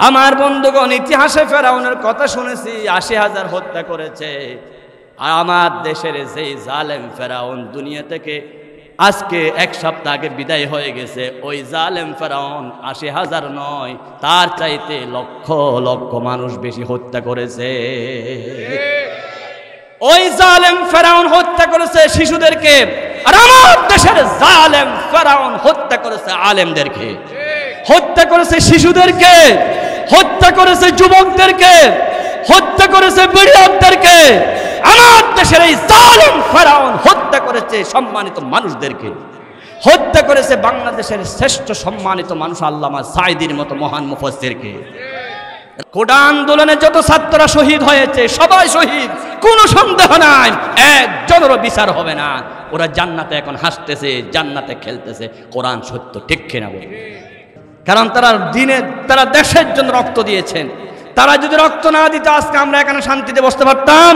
আমার বন্ধুগণ, ইতিহাসে ফেরাউনের কথা শুনেছি, ৮০,০০০ হত্যা করেছে। আর আমার দেশের যেই জালেম ফেরাউন দুনিয়া থেকে আজকে এক সপ্তাহ আগে বিদায় হয়ে গেছে, ওই জালেম ফেরাউন ৮০,০০০ নয়, তার চাইতে লক্ষ লক্ষ মানুষ বেশি হত্যা করেছে। ওই জালেম ফেরাউন হত্যা করেছে শিশুদেরকে, আর আমার দেশের জালেম ফেরাউন হত্যা করেছে আলেমদেরকে, হত্যা করেছে শিশুদেরকে, হত্যা করেছে যুবকদেরকে, হত্যা করেছে বিড়িয়ারদেরকে। আমার দেশের এই জালেম ফেরাউন হত্যা করেছে সম্মানিত মানুষদেরকে, হত্যা করেছে বাংলাদেশের শ্রেষ্ঠ সম্মানিত মানুষ আল্লামা সাঈদীর মতো মহান মুফাসসিরকে। কোটা আন্দোলনে যত ছাত্ররা শহীদ হয়েছে সবাই শহীদ, কোনো সন্দেহ নাই, একজনেরও বিচার হবে না। ওরা জান্নাতে এখন হাসতেছে, জান্নাতে খেলতেছে। কোরআন সত্য, ঠিক কিনা বলি? কারণ তারা দেশের জন্য রক্ত দিয়েছেন। তারা যদি রক্ত না দিত আজকে আমরা এখানে শান্তিতে বসতে পারতাম?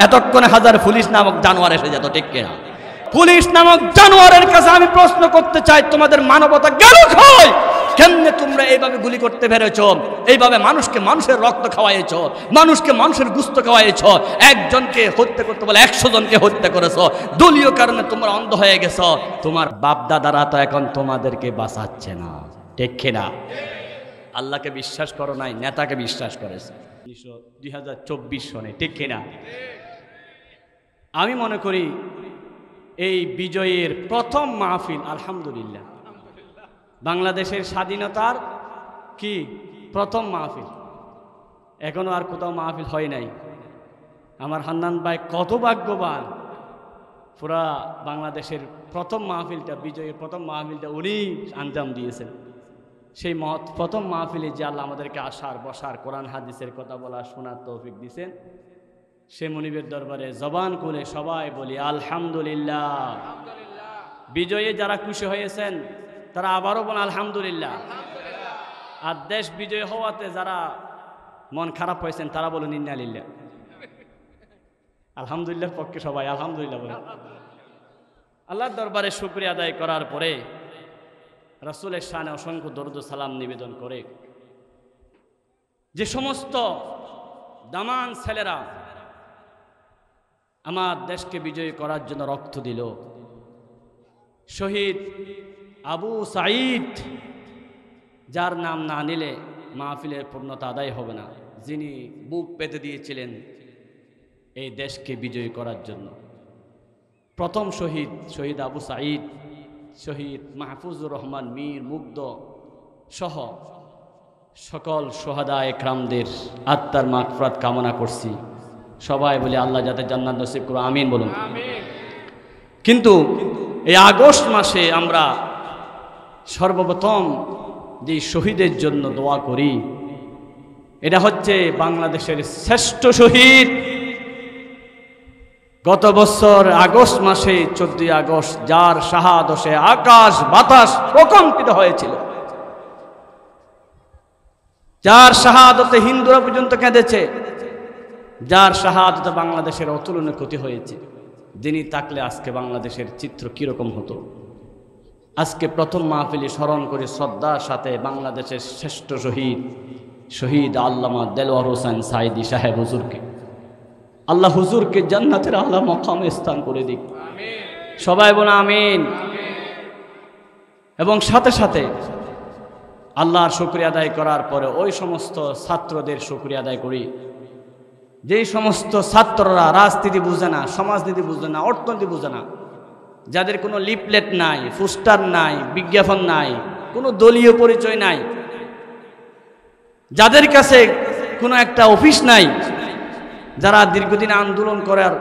এতক্ষণে হাজার পুলিশ নামক জানোয়ার এসে যেত, ঠিক কিনা? পুলিশ নামক জানোয়ারের কাছে আমি প্রশ্ন করতে চাই, তোমাদের মানবতা গেল কই? কেমনে তোমরা এইভাবে গুলি করতে পেরেছ? এইভাবে মানুষকে মানুষের রক্ত খাওয়াইছ, মানুষকে মানুষের গুস্ত খাওয়াইছ, একজনকে হত্যা করতে বলে ১০০ জনকে হত্যা করেছ। দলীয় কারণে তোমরা অন্ধ হয়ে গেছ। তোমার বাপ দাদারা তো এখন তোমাদেরকে বাঁচাচ্ছে না, ঠিক কিনা? আল্লাহকে বিশ্বাস করো নাই, নেতাকে বিশ্বাস করেছে 2024 সনে, ঠিক কিনা? আমি মনে করি এই বিজয়ের প্রথম মাহফিল, আলহামদুলিল্লাহ, বাংলাদেশের স্বাধীনতার কি প্রথম মাহফিল। এখনো আর কোথাও মাহফিল হয় নাই। আমার হান্নান ভাই কত ভাগ্যবান, পুরা বাংলাদেশের প্রথম মাহফিলটা, বিজয়ের প্রথম মাহফিলটা উনি আঞ্জাম দিয়েছেন। সেই প্রথম মাহফিলে যে আল্লাহ আমাদেরকে আসার বসার, কোরআন হাদিসের কথা বলা শোনার তৌফিক দিয়েছেন, সে মনিবের দরবারে জবান খুলে সবাই বলি আলহামদুলিল্লাহ। বিজয়ে যারা খুশি হয়েছেন তারা আবারও বলেন আলহামদুলিল্লাহ। আর দেশ বিজয় হওয়াতে যারা মন খারাপ হয়েছেন তারা বলেন ইন্না লিল্লাহ। আলহামদুলিল্লাহর পক্ষে সবাই আলহামদুলিল্লাহ বলেন। আল্লাহর দরবারে শুকরিয়া আদায় করার পরে রাসূলের শানে অসংখ্য দরুদ ও সালাম নিবেদন করে, যে সমস্ত দামান ছেলেরা আমার দেশকে বিজয়ী করার জন্য রক্ত দিল, শহীদ আবু সাঈদ, যার নাম না নিলে মাহফিলের পূর্ণতা আদায় হবে না, যিনি বুক পেতে দিয়েছিলেন এই দেশকে বিজয়ী করার জন্য। প্রথম শহীদ আবু সাঈদ, শহীদ মাহফুজুর রহমান মীর মুগ্ধ সহ সকল সোহাদা একরামদের আত্মার মাগফিরাত কামনা করছি। সবাই বলে আল্লাহ যাতে জান্নাত নসিব করো, আমিন বলুন। কিন্তু এই আগস্ট মাসে আমরা সর্বপ্রথম যে শহীদের জন্য দোয়া করি, এটা হচ্ছে বাংলাদেশের শ্রেষ্ঠ শহীদ। গত বছর আগস্ট মাসে 14 আগস্ট যার শাহাদতে আকাশ বাতাস প্রকম্পিত হয়েছিল, যার শাহাদতে হিন্দুরা পর্যন্ত কেঁদেছে, যার শাহাদতে বাংলাদেশের অতুলনীয় ক্ষতি হয়েছে, যিনি থাকলে আজকে বাংলাদেশের চিত্র কিরকম হতো। আজকে প্রথম মাহফিলে স্মরণ করে শ্রদ্ধার সাথে বাংলাদেশের শ্রেষ্ঠ শহীদ আল্লামা দেলোয়ার হোসেন সাঈদী সাহেব হুজুরকে, আল্লাহ হুজুরকে জান্নাতের আলা মাকামে স্থান করে দিক, সবাই বলে আমিন। এবং সাথে সাথে আল্লাহর শুকরিয়া আদায় করার পরে ওই সমস্ত ছাত্রদের শুকরিয়া আদায় করি, যেই সমস্ত ছাত্ররা রাজনীতি বুঝে না, সমাজনীতি বুঝে না, অর্থনীতি বুঝে না, যাদের কোনো লিফলেট নাই, পোস্টার নাই, বিজ্ঞাপন নাই, কোনো দলীয় পরিচয় নাই, যাদের কাছে কোনো একটা অফিস নাই, যারা দীর্ঘদিন আন্দোলন করার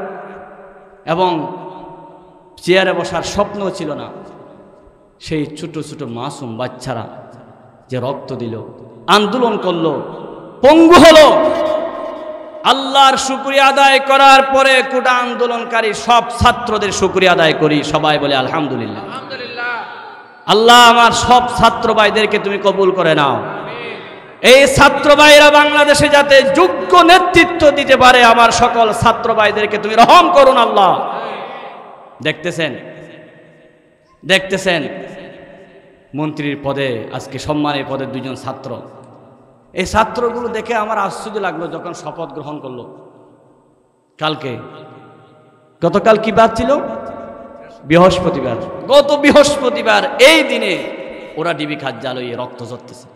এবং চেয়ারে বসার স্বপ্ন ছিল না, সেই ছোট ছোট মাসুম বাচ্চারা যে রক্ত দিল, আন্দোলন করলো, পঙ্গু হলো, আল্লাহর শুকরিয়া আদায় করার পরে কোটা আন্দোলনকারী সব ছাত্রদের শুকরিয়া আদায় করি, সবাই বলে আলহামদুলিল্লাহ। আল্লাহ আমার সব ছাত্র ভাইদেরকে তুমি কবুল করে নাও। এই ছাত্র ভাইরা বাংলাদেশে যাতে যোগ্য নেতৃত্ব দিতে পারে, আমার সকল ছাত্র ভাইদেরকে তুমি রহম করুন আল্লাহ। দেখতেছেন মন্ত্রীর পদে, আজকে সম্মানের পদে 2জন ছাত্র, এই ছাত্রগুলো দেখে আমার আশ্চর্য লাগলো যখন শপথ গ্রহণ করলো কালকে। গতকাল কি বার ছিল? বৃহস্পতিবার। গত বৃহস্পতিবার এই দিনে ওরা ডিবি খাত জ্বালিয়ে রক্ত ঝরতেছে,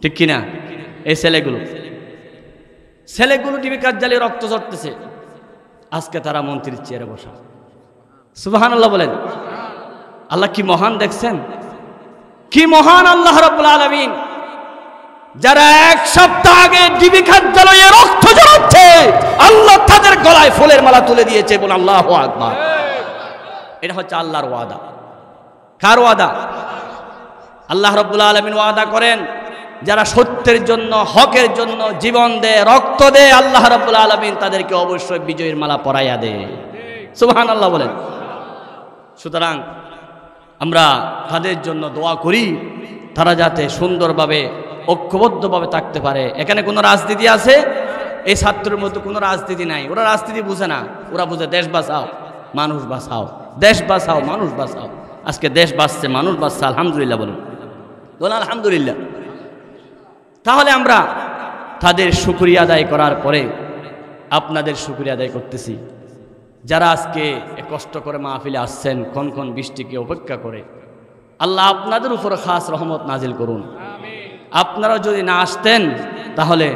ঠিক কিনা? এই ছেলেগুলো ডিবি খাত জ্বালিয়ে রক্ত ঝরতেছে, আজকে তারা মন্ত্রীর চেয়ারে বসা। সুবহানাল্লাহ বলেন। আল্লাহ কি মহান দেখছেন, কি মহান আল্লাহ রাব্বুল আলামিন। যারা এক সপ্তাহ আগে ডিবি খাত জ্বালিয়ে রক্ত ঝরাচ্ছে, আল্লাহ তাদের গলায় ফুলের মালা তুলে দিয়েছে। বল আল্লাহু আকবার। এটা হচ্ছে আল্লাহর ওয়াদা। কার ওয়াদা? আল্লাহ রাব্বুল আলামিন ওয়াদা করেন যারা সত্যের জন্য, হকের জন্য জীবন দেয়, রক্ত দেয়, আল্লাহ রাব্বুল আলামিন তাদেরকে অবশ্যই বিজয়ের মালা পরাইয়া দেয়। সুবহানাল্লাহ বলেন। সুতরাং আমরা তাদের জন্য দোয়া করি, তারা যাতে সুন্দরভাবে ঐক্যবদ্ধভাবে থাকতে পারে। এখানে কোনো রাজনীতি আছে? এই ছাত্রের মধ্যে কোনো রাজনীতি নাই। ওরা রাজনীতি বুঝে না, ওরা বুঝে দেশ বাঁচাও, মানুষ বাঁচাও, দেশ বাঁচাও, মানুষ বাঁচাও। আজকে দেশ বাঁচছে, মানুষ বাঁচছে, আলহামদুলিল্লাহ বলুন, বলুন আলহামদুলিল্লাহ। তাহলে আমরা তাদের শুকরিয়া আদায় করার পরে আপনাদের শুকরিয়া আদায় করতেছি, যারা আজকে কষ্ট করে মাহফিলে আসছেন, ক্ষণ বৃষ্টিকে উপেক্ষা করে। আল্লাহ আপনাদের উপর খাস রহমত নাজিল করুন। আপনারা যদি না আসতেন তাহলে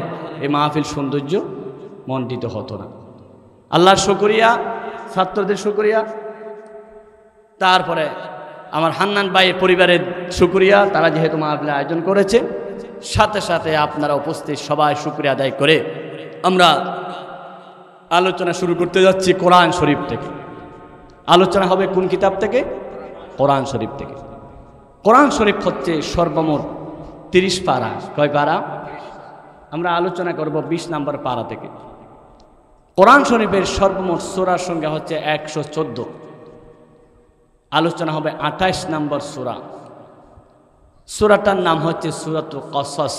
এই মাহফিল সৌন্দর্য মণ্ডিত হতো না। আল্লাহর শুকরিয়া, ছাত্রদের শুকরিয়া, তারপরে আমার হান্নান ভাইয়ের পরিবারের শুকরিয়া, তারা যেহেতু মাহফিলের আয়োজন করেছে। সাথে সাথে আপনারা উপস্থিত সবাই শুকরিয়া আদায় করে আমরা আলোচনা শুরু করতে যাচ্ছি কোরআন শরীফ থেকে। আলোচনা হবে কোন কিতাব থেকে? কোরআন শরীফ থেকে। কোরআন শরীফ হচ্ছে সর্বমোট 30 পারা। কয় পারা? আমরা আলোচনা করব 20 নম্বর পারা থেকে। কোরআন শরীফের সর্বমোট সূরার সংখ্যা হচ্ছে 114। আলোচনা হবে 28 নম্বর সূরা। সূরাটার নাম হচ্ছে সূরাতুল কসস।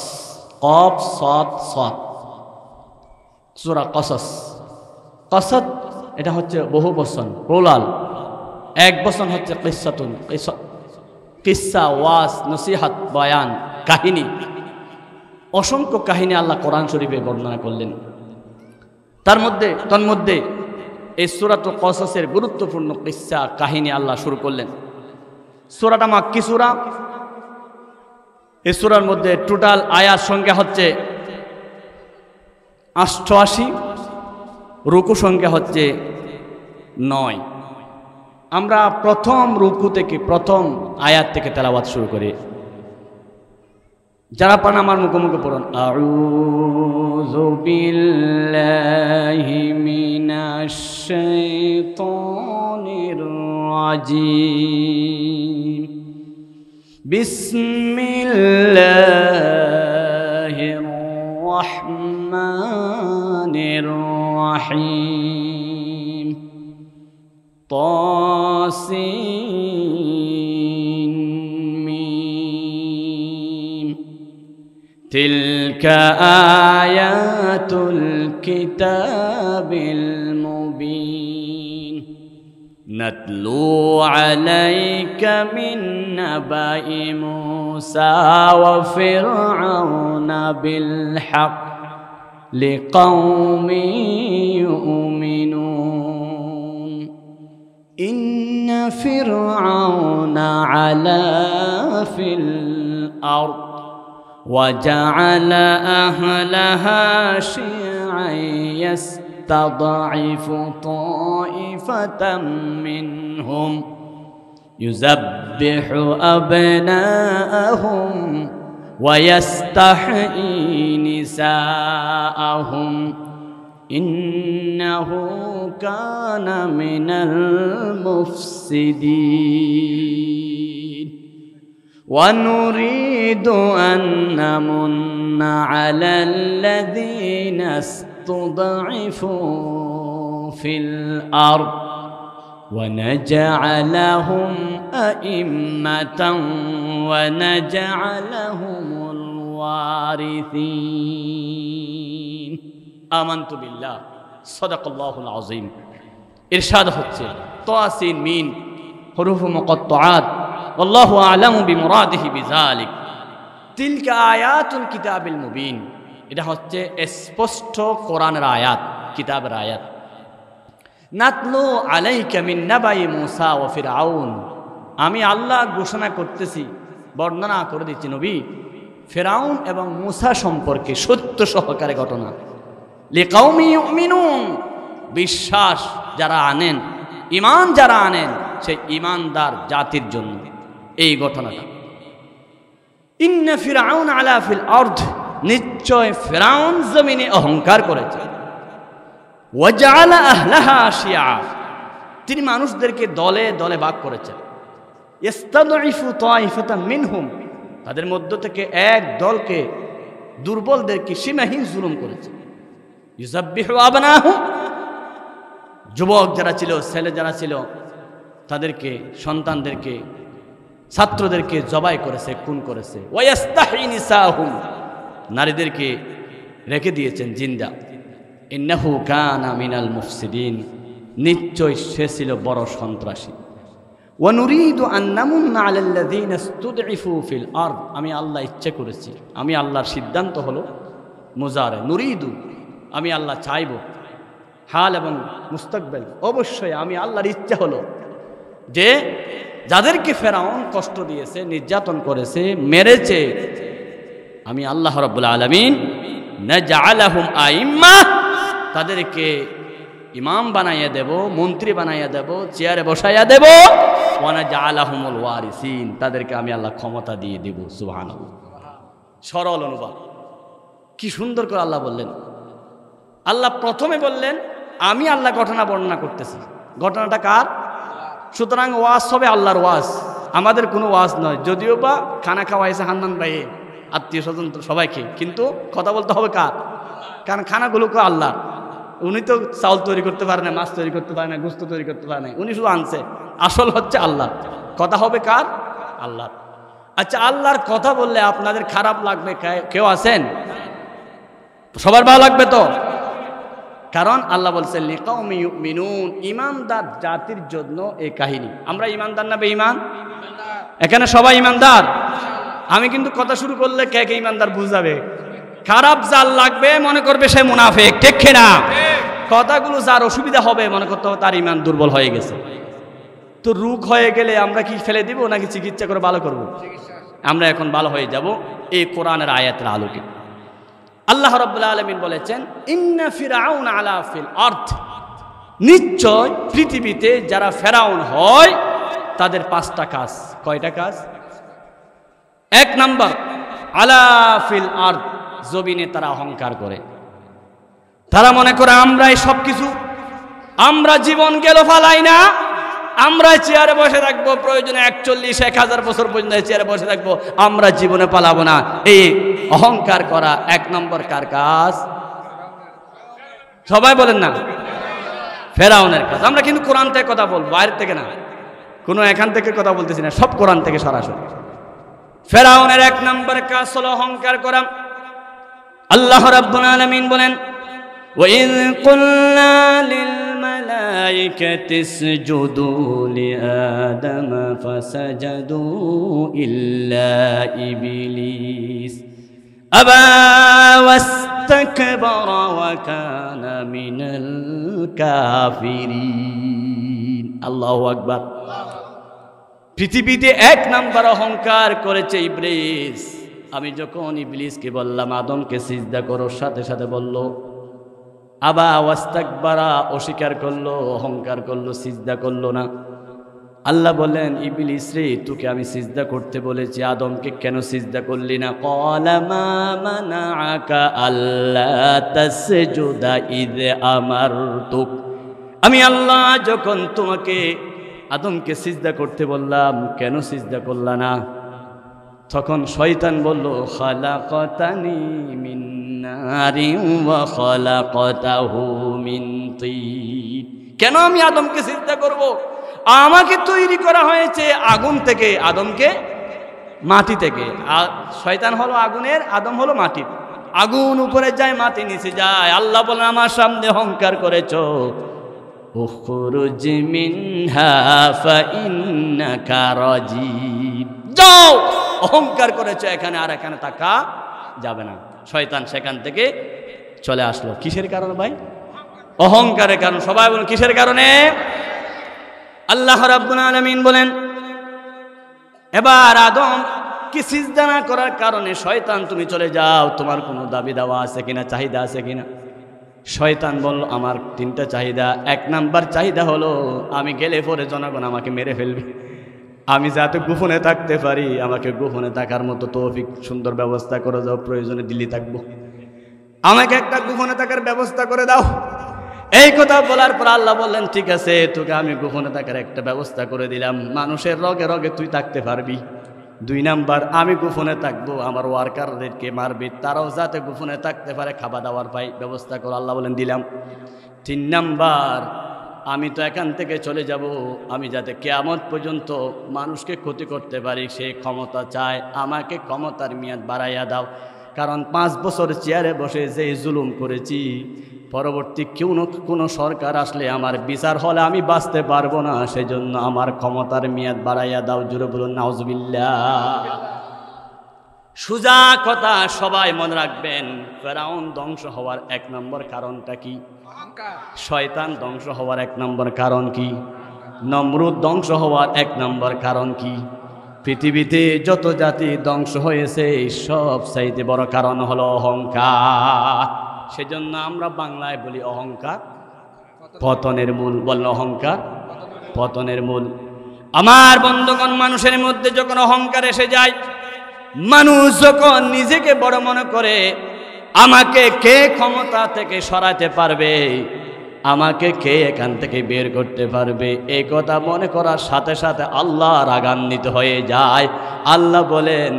কফ সদ সদ, সূরা কসস। কসদ এটা হচ্ছে বহু বচন, প্লুরাল। এক বচন হচ্ছে কিসসাতুন, কিসসা, ওয়াজ, নসিহাত, বয়ান, কাহিনী। অসংখ্য কাহিনী আল্লাহ কোরআন শরীফে বর্ণনা করলেন। তন্মধ্যে এই সূরাতুল কসসের গুরুত্বপূর্ণ কিসসা, কাহিনী আল্লাহ শুরু করলেন। সূরাটা মাক্কি সূরা। এই সূরার মধ্যে টোটাল আয়াত সংখ্যা হচ্ছে 88, রুকু সংখ্যা হচ্ছে 9। আমরা প্রথম রুকু থেকে, প্রথম আয়াত থেকে তেলাওয়াত শুরু করি। যারা পান আমার মুখোমুখি পড়ুন। আউযু বিল্লাহি মিনাশ শাইতানির রাজিম। বিসমিল্লাহির রাহমানির রাহিম। তাসিন মিম। তিলকা আয়াতুল কিতাবিল মুবিন। নাতলু আলাইকা মিন নাবাই মুসা ওয়া ফিরআউনা বিল হক লিকাওমি ইউমিনুন। ইন্না ফিরআউনা আলা ফিল আরদ ওয়া জাআলা আহলাহা শি'আন يستضعف طائفة منهم يذبح أبناءهم ويستحيي نساءهم إنه كان من المفسدين ونريد أن نمن على الذين استضعفوا في الأرض ونجعلهم أئمة ونجعلهم الوارثين آمنت بالله صدق الله العظيم إرشاد হচ্ছে তাসিন মিন হুরুফ মুকাত্তাআত والله أعلم بمراده بذلك তিলকা আয়াতুল কিতাবিল মুবিন, এটা হচ্ছে স্পষ্ট কোরআনের আয়াত, কিতাবের আয়াত। নাতলু আলাইকা মিন নাবাই মূসা ওয়া ফিরআউন, আমি আল্লাহ ঘোষণা করতেছি, বর্ণনা করে দিচ্ছি নবী ফিরআউন এবং মূসা সম্পর্কে সত্য সহকারে ঘটনা। লিকাউমি ইউমিনুন, বিশ্বাস যারা আনেন, ঈমান যারা আনেন, সেই ঈমানদার জাতির জন্য এই ঘটনাটা। ইন্না ফিরআউন আলা ফিল আরদ, নিশ্চয় ফিরআউন জমিনে অহংকার করেছে। ওয়াজআলা আহলাহা শিয়া, তিনি মানুষদেরকে দলে দলে ভাগ করেছেন। ইস্তাদঈফু তাইফাতাম মিনহুম, তাদের মধ্য থেকে এক দলকে, দুর্বলদেরকে সীমাহীন জুলুম করেছে। ইউযাব্বিহু আবনাহুম, যুবক যারা ছিল, ছেলে যারা ছিল, তাদেরকে, সন্তানদেরকে, ছাত্রদেরকে জবাই করেছে, খুন করেছে। ওয়াইস্তাহি নিসাহুম, নারীদেরকে রেখে দিয়েছেন জিন্দা। ইন্নাহু কানা মিনাল মুফসিদিন, নিশ্চয় সে ছিল বড় সন্ত্রাসী। ওয়া নুরিদু আন নামুন্না আলাল্লাযীনা ইসতুদঈফু ফিল আরদ, আমি আল্লাহ ইচ্ছা করেছি, আমি আল্লাহর সিদ্ধান্ত হলো মুজারে, নুরিদু আমি আল্লাহ চাইব, হাল এবং মুস্তাকবেল, অবশ্যই আমি আল্লাহর ইচ্ছা হলো যে যাদেরকে ফেরাউন কষ্ট দিয়েছে, নির্যাতন করেছে, মেরেছে, আমি আল্লাহ রাব্বুল আলামিন নাজআলাহুম আইম্মা, তাদেরকে ইমাম বানাইয়া দেব, মন্ত্রী বানাইয়া দেব, চেয়ারে বসাইয়া দেব। ওয়া নাজআলাহুমুল ওয়ারিসিন, তাদেরকে আমি আল্লাহ ক্ষমতা দিয়ে দেব। সুবহানাল্লাহ, সরল অনুবাদ, কি সুন্দর করে আল্লাহ বললেন। আল্লাহ প্রথমে বললেন আমি আল্লাহ ঘটনা বর্ণনা করতেছি, ঘটনাটা কার? সুতরাং ওয়াজ হবে আল্লাহর ওয়াজ, আমাদের কোনো ওয়াজ নয়। যদিও বা খানা খাওয়াইছে হান্নান ভাইয়ে, আত্মীয় স্বজন সবাইকে, কিন্তু কথা বলতে হবে কার? কারণ খানাগুলো কো আল্লাহ, উনি তো চাউল তৈরি করতে পারে না, মাছ তৈরি করতে পারে না, গোস্ত তৈরি করতে পারে না, উনি শুধু আনছে, আসল হচ্ছে আল্লাহ। কথা হবে কার? আল্লাহ। আচ্ছা, আল্লাহর কথা বললে আপনাদের খারাপ লাগবে কেউ আছেন? সবার ভালো লাগবে তো? কারণ আল্লাহ বলছেন লিকাউমি ইউমিনুন, ঈমানদার জাতির জন্য এই কাহিনী। আমরা ঈমানদার না বেঈমান? এখানে সবাই ঈমানদার। আমি কিন্তু কথা শুরু করলে কে কে ঈমানদার বুঝাবে। খারাপ যার লাগবে মনে করবে সে মুনাফিক, ঠিক না? কথাগুলো যার অসুবিধা হবে মনে করতে হবে তার ঈমান দুর্বল হয়ে গেছে। তো রোগ হয়ে গেলে আমরা কি ফেলে দিব নাকি চিকিৎসা করে ভালো করব? আমরা এখন ভালো হয়ে যাব এই কোরআনের আয়াতের আলোকে। আল্লাহ রাব্বুল আলামিন বলেছেন ইন্না ফিরআউন আলা ফিল আরদ, নিশ্চয় পৃথিবীতে যারা ফেরাউন হয় তাদের 5টা কাজ। কয়টা কাজ? 1 নাম্বার আলা ফিল আরদ, জমিনে তারা অহংকার করে। তারা মনে করে আমরাই সব কিছু, আমরা জীবন গেল ফালাই না, আমরা চেয়ারে বসে থাকবো, প্রয়োজনে 41-1000 বছর পর্যন্ত চেয়ারে বসে থাকবো, আমরা জীবনে পালাবো না। এই অহংকার করা 1 নম্বর কার কাজ? সবাই বলেন না, ফেরাউনের কাজ। আমরা কিন্তু কোরআন থেকে কথা বলবো, বাইরে থেকে না, কোনো এখান থেকে কথা বলতেছি না, সব কোরআন থেকে সরাসরি। ফেরাউনের 1 নম্বর কাজ হলো অহংকার করা। আল্লাহ রাব্বুল আলামিন বলেন وَإِذْ قُلْنَا لِلْمَلَائِكَةِ اسْجُدُوا لِآدَمَ فَسَجَدُوا إِلَّا إِبْلِيسَ أَبَى وَاسْتَكْبَرَ وَكَانَ مِنَ الْكَافِرِينَ। আল্লাহু আকবার। পৃথিবীতে 1 নাম্বার অহংকার করেছে ইবলিস। আমি যখন ইবলিসকে বললাম আদমকে সিজদা করো, সাথে সাথে বলল আবা ওয়াস্তাকবারা, অস্বীকার করলো, অহংকার করলো, সিজদা করলো না। আল্লাহ বলেন ইবলিস রে, তোকে আমি সিজদা করতে বলেছি, আদমকে কেন সিজদা করলি না? ক্বালা মা মানাআকা আল্লা তাসজুদা ইয আমারতুক, আমি আল্লাহ যখন তোমাকে আদমকে সিজদা করতে বললাম কেন সিজদা করলা না? তখন শয়তান বলল খালাকাতানি মিন নারিন ওয়া খালাকাতাহু মিন তিন, কেন আমি আদমকে সিজদা করব? আমাকে তৈরি করা হয়েছে আগুন থেকে, আদমকে মাটি থেকে। শয়তান হলো আগুনের, আদম হলো মাটির। আগুন উপরে যায়, মাটি নিচে যায়। আল্লাহ বলেন আমার সামনে অহংকার করেছো, উখরুজ মিনহা ফাইন্নাকা রাজিম, যাও অহংকার করেছো এখানে, আর এখানে থাকা যাবে না। শয়তান সেখান থেকে চলে আসলো। কিসের কারণে ভাই? অহংকারের কারণ। সবাই বলুন কিসের কারণে? আল্লাহ রাব্বুল আলামিন বলেন, এবার আদম কি সিজদা না করার কারণে শয়তান তুমি চলে যাও, তোমার কোনো দাবি দাওয়া আছে কিনা, চাহিদা আছে কিনা? শয়তান বলল, আমার 3টা চাহিদা। 1 নাম্বার চাহিদা হলো আমি গেলে পরে জনগণ আমাকে মেরে ফেলবে, আমি যাতে গোপনে থাকতে পারি, আমাকে গোপনে থাকার মতো তৌফিক সুন্দর ব্যবস্থা করে দাও, প্রয়োজনে দিল্লি থাকবো, আমাকে একটা গোপনে থাকার ব্যবস্থা করে দাও। এই কথা বলার পর আল্লাহ বললেন, ঠিক আছে, তোকে আমি গোপনে থাকার একটা ব্যবস্থা করে দিলাম, মানুষের রগে রগে তুই থাকতে পারবি। 2 নাম্বার, আমি গোপনে থাকবো, আমার ওয়ার্কারদেরকে মারবি, তারাও যাতে গোপনে থাকতে পারে, খাবার দাবার পাই, ব্যবস্থা করো। আল্লাহ বলেন, দিলাম। 3 নাম্বার, আমি তো এখান থেকে চলে যাব, আমি যাতে কিয়ামত পর্যন্ত মানুষকে ক্ষতি করতে পারি সেই ক্ষমতা চাই, আমাকে ক্ষমতার মেয়াদ বাড়াইয়া দাও। কারণ 5 বছর চেয়ারে বসে যে জুলুম করেছি, পরবর্তী কোনো সরকার আসলে আমার বিচার হলে আমি বাঁচতে পারবো না, সেজন্য আমার ক্ষমতার মেয়াদ বাড়াইয়া দাও। জোরে বলুন নাউজুবিল্লাহ। সুজা কথা, সবাই মনে রাখবেন। ফেরাউন ধ্বংস হওয়ার 1 নম্বর কারণটা কি? শয়তান ধ্বংস হওয়ার 1 নম্বর কারণ কি? নমরুদ ধ্বংস হওয়ার 1 নম্বর কারণ কি? পৃথিবীতে যত জাতি ধ্বংস হয়েছে সব চাইতে বড় কারণ হলো অহংকার। সেজন্য আমরা বাংলায় বলি অহংকার পতনের মূল। বলল অহংকার পতনের মূল। আমার বন্ধুগণ, মানুষের মধ্যে যখন অহংকার এসে যায়, মানুষ যখন নিজেকে বড় মনে করে, আমাকে কে ক্ষমতা থেকে সরাতে পারবে, আমাকে কে এখান থেকে বের করতে পারবে, এই কথা মনে করার সাথে সাথে আল্লাহ রাগান্বিত হয়ে যায়। আল্লাহ বলেন,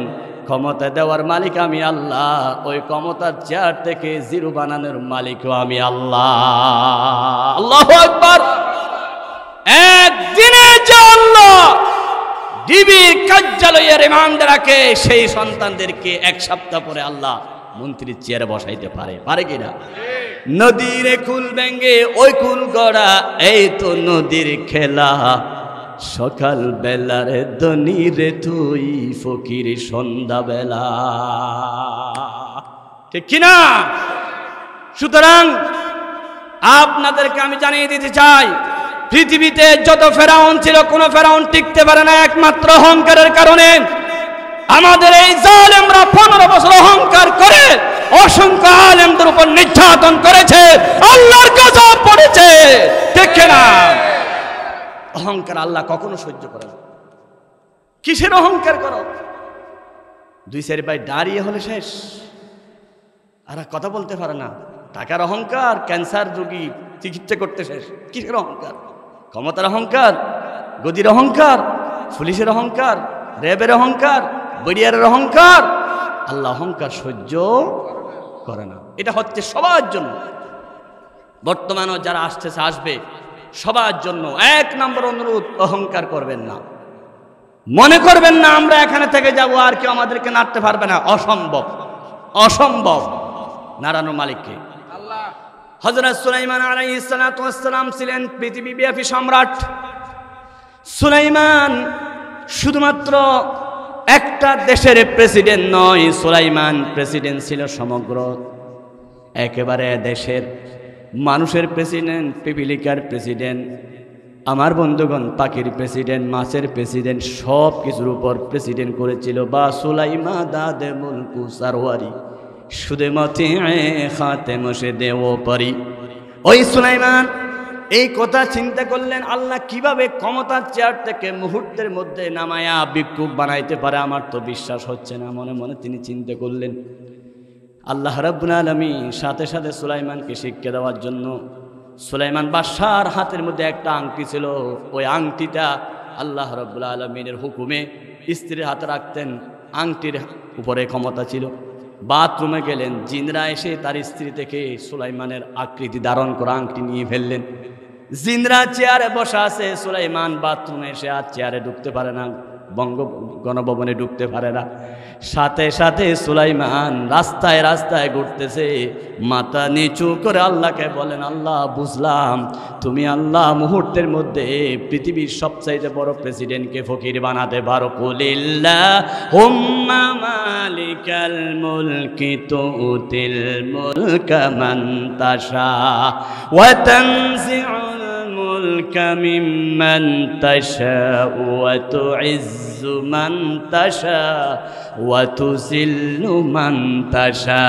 ক্ষমতা দেওয়ার মালিক আমি আল্লাহ, ওই ক্ষমতার চেয়ার থেকে জিরো বানানোর মালিকও আমি আল্লাহ। আল্লাহু আকবার। একদিনে যে আল্লাহ ডিবি কার্যালয়ের রিমান্ডে রাখে, সেই সন্তানদেরকে 1 সপ্তাহ পরে আল্লাহ মন্ত্রীর চেয়ারে বসাইতে পারে, পারে কিনা? নদীর কুল ভেঙ্গে ওই কুল গড়া, এই তো নদীর খেলা, সকাল বেলার দনি রে তুই ফকির সন্ধ্যা বেলা, ঠিক কিনা? সুতরাং আপনাদেরকে আমি জানিয়ে দিতে চাই, পৃথিবীতে যত ফেরাউন ছিল, কোন ফেরাউন টিকতে পারে না একমাত্র অহংকারের কারণে। আমাদের এই জালেমরা 15 বছর অহংকার করে অসংখ্য আলেমদের উপর নির্যাতন করেছে, আল্লাহর গজব পড়েছে, ঠিক না? অহংকার আল্লাহ কখনো সহ্য করে না। কিসের অহংকার করো? 2-4 ভাই দাঁড়িয়ে হলে শেষ, আর কথা বলতে পারে না। টাকার অহংকার, ক্যান্সার রোগী চিকিৎসা করতে শেষ। কিসের অহংকার? ক্ষমতার অহংকার, গদির অহংকার, পুলিশের অহংকার, র্যাবের অহংকার, বিডিআরের অহংকার। আল্লাহ অহংকার সহ্য করে না। এটা হচ্ছে সবার জন্য, বর্তমানে যারা আসতেছে আসবে সবার জন্য 1 নম্বর অনুরোধ, অহংকার করবেন না। মনে করবেন না আমরা এখানে থেকে যাব আর কেউ আমাদেরকে নাড়তে পারবে না। অসম্ভব, অসম্ভব। নারায়ণ মালিককে আল্লাহ। হযরত সুলাইমান আলাইহিস সালাতু ওয়াস সালাম ছিলেন পৃথিবীব্যাপী সম্রাট। সুলাইমান শুধুমাত্র একটা দেশের প্রেসিডেন্ট নয়, সুলাইমান প্রেসিডেন্ট ছিল সমগ্র একেবারে দেশের মানুষের প্রেসিডেন্ট, পিপিলিকার প্রেসিডেন্ট, আমার বন্ধুগণ পাখির প্রেসিডেন্ট, মাছের প্রেসিডেন্ট, সব কিছুর উপর প্রেসিডেন্ট করেছিল। বা সুলাইমা দাদে মুলকু সারওয়ারি সুদে মতে খাতে মশে দেও পারি। ওই সুলাইমান এই কথা চিন্তা করলেন, আল্লাহ কিভাবে ক্ষমতার চেয়ার থেকে মুহূর্তের মধ্যে নামায়া ভিক্ষুক বানাইতে পারে, আমার তো বিশ্বাস হচ্ছে না। মনে মনে তিনি চিন্তা করলেন। আল্লাহ রাব্বুল আলামিন সাথে সাথে সুলাইমানকে শিক্ষা দেওয়ার জন্য, সুলাইমান বাদশার হাতের মধ্যে একটা আংটি ছিল, ওই আংটিটা আল্লাহ রাব্বুল আলামিনের হুকুমে স্ত্রীর হাতে রাখতেন। আংটির উপরে ক্ষমতা ছিল। বাথরুমে গেলেন, জিনরা এসে তার স্ত্রী থেকে সুলাইমানের আকৃতি ধারণ করা আংটি নিয়ে ফেললেন। জিনরা চেয়ারে বসা আছে, সুলাইমান বাথরুমে এসে আর চেয়ারে ঢুকতে পারে না, গণভবনে ঢুকতে পারে না। সাথে সাথে সুলাইমান রাস্তায় রাস্তায় ঘুরতেছে, মাথা নিচু করে আল্লাহকে বলেন, আল্লাহ বুঝলাম তুমি আল্লাহ মুহূর্তের মধ্যে পৃথিবীর সবচাইতে বড় প্রেসিডেন্টকে ফকির বানাতে পারো। কুলিল্লাহুম্মা মালিকাল মুলকি তুতিল মুলকা মান তাশা ওয়া তানজিউল মুলকা মিম্মান তাশা ওয়া তুইজ্জু মান তাশা ওয়া তুযিল্লু মান তাশা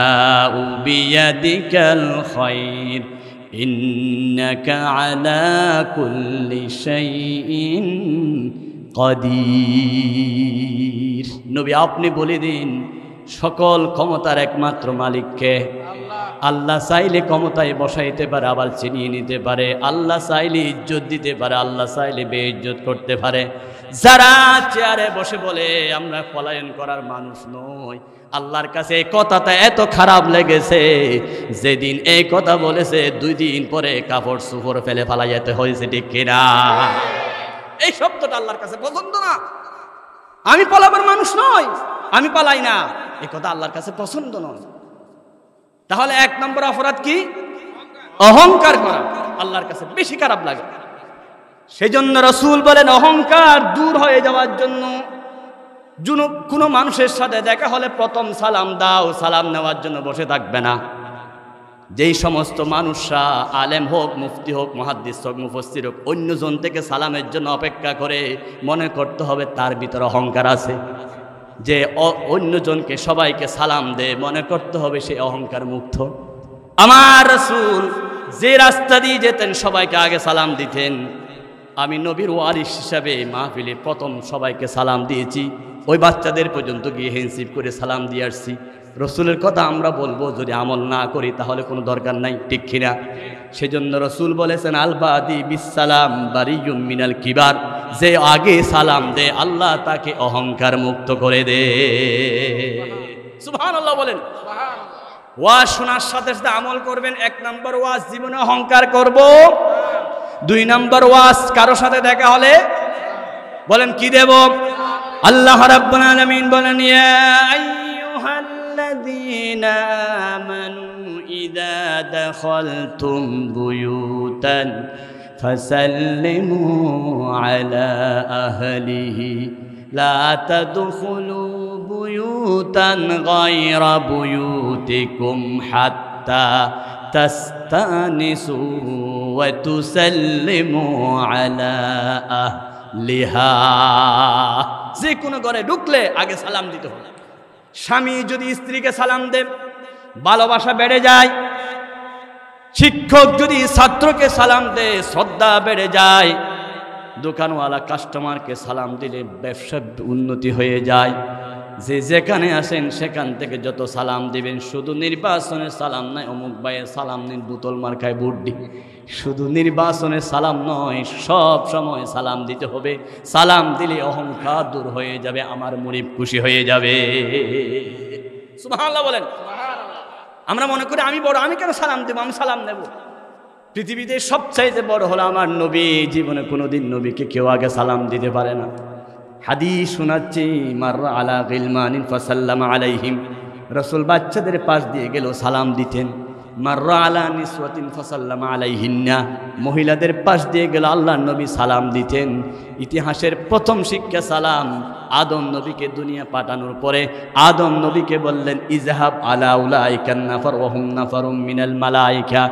বিয়াদিকাল খায়র ইন্নাকা আলা কুল্লি শাইইন কাদির। নবী আপনি বলে দিন সকল ক্ষমতার একমাত্র মালিককে। আল্লাহ চাইলে ক্ষমতায় বসাইতে পারে, আবার ছিনিয়ে নিতে পারে। আল্লাহ চাইলে ইজ্জত দিতে পারে, আল্লাহ চাইলে বেইজ্জত করতে পারে। যারা চেয়ারে বসে বলে আমরা পলায়ন করার মানুষ নই, আল্লাহর কাছে এই কথাটা এত খারাপ লেগেছে, যেদিন এই কথা বলেছে 2 দিন পরে কাপড় চোপড় ফেলে ফালা যেতে হয়েছে, ঠিক কিনা? এই শব্দটা আল্লাহর কাছে পছন্দ না। আমি পলাবার মানুষ নই, আমি পালাই না, এই কথা আল্লাহর কাছে পছন্দ নয়। তাহলে 1 নম্বর অপরাধ কি? অহংকার করা আল্লাহর কাছে বেশি খারাপ লাগে। সেই জন্য রাসূল বলেন অহংকার দূর হয়ে যাওয়ার জন্য কোনো মানুষের সাথে দেখা হলে প্রথম সালাম দাও, সালাম নেওয়ার জন্য বসে থাকবে না। যেই সমস্ত মানুষরা আলেম হোক, মুফতি হোক, মুহাদ্দিস হোক, মুফাসসির হোক, অন্যজন থেকে সালামের জন্য অপেক্ষা করে, মনে করতে হবে তার ভিতরে অহংকার আছে। যে অন্যজনকে সবাইকে সালাম দেয়, মনে করতে হবে সে অহংকার মুক্ত। আমার রাসূল যে রাস্তা দিয়ে যেতেন সবাইকে আগে সালাম দিতেন। আমি নবীর ওয়ারিস হিসাবে মাহফিলে প্রথম সবাইকে সালাম দিয়েছি, ওই বাচ্চাদের পর্যন্ত গিয়ে হ্যান্ডশেক করে সালাম দিয়ে আসছি। রসুলের কথা আমরা বলবো, যদি আমল না করি তাহলে কোনো দরকার নাই, ঠিক কিনা? সেজন্য রসুল বলেছেন আল বাদি বিসসালাম বারিয়ুম মিনাল কিবার, যে আগে সালাম দে আল্লাহ তাকে অহংকার মুক্ত করে দে। সুবহানাল্লাহ বলেন। ওয়াজ শোনার সাথে সাথে আমল করবেন। 1 নম্বর ওয়াজ, জীবনে অহংকার করব। 2 নম্বর ওয়াজ, কারো সাথে দেখা হলে বলেন কি দেব? আল্লাহ রাব্বুল আলামিন বলেন ইয়া আইয়ুহাল্লাযীনা আমানু ইযা দাখালতুম বুয়ুতান ফাসাল্লিমু আলা আহলিহি লা তাদখুলু বুয়ুতান গায়রা বুয়ুতিকুম হাত্তা তাস্তানিসু ওয়া তুসাল্লিমু আলা আহলিহা। যে কোনো ঘরে ঢুকলে আগে সালাম দিতে হবে। স্বামী যদি স্ত্রীকে সালাম দেন ভালোবাসা বেড়ে যায়। শিক্ষক যদি ছাত্রকে সালাম দেয় শ্রদ্ধা বেড়ে যায়। দোকানওয়ালা কাস্টমারকে সালাম দিলে ব্যবসা উন্নতি হয়ে যায়। যে যেখানে আসেন সেখান থেকে যত সালাম দিবেন, শুধু নির্বাচনের সালাম নয়, অমুক ভাইয়ের সালাম নিন বোতল মার্কায় ভোট দি, শুধু নির্বাচনের সালাম নয়, সব সময় সালাম দিতে হবে। সালাম দিলে অহংকার দূর হয়ে যাবে, আমার মুরিব খুশি হয়ে যাবে। সুবহানাল্লাহ বলেন। আমরা মনে করি আমি বড়, আমি কেন সালাম দেব, আমি সালাম নেব। পৃথিবীতে সবচাইতে বড় হলো আমার নবী। জীবনে কোনোদিন নবীকে কেউ আগে সালাম দিতে পারে না। হাদিস শোনাচ্ছি, মাররা আলা গিলমানিন ফাসাল্লামা আলাইহিম, রাসূল বাচ্চাদের পাশ দিয়ে গেল সালাম দিতেন। মাররা আলা নিসওয়াতিন ফাসাল্লামা আলাইহিন্না, মহিলাদের পাশ দিয়ে গেল আল্লাহর নবী সালাম দিতেন। ইতিহাসের প্রথম শিক্ষা সালাম। আদম নবীকে দুনিয়া পাঠানোর পরে আদম নবীকে বললেন ইজহাব আলা উলাইকান নাফার ওয়া হুম নাফারুম মিনাল মালায়েকা,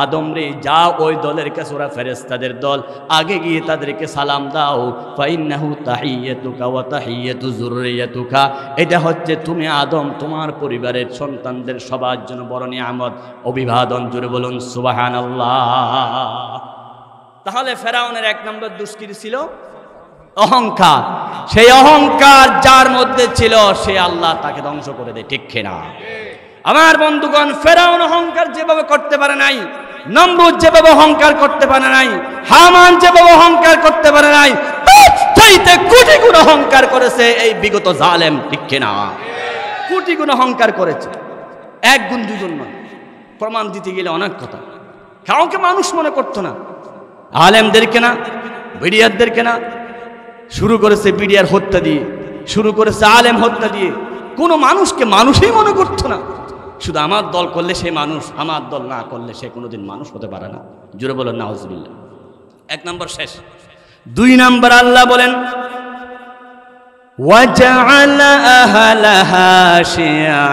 আদম রে যা ওই দলের কাছে, ওরা ফেরেশতাদের দল, আগে গিয়ে তাদেরকে সালাম দাও। ফাইন্নাহু তাহিয়াতুকা ওয়া তাহিয়াতু যুররিয়াতুকা, এটা হচ্ছে তুমি আদম, তোমার পরিবারের সন্তানদের সবার জন্য বড় নিয়ামত, অভিবাদন। জুড়ে বলুন সুবহানাল্লাহ। তাহলে ফেরাউনের 1 নম্বর দুষ্কৃতি ছিল অহংকার। সেই অহংকার যার মধ্যে ছিল সে আল্লাহ তাকে ধ্বংস করে দেয়, ঠিক কিনা? আমার বন্ধুগণ, ফেরাউন অহংকার যেভাবে করতে পারে নাই, নমরুদ যেভাবে অহংকার করতে পারে নাই, হামান যেভাবে অহংকার করতে পারে নাই, চাইতে কোটি গুণ অহংকার করেছে এই বিগত জালেম, ঠিক কিনা? কোটি গুণ অহংকার করেছে, 1 গুণ 2 গুণ নয়। প্রমাণ দিতে গেলে অনেক কথা। কাউকে মানুষ মনে করতো না, আলেমদেরকে না, মিডিয়ারদেরকে না, শুরু করেছে বিডিআর হত্যা দিয়ে, শুরু করেছে আলেম হত্যা দিয়ে। কোনো মানুষকে মানুষই মনে করতো না। শুধু আমার দল করলে সে মানুষ, আমার দল না করলে সে কোনোদিন মানুষ হতে পারে না। জোরে বলেন নাউজুবিল্লাহ। 1 নম্বর শেষ। 2 নম্বর আল্লাহ বলেন ওয়াজআলা আহলাহা শিয়া।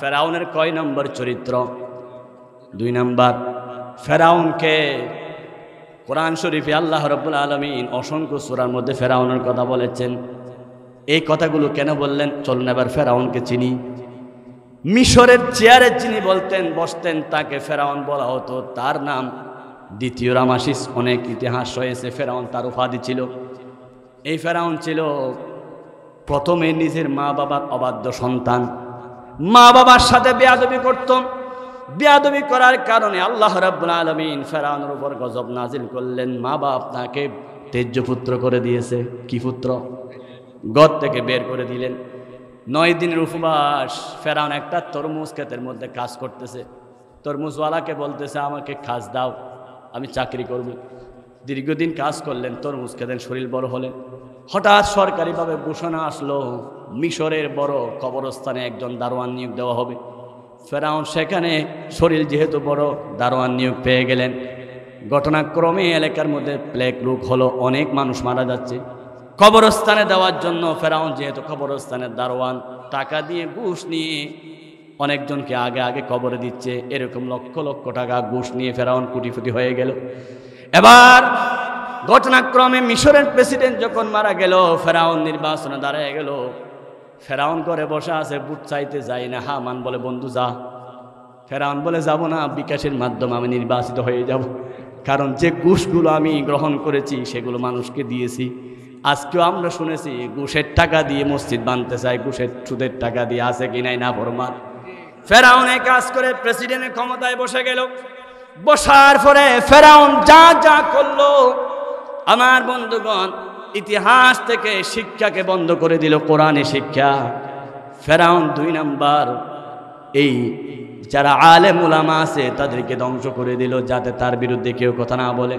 ফেরাউনের কয় নম্বর চরিত্র? 2 নম্বর। ফেরাউনকে কোরআন শরীফে আল্লাহ রাব্বুল আলামিন অসংখ্য সূরার মধ্যে ফেরাউনের কথা বলেছেন। এই কথাগুলো কেন বললেন? চলুন এবার ফেরাউনকে চিনি। মিশরের চেয়ারে যিনি বসতেন তাকে ফেরাউন বলা হতো। তার নাম দ্বিতীয় রামাসিস। অনেক ইতিহাস রয়েছে, ফেরাউন তার উপাধি ছিল। এই ফেরাউন ছিল প্রথমে নিজের মা বাবার অবাধ্য সন্তান। মা বাবার সাথে বেয়াদবি করত। বেয়াদবি করার কারণে আল্লাহ রাব্বুল আলামিন ফেরাউনের উপর গজব নাজিল করলেন। মা বাপ তাকে তেজ্য পুত্র করে দিয়েছে। কি পুত্র? গদ থেকে বের করে দিলেন। 9 দিনের উপবাস। ফেরাউন একটা তরমুজ ক্ষেতের মধ্যে কাজ করতেছে। তরমুজওয়ালাকে বলতেছে আমাকে খাস দাও, আমি চাকরি করব। দীর্ঘদিন কাজ করলেন, তরমুজ খেতেন, শরীর বড় হলেন। হঠাৎ সরকারিভাবে ঘোষণা আসলো মিশরের বড় কবরস্থানে একজন দারোয়ান নিয়োগ দেওয়া হবে। ফেরাউন সেখানে শরীর যেহেতু বড়, দারোয়ান নিয়োগ পেয়ে গেলেন। ঘটনাক্রমে এলাকার মধ্যে প্লেগ রোগ হলো, অনেক মানুষ মারা যাচ্ছে। কবরস্থানে দেওয়ার জন্য ফেরাউন যেহেতু কবরস্থানের দারোয়ান, টাকা দিয়ে ঘুষ নিয়ে অনেকজনকে আগে আগে কবরে দিচ্ছে। এরকম লক্ষ লক্ষ টাকা ঘুষ নিয়ে ফেরাউন কোটিপতি হয়ে গেল। এবার ঘটনাক্রমে মিশরের প্রেসিডেন্ট যখন মারা গেল, ফেরাউন নির্বাচনে দাঁড়িয়ে গেল। ফেরাউন করে বসে আছে, ভোট চাইতে যাই না। হামান বলে বন্ধু যা। ফেরাউন বলে যাব না, বিকাশের মাধ্যমে আমি নির্বাচিত হয়ে যাব। কারণ যে ঘুষগুলো আমি গ্রহণ করেছি সেগুলো মানুষকে দিয়েছি। আজকেও আমরা শুনেছি ঘুষের টাকা দিয়ে মসজিদ বানতে চায়, ঘুষের সুদের টাকা দিয়ে। আছে কি নাই না ফরমান? ফেরাউন এই কাজ করে প্রেসিডেন্টের ক্ষমতায় বসে গেল। বসার পরে ফেরাউন যা যা করলো, আমার বন্ধুগণ, ইতিহাস থেকে শিক্ষাকে বন্ধ করে দিল, কোরআনে শিক্ষা। ফেরাউন 2 নাম্বার, এই যারা আলেম উলামা আছে তাদেরকে ধ্বংস করে দিল, যাতে তার বিরুদ্ধে কেউ কথা না বলে।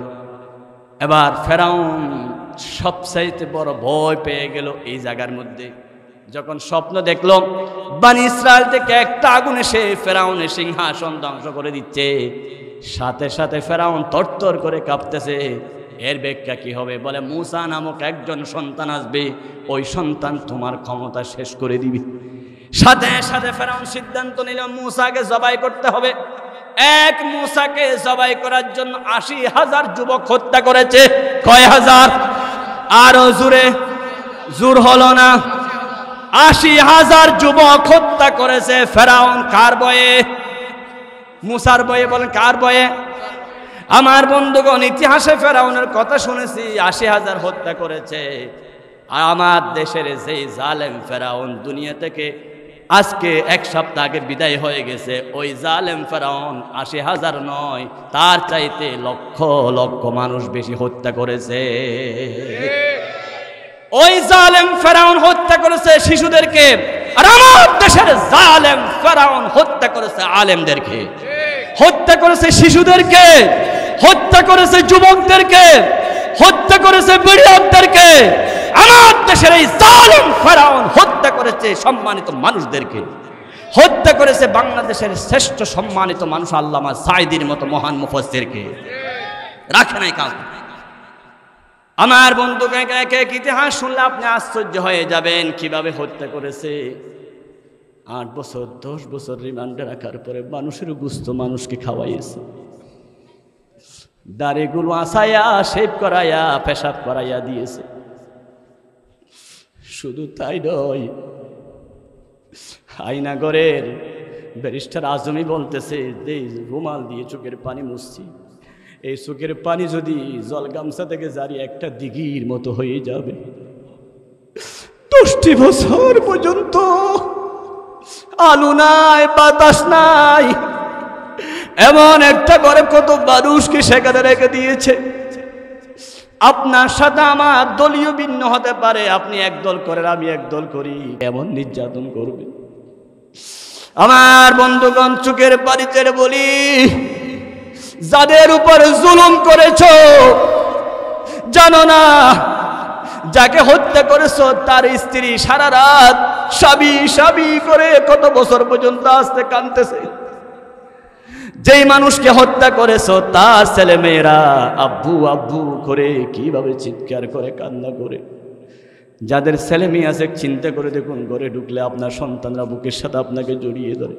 এবার ফেরাউন সবচাইতে বড় ভয় পেয়ে গেল এই জায়গার মধ্যে, যখন স্বপ্ন দেখলো বনি ইসরায়েল থেকে একটা আগুন এসে ফেরাউনের সিংহাসন ধ্বংস করে দিচ্ছে। সাথে সাথে ফেরাউন তরতর করে কাঁপতেছে। এর ব্যাখ্যা কি হবে? বলে মূসা নামক একজন সন্তান আসবে, ওই সন্তান তোমার ক্ষমতা শেষ করে দিবে। সাথে সাথে ফেরাউন সিদ্ধান্ত নিল মূসাকে জবাই করতে হবে। এক মূসাকে জবাই করার জন্য 80,000 যুবক হত্যা করেছে। কয় হাজার? আরো জোরে, জোর হলো না। 80,000 যুবক হত্যা করেছে ফেরাউন। কার বয়ে? মূসার বয়ে। বলেন কার বয়ে? আমার বন্ধুগণ, ইতিহাসে ফেরাউনের কথা শুনেছি, 80,000 হত্যা করেছে। আমার দেশের যেই জালেম ফেরাউন দুনিয়া থেকে আজকে 1 সপ্তাহ আগে বিদায় হয়ে গেছে, ওই জালেম ফেরাউন 80,000 নয়, তার চাইতে লক্ষ লক্ষ মানুষ বেশি হত্যা করেছে। ওই জালেম ফেরাউন হত্যা করেছে শিশুদেরকে, আর আমার দেশের জালেম ফেরাউন হত্যা করেছে আলেমদেরকে, হত্যা করেছে শিশুদেরকে, হত্যা করেছে যুবকদেরকে, হত্যা করেছে বিড়িয়ারদেরকে। আমার দেশের এই জালেম ফেরাউন হত্যা করেছে সম্মানিত মানুষদেরকে, হত্যা করেছে বাংলাদেশের শ্রেষ্ঠ সম্মানিত মানুষ আল্লামা সাঈদীর মতো মহান মুফাসসিরকে। রাখে নাই কাজ। আমার বন্ধুকে এক এক ইতিহাস শুনলে আপনি আশ্চর্য হয়ে যাবেন কিভাবে হত্যা করেছে। 8 বছর 10 বছর রিমান্ডে রাখার পরে মানুষের গুস্ত মানুষকে খাওয়াইছে, দাড়িগুলো আসাইয়া শেভ করাইয়া পেশাব করাইয়া দিয়েছে। শুধু তাই নয়, আয়নাগরের ব্যারিস্টার আজমি বলতেছে যে রুমাল দিয়ে চোখের পানি মুছছি, এই চোখের পানি যদি জল গামছা থেকে জারি একটা দিঘির মতো হয়ে যাবে। 10টি বছর পর্যন্ত আলো নাই, বাতাস নাই, এমন একটা ঘরে কত মানুষকে সেখানে রেখে দিয়েছে। আপনার সাথে আমার দলীয় ভিন্ন হতে পারে, আপনি এক দল করেন আমি এক দল করি, এমন নির্যাতন করবে। আমার বন্ধুগণ, চোখের পানি ছেড়ে বলি, যাদের উপর জুলুম করেছো, জানো না যাকে হত্যা করেছো তার স্ত্রী সারা রাত স্বামী স্বামী করে কত বছর পর্যন্ত আসতে কাঁদতেছে। যেই মানুষকে হত্যা করেছো তার ছেলে মেয়েরা আব্বু আব্বু করে কিভাবে চিৎকার করে কান্না করে। যাদের ছেলে মেয়ে আছে চিন্তা করে দেখুন, ঘরে ঢুকলে আপনার সন্তানরা বুকের সাথে আপনাকে জড়িয়ে ধরে।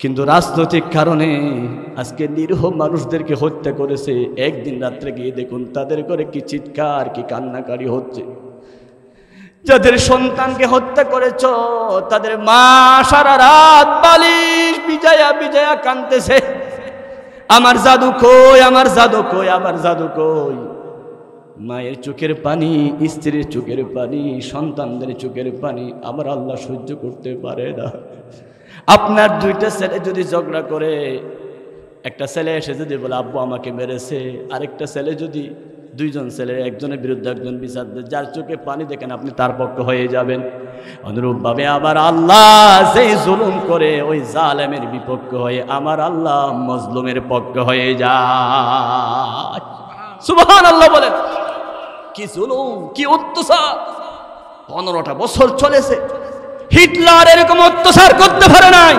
কিন্তু রাজনৈতিক কারণে আজকে নিরীহ মানুষদেরকে হত্যা করেছে। একদিন রাত্রে গিয়ে দেখুন তাদের ঘরে কি চিৎকার কি কান্নাকারি হচ্ছে। যাদের সন্তানকে হত্যা করেছ তাদের মা সারা রাত বালিশ বিজায়া বিজায়া কাঁদতেছে, আমার জাদু কই, আমার জাদু কই, আমার জাদু কই। মায়ের চোখের পানি, স্ত্রীর চোখের পানি, সন্তানদের চোখের পানি আমার আল্লাহ সহ্য করতে পারে না। আপনার দুইটা ছেলে যদি ঝগড়া করে, একটা ছেলে এসে যদি বলে আব্বু আমাকে মেরেছে, আরেকটা ছেলে যদি, দুইজন ছেলে একজনের বিরুদ্ধে একজন বিচার দেয়, যার চোখে পানি দেখেন আপনি তার পক্ষ হয়ে যাবেন। অনুরূপভাবে আবার আল্লাহ যেই জুলুম করে ওই জালেমের বিপক্ষ হয়ে আমার আল্লাহ মজলুমের পক্ষ হয়ে যায়। সুবহানাল্লাহ বলেন। কি জুলুম, কি অত্যাচার! 15টা বছর চলেছে। হিটলার এরকম অত্যাচার করতে পারে নাই।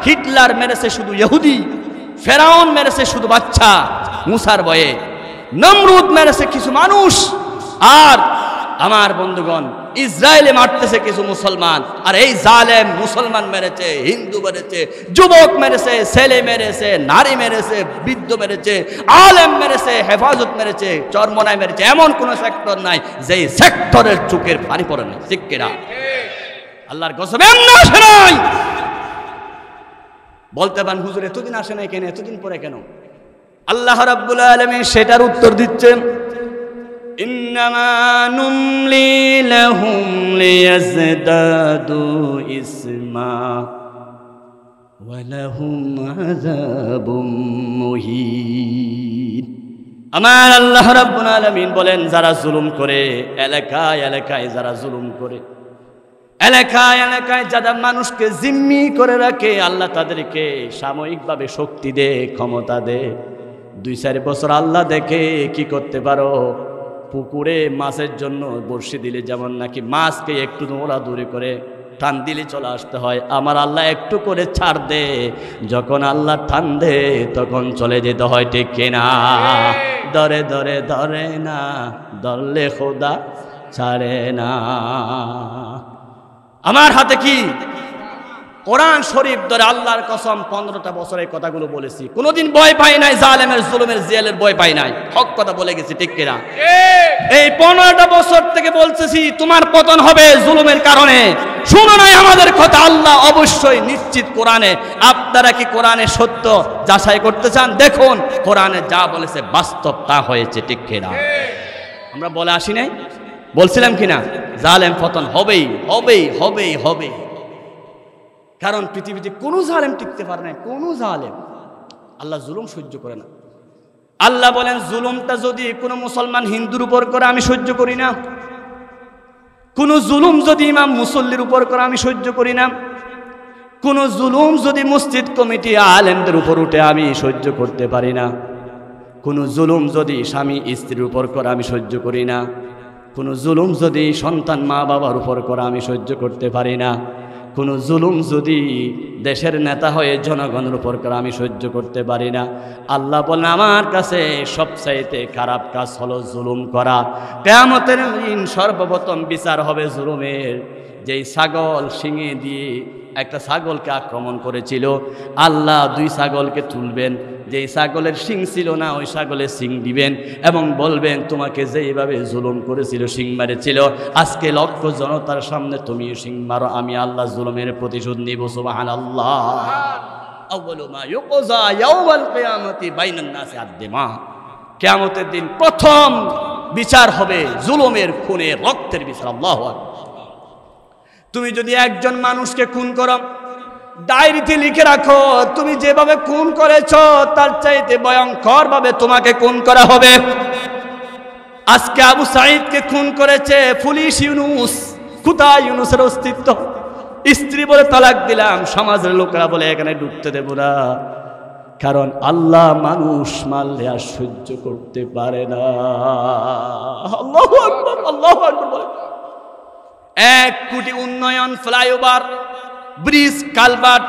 হিটলার মেরেছে শুধু ইহুদি, ফেরাউন মেরেছে শুধু বাচ্চা মুসার বয়ে, নমরুদ মেরেছে কিছু মানুষ, আর আমার বন্ধুগণ ইসরায়েলে মারতেছে কিছু মুসলমান। আর এই জালেম মুসলমান মেরেছে, হিন্দু মেরেছে, যুবক মেরেছে, ছেলে মেরেছে, নারী মেরেছে, বৃদ্ধ মেরেছে, আলেম মেরেছে, হেফাজত মেরেছে, চরমনায় মেরেছে। এমন কোন সেক্টর নাই যেই সেক্টরের চোখের পানি পড়ে নাই। ঠিক কিনা? আল্লাহর কসম এমন আসে নাই। বলতে পারেন হুজুর এতদিন আসে নাই কেন, এতদিন পরে কেন? আল্লাহ রাব্বুল আলামিন সেটার উত্তর দিচ্ছেন, ইন্নামা নুমলি লাহুম লিয়াজদাদু ইসমা ওয়া লাহুম আযাবুম মুহিন। আমার আল্লাহ রাব্বুল আলামিন বলেন, যারা জুলুম করে, এলাকায় এলাকায় যারা জুলুম করে, এলাকায় এলাকায় যারা মানুষকে জিম্মি করে রাখে, আল্লাহ তাদেরকে সাময়িকভাবে শক্তি দে, ক্ষমতা দে। 2-4 বছর আল্লাহ দেখে কি করতে পারো। পুকুরে মাছের জন্য বড়শি দিলে যেমন নাকি মাছকে একটু দৌড়াদৌড়ি করে টান দিলে চলে আসতে হয়, আমার আল্লাহ একটু করে ছাড় দে, যখন আল্লাহ টান দে তখন চলে যেতে হয়। ঠিক কিনা? ধরে ধরে ধরে না, ধরলে খোদা ছাড়ে না। আমার হাতে কি কোরআন শরীফ ধরে আল্লাহর কসম 15টা বছরের কথাগুলো বলেছি, কোনোদিন ভয় পাই নাই, জালেমের জুলুমের জেলের ভয় পাই নাই। হক কথা বলে গেছি। ঠিক কিনা? এই 15টা বছর থেকে বলতেছি তোমার পতন হবে জুলুমের কারণে। শুনো নাই আমাদের কথা? আল্লাহ অবশ্যই নিশ্চিত কোরআনে। আপনারা কি কোরআনে সত্য যাচাই করতে চান? দেখুন কোরআনে যা বলেছে বাস্তব তা হয়েছে। ঠিক কিনা? আমরা বলে আসি নাই, বলছিলাম কিনা জালেম পতন হবেই হবেই হবেই হবে। কারণ পৃথিবীতে কোনো জালেম টিকতে পারে না, কোনো জালেম। আল্লাহ জুলুম সহ্য করে না। আল্লাহ বলেন জুলুমটা যদি কোনো মুসলমান হিন্দুর উপর করে আমি সহ্য করি না, কোনো জুলুম যদি ইমাম মুসল্লির উপর করে আমি সহ্য করি না, কোনো জুলুম যদি মসজিদ কমিটি আলেমদের উপর উঠে আমি সহ্য করতে পারি না, কোনো জুলুম যদি স্বামী স্ত্রীর উপর করে আমি সহ্য করি না, কোনো জুলুম যদি সন্তান মা বাবার উপর করে আমি সহ্য করতে পারি না, কোনো জুলুম যদি দেশের নেতা হয়ে জনগণের উপর করে আমি সহ্য করতে পারি না, আল্লাহ বলেন আমার কাছে সবচাইতে খারাপ কাজ হলো জুলুম করা। কিয়ামতের দিন সর্বপ্রথম বিচার হবে জুলুমের। যেই ছাগল শিঙে দিয়ে একটা ছাগলকে আক্রমণ করেছিল, আল্লাহ 2 ছাগলকে তুলবেন। যেই ছাগলের শিং ছিল না ওই ছাগলের শিং দিবেন এবং বলবেন তোমাকে যেইভাবে জুলুম করেছিল, শিং মেরেছিল, আজকে লক্ষ জনতার সামনে তুমিও শিং মারো, আমি আল্লাহ জুলুমের প্রতিশোধ নিব। সুবহানাল্লাহ। আউয়ালু মা ইউকযা ইয়াউমাল কিয়ামাতি বাইনান নাসি আদ-দিমা। কিয়ামতের দিন প্রথম বিচার হবে জুলুমের, খুনের, রক্তের বিচার। আল্লাহু আকবার। তুমি যদি একজন মানুষকে খুন করো, ডায়েরিতে লিখে রাখো তুমি যেভাবে খুন করেছ তার চাইতে ভয়ঙ্কর ভাবে তোমাকে খুন করা হবে। আজকে আবু সাঈদকে খুন করেছে পুলিশ। ইউনুস কোথায়? ইউনুসের অস্তিত্ব। স্ত্রী বলে তালাক দিলাম, সমাজের লোকেরা বলে এখানে ঢুকতে দেব না। কারণ আল্লাহ মানুষ মারলে আর সহ্য করতে পারে না। আল্লাহু আকবার, আল্লাহু আকবার বলে। 1 কোটি উন্নয়ন, ফ্লাইওভার, ব্রিজ, কালভার্ট,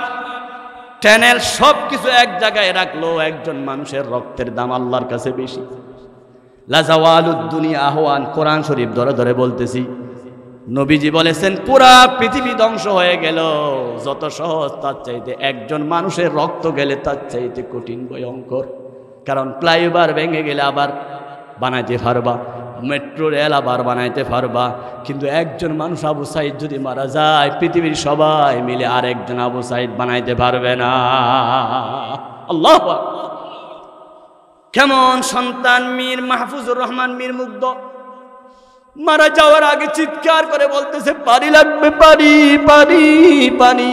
টানেল সবকিছু এক জায়গায় রাখলো, একজন মানুষের রক্তের দাম আল্লাহর কাছে বেশি। লাজাওয়ালুদ দুনিয়া আহওয়ান, কোরআন শরীফ ধরে ধরে বলতেছি। নবীজি বলেছেন পুরা পৃথিবী ধ্বংস হয়ে গেল, যত সহজ তার চাইতে একজন মানুষের রক্ত গেলে তার চাইতে কঠিন ভয়ঙ্কর। কারণ ফ্লাইওভার ভেঙে গেলে আবার বানাইতে পারবা, মেট্রো রেল আবার বানাইতে পারবা, কিন্তু একজন মানুষ আবু সাইদ যদি মারা যায়, পৃথিবীর সবাই মিলে আরেকজন আবু সাইদ বানাইতে পারবে না। আল্লাহু আকবার। কেমন সন্তান মীর মাহফুজুর রহমান মীর মুগ্ধ মারা যাওয়ার আগে চিৎকার করে বলতেছে পানি লাগবে, পানি পানি পানি।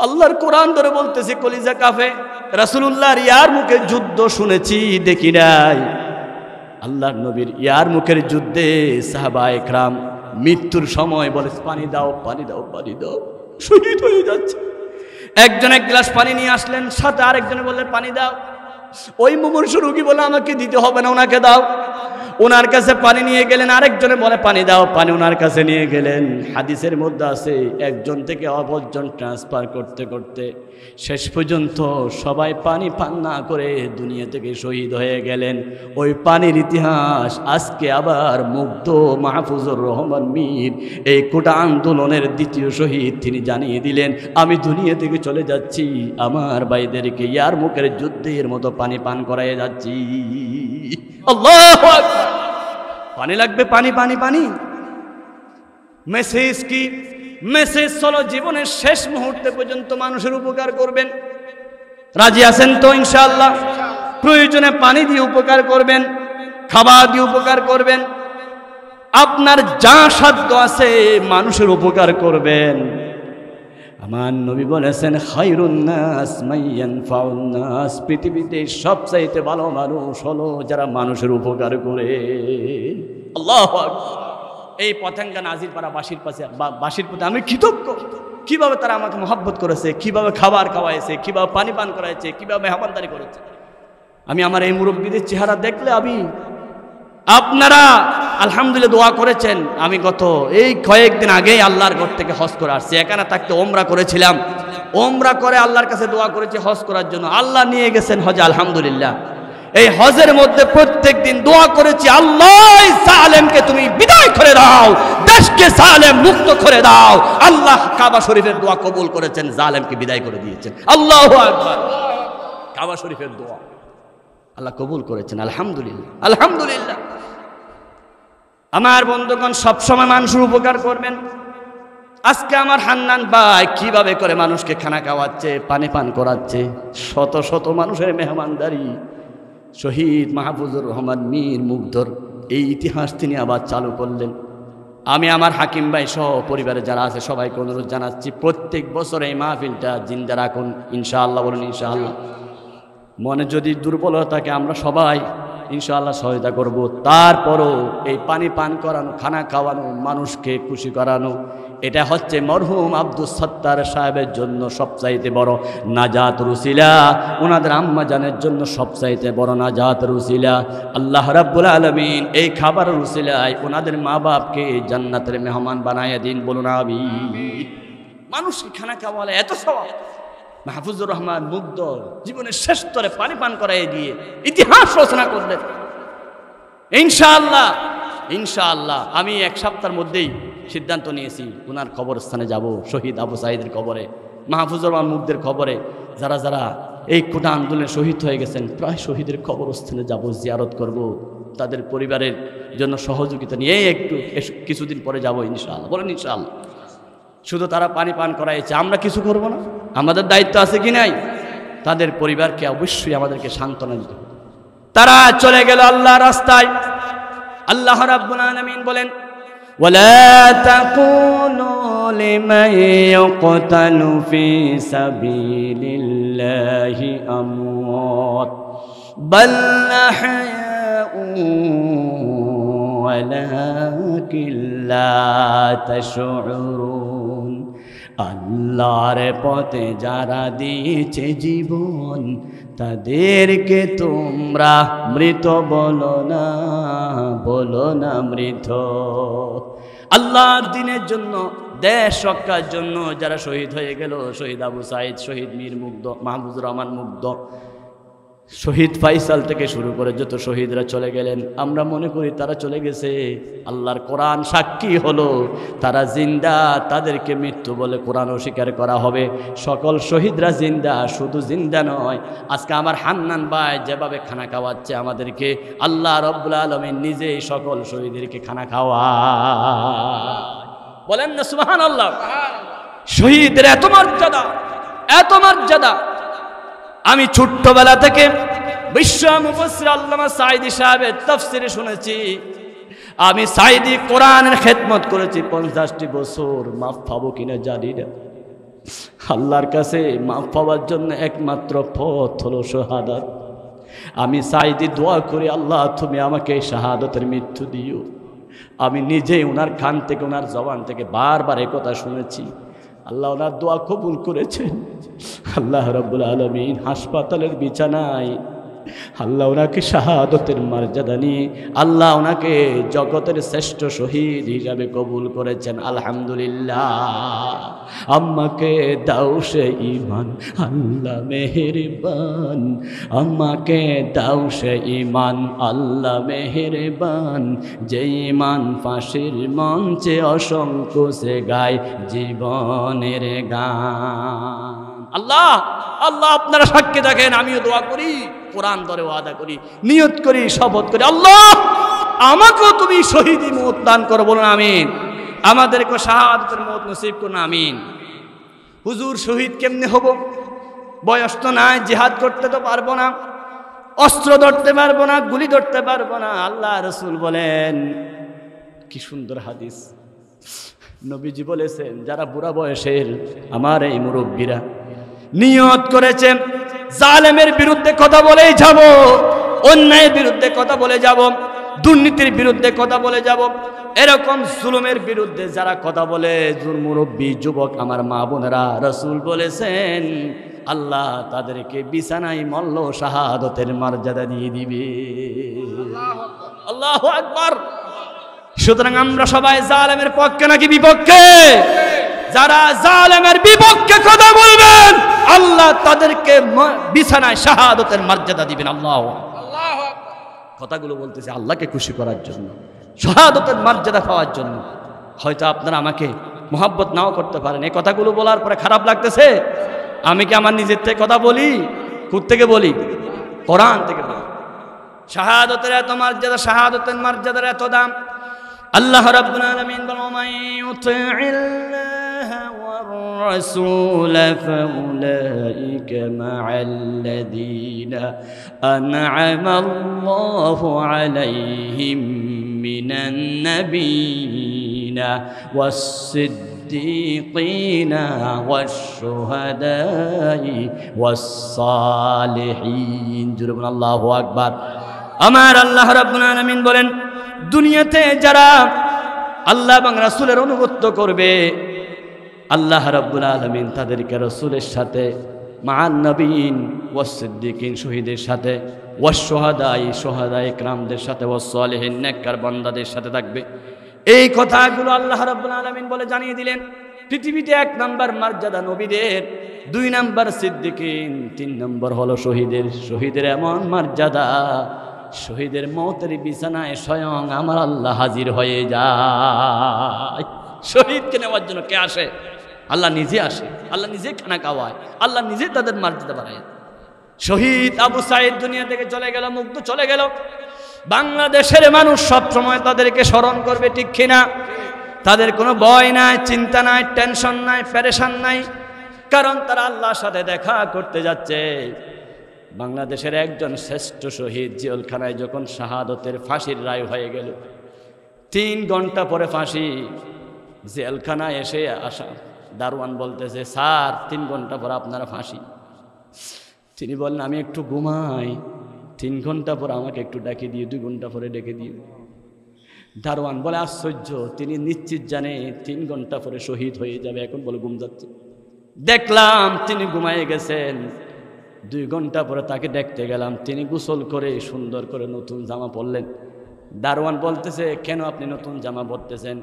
আল্লাহর কোরআন ধরে বলতেছে কলিজা কাফে। রাসূলুল্লাহর ইয়ার মুখে যুদ্ধ শুনেছি, দেখি নাই। আল্লাহর নবীর ইয়ার মুখের যুদ্ধে সাহাবায়ে কেরাম মৃত্যুর সময় বলে পানি দাও, পানি দাও, পানি দাও, শহীদ হয়ে যাচ্ছে। একজন এক গ্লাস পানি নিয়ে আসলেন, সাথে আরেকজনে বললেন পানি দাও। ওই মুমূর্ষু রোগী বলে আমাকে দিতে হবে না, ওনাকে দাও। ওনার কাছে পানি নিয়ে গেলেন, আরেকজনে বলে পানি দাও, পানি ওনার কাছে নিয়ে গেলেন। হাদিসের মধ্যে আছে একজন থেকে অপরজন ট্রান্সফার করতে করতে শেষ পর্যন্ত সবাই পানি পান না করে দুনিয়া থেকে শহীদ হয়ে গেলেন। ওই পানির ইতিহাস আজকে আবার মুগ্ধ মাহফুজুর রহমান মীর, এই কোটা আন্দোলনের দ্বিতীয় শহীদ, তিনি জানিয়ে দিলেন আমি দুনিয়া থেকে চলে যাচ্ছি, আমার ভাইদেরকে ইয়ার মুখের যুদ্ধের মতো পানি পান করায় যাচ্ছি। আল্লাহু আকবার। পানি লাগবে, পানি পানি পানি। মেসেজ কি? মেসেজ হলো জীবনের শেষ মুহূর্তে পর্যন্ত মানুষের উপকার করবেন। রাজি আছেন তো ইনশাআল্লাহ? প্রয়োজনে পানি দিয়ে উপকার করবেন, খাবার দিয়ে উপকার করবেন, আপনার যা সাধ্য আছে মানুষের উপকার করবেন। আমার নবী বলেছেন খায়রুন নাস মাইয়ানফাউন নাস, পৃথিবীতে সবচাইতে ভালো মানুষ হলো যারা মানুষের উপকার করে। আল্লাহু আকবার। এই পতেঙ্গা নাজিরপাড়া বাসির প্রতি আমি কৃতজ্ঞ। কিভাবে তারা আমাকে মহব্বত করেছে, কিভাবে খাবার খাওয়াইছে, কিভাবে পানি পান করাইছে, কিভাবে মেহমানদারি করেছে। আমি আমার এই মুরব্বীদের চেহারা দেখলে আপনারা আলহামদুলিল্লাহ দোয়া করেছেন। আমি গত এই কয়েকদিন আগেই আল্লাহর ঘর থেকে হজ করে আসছি। এখানে থাকতে ওমরা করেছিলাম, ওমরা করে আল্লাহর কাছে দোয়া করেছি হজ করার জন্য। আল্লাহ নিয়ে গেছেন হজে আলহামদুলিল্লাহ। এই হজের মধ্যে প্রত্যেক দিন দোয়া করেছি, আল্লাহ জালেমকে তুমি বিদায় করে দাও, দেশকে জালেম মুক্ত করে দাও। আল্লাহ কাবা শরীফের দোয়া কবুল করেছেন, জালেমকে বিদায় করে দিয়েছেন। আল্লাহু আকবার। কাবা শরীফের দোয়া আল্লাহ কবুল করেছেন, আলহামদুলিল্লাহ, আলহামদুলিল্লাহ। আমার বন্ধুগণ সবসময় মানুষের উপকার করবেন। আজকে আমার হান্নান ভাই কিভাবে করে মানুষকে খানা খাওয়াচ্ছে, পানি পান করাচ্ছে, শত শত মানুষের মেহমানদারি। শহীদ মাহফুজুর রহমান মীর মুগ্ধর এই ইতিহাস তিনি আবার চালু করলেন। আমি আমার হাকিম ভাই সহ পরিবারে যারা আছে সবাইকে অনুরোধ জানাচ্ছি, প্রত্যেক বছর এই মাহফিলটা জিন্দা রাখুন ইনশাআল্লাহ। বলুন ইনশাআল্লাহ। মনে যদি দুর্বলতা থাকে আমরা সবাই ইনশাআল্লাহ সহায়তা করব। তারপরও এই পানি পান করানো, খানা খাওয়ানো, মানুষকে খুশি করানো, এটা হচ্ছে মরহুম আব্দুস সত্তার সাহেবের জন্য সবচাইতে বড় নাজাত রুসিলা, ওনাদের আম্মা জানের জন্য সবচাইতে বড় নাজাত রুসিলা। আল্লাহ রাব্বুল আলামিন এই খাবার রুসিলায় ওনাদের মা বাপকে জান্নাতের মেহমান বানায় দিন। বলুন আমিন। মানুষকে খানা খাওয়ালে এত সওয়াব। মাহফুজুর রহমান মুগ্ধ জীবনের শেষ স্তরে পানি পান করাই দিয়ে ইতিহাস রচনা করলেন। ইনশাআল্লাহ ইনশাআল্লাহ আমি এক সপ্তাহের মধ্যেই সিদ্ধান্ত নিয়েছি ওনার কবরস্থানে যাব। শহীদ আবু সাঈদের কবরে, মাহফুজুর রহমান মুগ্ধের কবরে, যারা যারা এই কোটা আন্দোলনে শহীদ হয়ে গেছেন প্রায় শহীদের কবরস্থানে যাব, জিয়ারত করব, তাদের পরিবারের জন্য সহযোগিতা নিয়ে একটু কিছুদিন পরে যাব ইনশাআল্লাহ। বলেন ইনশাআল্লাহ। শুধু তারা পানি পান করাইছে, আমরা কিছু করব না? আমাদের দায়িত্ব আছে কি নাই? তাদের পরিবারকে অবশ্যই আমাদেরকে সান্ত্বনা দিতে হবে। তারা চলে গেল আল্লাহর রাস্তায়। আল্লাহ রাব্বুল আলামিন বলেন, ওয়ালা তাকুলু লিমান ইয়াকতালু ফি সাবিলিল্লাহি আমওয়াত বাল আহয়াউ ওয়ালাকিন লা তাশউরুন। আল্লাহর পথে যারা দিয়েছে জীবন তাদেরকে তোমরা মৃত বলো না মৃত। আল্লাহর দ্বীনের জন্য, দেশ রক্ষার জন্য যারা শহীদ হয়ে গেল, শহীদ আবু সাইদ, শহীদ মীর মুগ্ধ, মাহফুজুর রহমান মুগ্ধ, শহীদ ফাইসাল থেকে শুরু করে যত শহীদরা চলে গেলেন, আমরা মনে করি তারা চলে গেছে। আল্লাহর কোরআন সাক্ষী হলো তারা জিন্দা, তাদেরকে মৃত্যু বলে কোরআন অস্বীকার করা হবে। সকল শহীদরা জিন্দা, শুধু জিন্দা নয়, আজকে আমার হান্নান ভাই যেভাবে খানা খাওয়াচ্ছে আমাদেরকে, আল্লাহ রাব্বুল আলামিন নিজেই সকল শহীদদেরকে খানা খাওয়া। বলেন না সুবহানাল্লাহ। শহীদের এত মর্যাদা, এত মর্যাদা। আমি ছোট্টবেলা থেকে বিশ্ব মুফাসসির আল্লামা সাঈদী সাহেবের তাফসীরে শুনেছি। আমি সাঈদী কোরআনের খেদমত করেছি 50টি বছর। মাফ পাবো কিনা জানি না। আল্লাহর কাছে মাফ পাওয়ার জন্য একমাত্র পথ হলো শাহাদাত। আমি সাঈদী দোয়া করি, আল্লাহ তুমি আমাকে শাহাদাতের মৃত্যু দিও। আমি নিজেই ওনার কান থেকে, ওনার জবান থেকে বারবার এই কথা শুনেছি। আল্লাহ ওনার দোয়া কবুল করেছেন। আল্লাহ রাব্বুল আলামিন হাসপাতালের বিছানায় আল্লাহ ওনাকে শাহাদতের মর্যাদা নিয়ে আল্লাহ ওনাকে জগতের শ্রেষ্ঠ শহীদ হিসাবে কবুল করেছেন। আলহামদুলিল্লাহ। আম্মাকে দাও সে ঈমান আল্লাহ মেহেরবান, আম্মাকে দাও সে ঈমান আল্লাহ মেহেরবান, যে ঈমান ফাঁসির মঞ্চে অসংখ্য সে গায় জীবনের গান। আল্লাহ আল্লাহ আপনারা সাক্ষী থাকেন, আমিও দোয়া করি, কোরআন ধরে ওয়াদা করি, নিয়ত করি, শপথ করি, আল্লাহ আমাকেও তুমি শহীদি মওত দান করো। বলুন আমিন। আমাদেরকে শাহাদাতের মওত নসিব করুন, আমিন। হুজুর শহীদ কেমনে হব? বয়স তো নাই, জিহাদ করতে তো পারবো না, অস্ত্র ধরতে পারবো না, গুলি ধরতে পারবো না। আল্লাহ রাসূল বলেন, কি সুন্দর হাদিস, নবীজি বলেছেন, যারা বুড়া বয়সের আমার এই মুরব্বীরা নিয়ত করেছেন জালেমের বিরুদ্ধে কথা বলেই যাব, অন্যায়ের বিরুদ্ধে কথা বলে যাব, দুর্নীতির বিরুদ্ধে কথা বলে যাব, এরকম জুলুমের বিরুদ্ধে যারা কথা বলে, মুরব্বী যুবক আমার মা বোনেরা, রাসূল বলেছেন আল্লাহ তাদেরকে বিছানায় মল্ল শাহাদতের মর্যাদা দিয়ে দিবে। আল্লাহু আকবার। সুতরাং আমরা সবাই জালেমের পক্ষে নাকি বিপক্ষে? যারা জালেমের বিপক্ষে কথা বলবেন আল্লাহ তাদেরকে বিছানায় শাহাদতের মর্যাদা দিবেন। আল্লাহু আকবার। কথাগুলো বলতেছে আল্লাহকে খুশি করার জন্য, শাহাদতের মর্যাদা পাওয়ার জন্য। হয়তো আপনারা আমাকে মোহাব্বত নাও করতে পারেন, এই কথাগুলো বলার পরে খারাপ লাগতেছে। আমি কি আমার নিজের থেকে কথা বলি? কোথা থেকে বলি? কোরআন থেকে বলি। শাহাদতের এত মর্যাদা, শাহাদতের মর্যাদার এত দাম। আল্লাহ রাব্বুল আলামিন বলেন, মান ইউতি'িল্লাহ ওয়ার রাসূল ফাউলাইকা মা'আল্লাযীনা আন'আমা আল্লাহু আলাইহিম মিনান নাবিয়্যিনা ওয়াস-সিদ্দীকিনা ওয়াশ-শুহাদাই ওয়াস-সালিহিন। জোরে বলুন আল্লাহু আকবার। আমার আল্লাহ রাব্বুল আলামিন বলেন, দুনিয়াতে যারা আল্লাহ এবং রাসূলের অনুগত্য করবে, আল্লাহ রাব্বুল আলামিন তাদেরকে রাসূলের সাথে, মা'আন নবিয়্যিন ওয়াস-সিদ্দীকিন শহীদের সাথে, ওয়াশ-শুহাদাই শুহাদায়ে কিরামদের সাথে, ওয়াস-সালিহিন নেককার বান্দাদের সাথে থাকবে। এই কথাগুলো আল্লাহ রাব্বুল আলামিন বলে জানিয়ে দিলেন। পৃথিবীতে 1 নম্বর মর্যাদা নবীদের, 2 নম্বর সিদ্দীকিন, 3 নম্বর হলো শহীদের। শহীদের এমন মর্যাদা, শহীদের মওতের বিছানায় স্বয়ং আমার আল্লাহ হাজির হয়ে যায়। শহীদকে নেওয়ার জন্য কে আসে? আল্লাহ নিজে আসে, আল্লাহ নিজে খানা খাওয়ায়, আল্লাহ নিজে তাদের মর্যাদা বাড়ায়। শহীদ আবু সাঈদ দুনিয়া থেকে চলে গেল, মুগ্ধ চলে গেল। বাংলাদেশের মানুষ সব সময় তাদেরকে স্মরণ করবে, ঠিক কিনা? তাদের কোনো ভয় নাই, চিন্তা নাই, টেনশন নাই, পেরেশান নাই, কারণ তারা আল্লাহর সাথে দেখা করতে যাচ্ছে। বাংলাদেশের একজন শ্রেষ্ঠ শহীদ জেলখানায় যখন শাহাদতের ফাঁসির রায় হয়ে গেল, 3 ঘন্টা পরে ফাঁসি। জেলখানায় এসে আসা দারোয়ান বলতেছে, স্যার 3 ঘন্টা পর আপনারা ফাঁসি। তিনি বললেন, আমি একটু ঘুমাই, 3 ঘন্টা পর আমাকে একটু ডেকে দিও, 2 ঘন্টা পরে ডেকে দিও। দারোয়ান বলে আশ্চর্য, তিনি নিশ্চিত জানে 3 ঘন্টা পরে শহীদ হয়ে যাবে, এখন বলে ঘুম যাচ্ছে। দেখলাম তিনি ঘুমায় গেছেন। 2 ঘন্টা পরে তাকে দেখতে গেলাম, তিনি গোসল করে সুন্দর করে নতুন জামা পরলেন। দারোয়ান বলতেছে, কেন আপনি নতুন জামা পরতেছেন?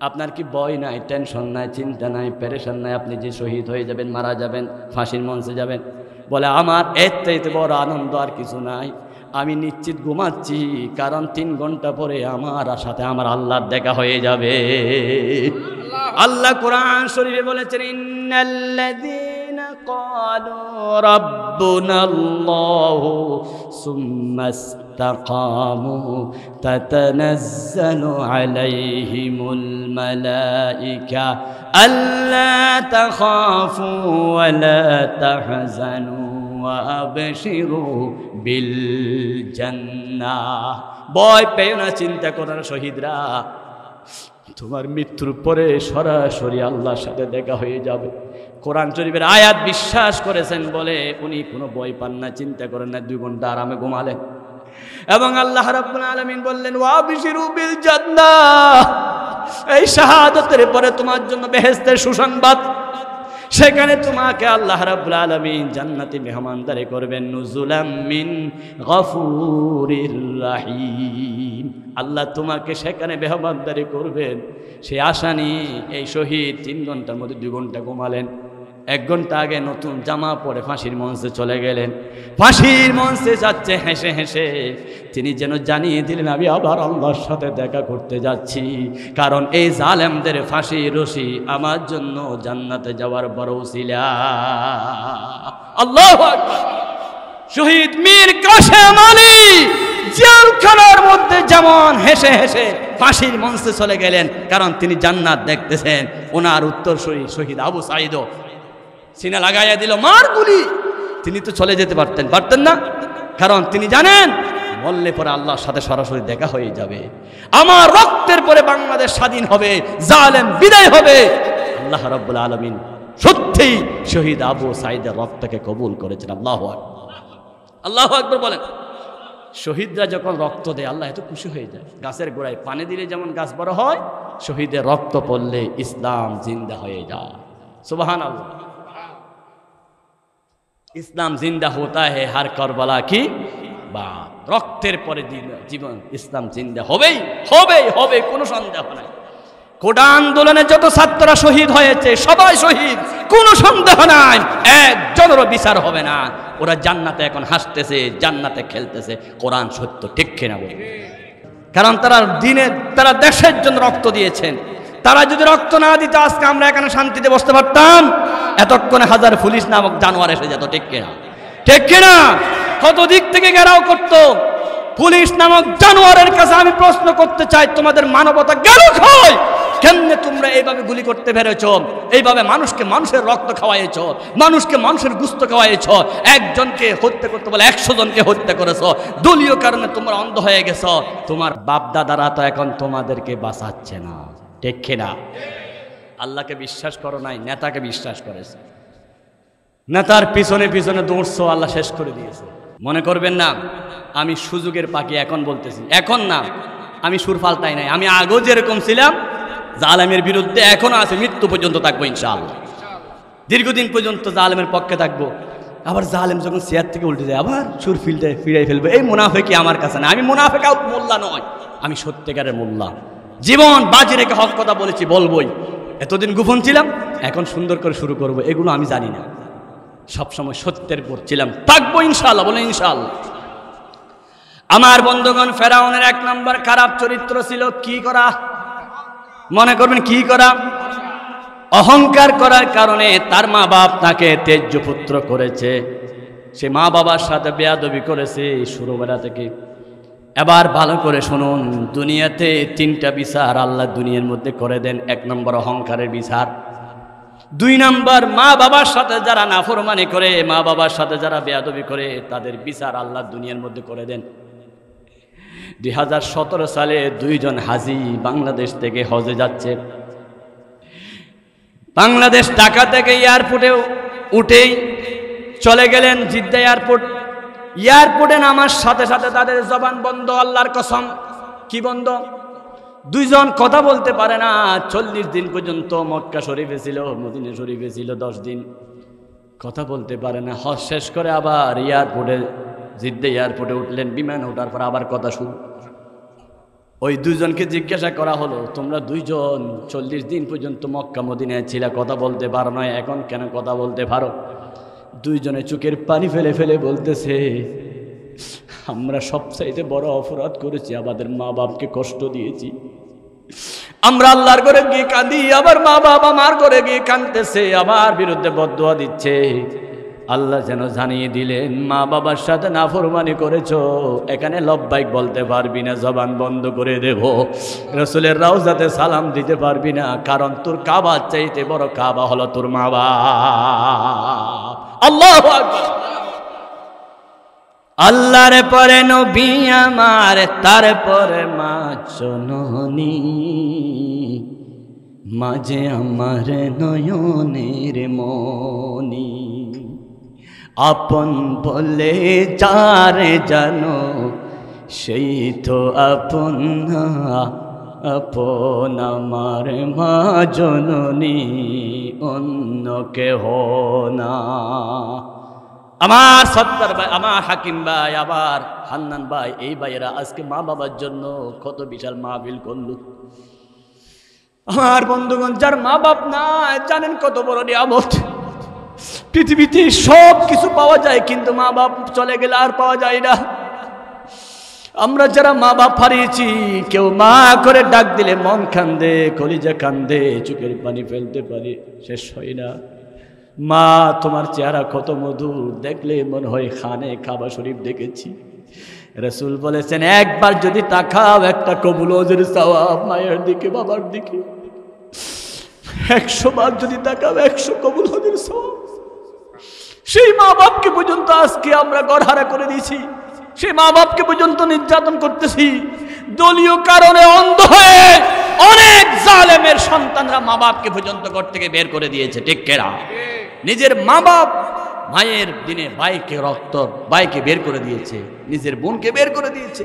আপনার কি ভয় নাই, টেনশন নাই, চিন্তা নাই, প্যারেশান নাই, আপনি যে শহীদ হয়ে যাবেন, মারা যাবেন, ফাঁসির মঞ্চে যাবেন? বলে আমার এর চাইতে বড় আনন্দ আর কিছু নাই। আমি নিশ্চিত ঘুমাচ্ছি, কারণ 3 ঘন্টা পরে আমার সাথে আমার আল্লাহর দেখা হয়ে যাবে। আল্লাহ কোরআন শরীফে বলেছেন, ইন্নাল্লাযীনা ক্বালু রাব্বুনাল্লাহু সুম্মা ইসতাকামু তাতানাজ্জালু আলাইহিমুল মালাইকা আল্লা তাখাফু ওয়া লা তাহজানু ওয়া আবশিরু বিল জান্নাহ। ভয় পেও না, চিন্তা করো না শহীদরা, তোমার মৃত্যুর পরে সরাসরি আল্লাহর সাথে দেখা হয়ে যাবে। কোরআন শরীফের আয়াত বিশ্বাস করেছেন বলে উনি কোনো ভয় পান না, চিন্তা করেন না, 2 ঘন্টা আরামে ঘুমালেন। এবং আল্লাহ রাব্বুল আলামিন বললেন, ওয়াবশিরু বিল জান্নাহ, এই শাহাদাতের পরে তোমার জন্য বেহেশতের সুসংবাদ। সেখানে তোমাকে আল্লাহ রাব্বুল আলামিন জান্নাতি মেহমানদারি করবেন, নুজুলাম মিন গফুরির রাহিম। আল্লাহ তোমাকে সেখানে মেহমানদারি করবেন, সে আশা নিয়ে এই শহীদ 3 ঘন্টার মধ্যে 2 ঘন্টা ঘুমালেন। 1 ঘন্টা আগে নতুন জামা পরে ফাঁসির মঞ্চে চলে গেলেন। ফাঁসির মঞ্চে যাচ্ছে হেসে হেসে, তিনি যেন জানিয়ে দিলেন, আমি আবার আল্লাহর সাথে দেখা করতে যাচ্ছি, কারণ এই জালেমদের ফাঁসি রশি আমার জন্য জান্নাতে যাওয়ার বড় উসিলা। আল্লাহু আকবার। শহীদ মীর কাসেম আলী জেলখানার মধ্যে যেমন হেসে হেসে ফাঁসির মঞ্চে চলে গেলেন, কারণ তিনি জান্নাত দেখতেছেন। ওনার উত্তরসূরি শহীদ আবু সাঈদও সিনা লাগাইয়া দিল মার গুলি। তিনি তো চলে যেতে পারতেন না, কারণ তিনি জানেন মরলে পরে আল্লাহর সাথে সরাসরি দেখা হয়ে যাবে। আমার রক্তের পরে বাংলাদেশ স্বাধীন হবে, জালেম বিদায় হবে। আল্লাহ রাব্বুল আলামিন সত্যিই শহীদ আবু সাঈদের রক্তকে কবুল করেছেন। আল্লাহু আকবার, আল্লাহু আকবার বলেন। শহীদরা যখন রক্ত দেয় আল্লাহ এত খুশি হয়ে যায়। গাছের গোড়ায় পানি দিলে যেমন গাছ বড় হয়, শহীদের রক্ত পড়লে ইসলাম জিন্দা হয়ে যায়। সুবহানাল্লাহ। ইসলাম জিন্দা হোতা হে হার করবালা কি বাত। রক্তের পরে জীবন, ইসলাম জিন্দা হবেই হবেই হবে, কোনো সন্দেহ নাই। কোটা আন্দোলনে যত ছাত্ররা শহীদ হয়েছে সবাই শহীদ, কোনো সন্দেহ নাই, একজনেরও বিচার হবে না। ওরা জান্নাতে এখন হাসতেছে, জান্নাতে খেলতেছে। কোরআন সত্য, ঠিক কিনা বলি? কারণ তারা দেশের জন্য রক্ত দিয়েছেন। তারা যদি রক্ত না দিত আজকে আমরা এখানে শান্তিতে বসতে পারতাম? এতক্ষণে 1000 পুলিশ নামক জানোয়ার এসে যেত, ঠিক কিনা? ঠিক কিনা? কত দিক থেকে ঘেরাও করত পুলিশ নামক জানোয়ারের কাছে। আমি প্রশ্ন করতে চাই, তোমাদের মানবতা গেল কই? কেমনে তোমরা এইভাবে গুলি করতে পেরেছ? এইভাবে মানুষের রক্ত খাওয়াইছ, মানুষকে মানুষের গুস্ত খাওয়াইছ। একজনকে হত্যা করতে বলে 100 জনকে হত্যা করেছ। দলীয় কারণে তোমরা অন্ধ হয়ে গেছ। তোমার বাপ দাদারা তো এখন তোমাদেরকে বাঁচাচ্ছে না, ঠিক কিনা? আল্লাহকে বিশ্বাস করো নাই, নেতাকে বিশ্বাস করেছে। নেতার পিছনে পিছনে দৌড়ছো, আল্লাহ শেষ করে দিয়েছে। মনে করবেন না আমি সুযোগের পাখি, এখন বলতেছি, এখন না, আমি সুর পাল্টাই নাই। আমি আগেও যেরকম ছিলাম জালেমের বিরুদ্ধে, এখনো আছে, মৃত্যু পর্যন্ত থাকবো ইনশাআল্লাহ। দীর্ঘদিন পর্যন্ত জালেমের পক্ষে থাকবো। আবার জালেম যখন চেয়ার থেকে উল্টে যায় আবার সুর ফিরাই ফেলবো। এই মুনাফেকি আমার কাছে না। আমি মুনাফেক মোল্লা নয়, আমি সত্যিকারের মোল্লা। জীবন বাজি রেখে হক কথা বলেছি, বলবোই। এতদিন গোপন ছিলাম, এখন সুন্দর করে শুরু করব। এগুলো আমি জানি না, সবসময় সত্যের উপর ছিলাম, থাকবো ইনশাআল্লাহ। বলে ইনশাআল্লাহ। আমার বন্ধুগণ, ফেরাউনের 1 নম্বর খারাপ চরিত্র ছিল কি করা? মনে করবেন কি করা? অহংকার করার কারণে তার মা বাপ তাকে তেজ্য পুত্র করেছে। সে মা বাবার সাথে বেয়াদবি করেছে ছোটবেলা থেকে। এবার ভালো করে শুনুন, দুনিয়াতে 3টা বিচার আল্লাহ দুনিয়ার মধ্যে করে দেন। 1 নম্বর অহংকারের বিচার। 2 নম্বর মা বাবার সাথে যারা নাফরমানি করে, মা বাবার সাথে যারা বেয়াদবি করে, তাদের বিচার আল্লাহ দুনিয়ার মধ্যে করে দেন। 2017 সালে 2 জন হাজি বাংলাদেশ থেকে হজে যাচ্ছে। বাংলাদেশ ঢাকা থেকে এয়ারপোর্টে উঠেই চলে গেলেন জিদ্দা এয়ারপোর্ট। এয়ারপোর্টে নামার সাথে সাথে তাদের জবান বন্ধ। আল্লাহর কসম, কি বন্ধ? দুইজন কথা বলতে পারে না। 40 দিন পর্যন্ত মক্কা শরীফে ছিল, মদিনা শরীফে ছিল 10 দিন, কথা বলতে পারে না। হজ শেষ করে আবার এয়ারপোর্টে, জিদ্দা এয়ারপোর্টে উঠলেন, বিমান ওঠার পর আবার কথা শুরু। ওই দুইজনকে জিজ্ঞাসা করা হলো, তোমরা দুইজন 40 দিন পর্যন্ত মক্কা মদিনায় ছিলা, কথা বলতে পারো না, এখন কেন কথা বলতে পারো? দুইজনে চোখের পানি ফেলে ফেলে বলতেছে, আমরা সবচাইতে বড় অপরাধ করেছি, আমাদের মা বাপকে কষ্ট দিয়েছি। আমরা আল্লাহর ঘরে গিয়ে কাঁদি, আবার মা বাপ আমার ঘরে গিয়ে কাঁদতেছে, আমার বিরুদ্ধে বদদুয়া দিচ্ছে। আল্লাহ যেন জানিয়ে দিলেন, মা বাবার সাথে নাফরমানি করেছো, এখানে লব্বাইক বলতে পারবি না, জবান বন্ধ করে দেব। রাসূলের রওজাতে সালাম দিতে পারবি না, কারণ তোর কাবার চাইতে বড় কাবা হলো তোর মা বাপ। আল্লাহু আকবার। আল্লাহর পরে নবী আমার, তারপরে মা জননী, মাঝে আমার নয়নের মনি। আপন বলে যারে জানো, সেই তো আপন, আপন আমার মা জননী, অন্য কেহ না। আমার সত্তার ভাই, আমার হাকিম ভাই, আবার হান্নান ভাই, এই ভাইয়েরা আজকে মা বাবার জন্য কত বিশাল মাহফিল করল। আমার বন্ধুগণ, যার মা বাপ নাই জানেন কত বড় নিয়ামত। পৃথিবীতে সব কিছু পাওয়া যায়, কিন্তু মা বাপ চলে গেলে আর পাওয়া যায় না। আমরা যারা মা বাপ হারিয়েছি, কেউ মা করে ডাক দিলে মন কান্দে, কলিজা কান্দে, চোখের পানি ফেলতে পারি, শেষ হয় না। মা তোমার চেহারা কত মধুর, দেখলে মনে হয় খানে কাবা শরীফ দেখেছি। রাসূল বলেছেন, একবার যদি তাকাও, একটা কবুল ওজের সওয়াব মায়ের দিকে, বাবার দিকে। 100 বার যদি তাকাও, 100 কবুল ওজের সওয়াব। সেই মা বাপকে পর্যন্ত আজকে আমরা গড়হারা করে দিয়েছি, সেই মা বাপকে পর্যন্ত নির্যাতন করতেছি। দলীয় কারণে অন্ধ হয়ে অনেক জালেমের সন্তানরা মা বাপকে পর্যন্ত ঘর থেকে বের করে দিয়েছে, ঠিক কেরা? নিজের মা বাপ, মায়ের দিনে ভাইকে রক্ত, ভাইকে বের করে দিয়েছে, নিজের বোনকে বের করে দিয়েছে।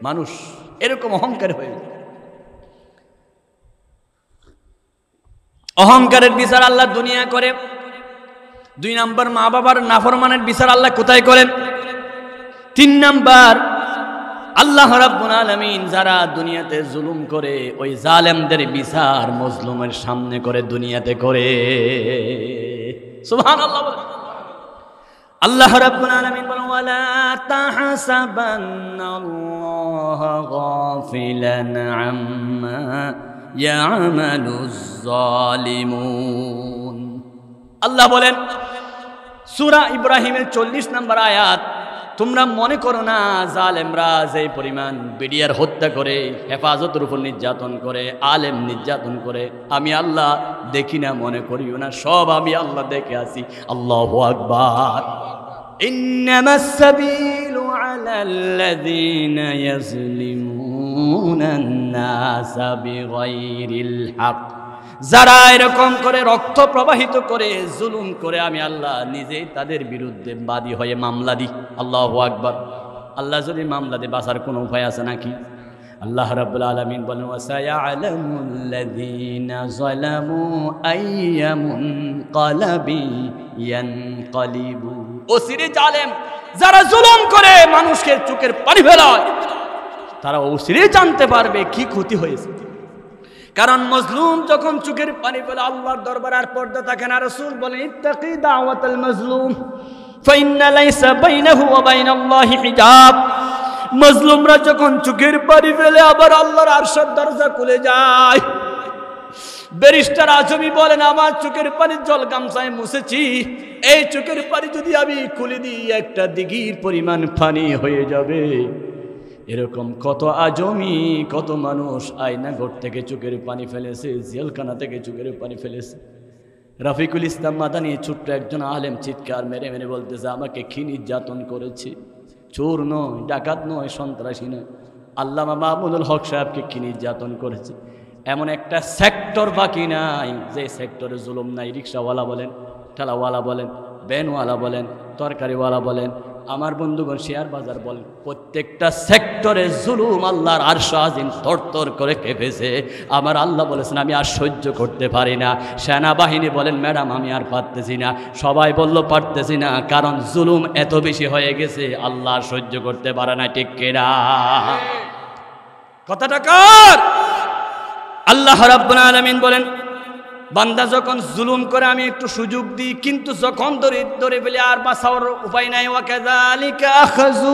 মানুষ এরকম অহংকার হয়ে যায়। অহংকারের বিচার আল্লাহ দুনিয়া করে। 2 নাম্বার, মা বাবার নাফরমানের বিচার আল্লাহ কোথায় করেন? 3 নাম্বার, আল্লাহ রাব্বুল আলামিন যারা দুনিয়াতে জুলুম করে, ওই জালেমদের বিচার মজলুমের সামনে করে দুনিয়াতে করে। সুবহানাল্লাহ। আল্লাহ রাব্বুল আলামিন বলেন, ওয়ালা তাহসাবান্নাল্লাহা গাফিলান আম্মা ইয়ামালুজ জালিমুন। আল্লাহ বলেন সূরা ইব্রাহিমের 40 নম্বর আয়াত, তোমরা মনে করো না জালেমরা যে পরিমাণ বিডিআর হত্যা করে, হেফাজতের উপর নির্যাতন করে, আলেম নির্যাতন করে, আমি আল্লাহ দেখি না মনে করিও না, সব আমি আল্লাহ দেখে আছি। আল্লাহু আকবার। ইন্নামাস সাবিলু আলাল্লাযীনা ইয়াজলিমুনান নাসা বিগাইরিল হক। যারা এরকম করে রক্ত প্রবাহিত করে, জুলুম করে, আমি আল্লাহ নিজেই তাদের বিরুদ্ধে বাদী হয়ে মামলা দিই। আল্লাহু আকবার। আল্লাহ যদি মামলা দিয়ে বাঁচার কোনো উপায় আছে নাকি? আল্লাহ রাব্বুল আলামিন বলেন, ওয়াসায়ালামুল্লাযীনা যালামু আইয়া মুনকালাবি ইয়ানকালিবু। ওসিরে জালেম যারা জুলুম করে, মানুষকে চোখের পানি ফেলায়, তারা ওসিরে জানতে পারবে কি ক্ষতি হয়েছে। কারণ মজলুম যখন চোখের পানি ফেলে, আল্লাহর দরবারে আর পর্দা থাকে না। রাসূল বলেন, ইত্তাকি দাওয়াতাল মাজলুম ফাইন্না লাইসা বাইনাহু ওয়া বাইনাল্লাহি হিজাব। মজলুমরা যখন চোখের পানি ফেলে, আবার আল্লাহর আরশের দরজা খুলে যায়। ব্যারিস্টার আজমি বলেন, আমার চোখের পানির জল গামছায় মুছেছি, এই চোখের পানি যদি আমি খুলে দিই, একটা দিঘির পরিমাণ পানি হয়ে যাবে। এরকম কত আজমি, কত মানুষ আয়নাঘর থেকে চোখের পানি ফেলেছে, জেলখানা থেকে চোখের পানি ফেলেছে। রফিকুল ইসলাম মাদানী ছোট্ট একজন আলেম চিৎকার মেরে মেরে বলতেছে, আমাকে কি নির্যাতন করেছে। চোর নয়, ডাকাত নয়, সন্ত্রাসী নয়, আল্লামা মাহমুদুল হক সাহেবকে কি নির্যাতন করেছে। এমন একটা সেক্টর বাকি নাই যে সেক্টরে জুলুম নাই। রিক্সাওয়ালা বলেন, ঠেলাওয়ালা বলেন, ভ্যানওয়ালা বলেন, তরকারিওয়ালা বলেন, আমার বন্ধুগণ শেয়ার বাজার বলেন, প্রত্যেকটা সেক্টরে জুলুম আল্লাহর আরশ আজিম থরথর করে কেঁপেছে। আমার আল্লাহ বলেছেন আমি আর সহ্য করতে পারি না। সেনাবাহিনী বলেন ম্যাডাম আমি আর পারতেছি না। সবাই বলল পারতেছি না, কারণ জুলুম এত বেশি হয়ে গেছে আল্লাহ আর সহ্য করতে পারে না। ঠিক কিনা? কথাটা কার? আল্লাহ রাব্বুল আলামিন বলেন বান্দা যখন জুলুম করে আমি একটু সুযোগ দিই, কিন্তু যখন ধরে ফেলে আর বাঁচার উপায় নাই। ওয়াকাযালিকা আখযু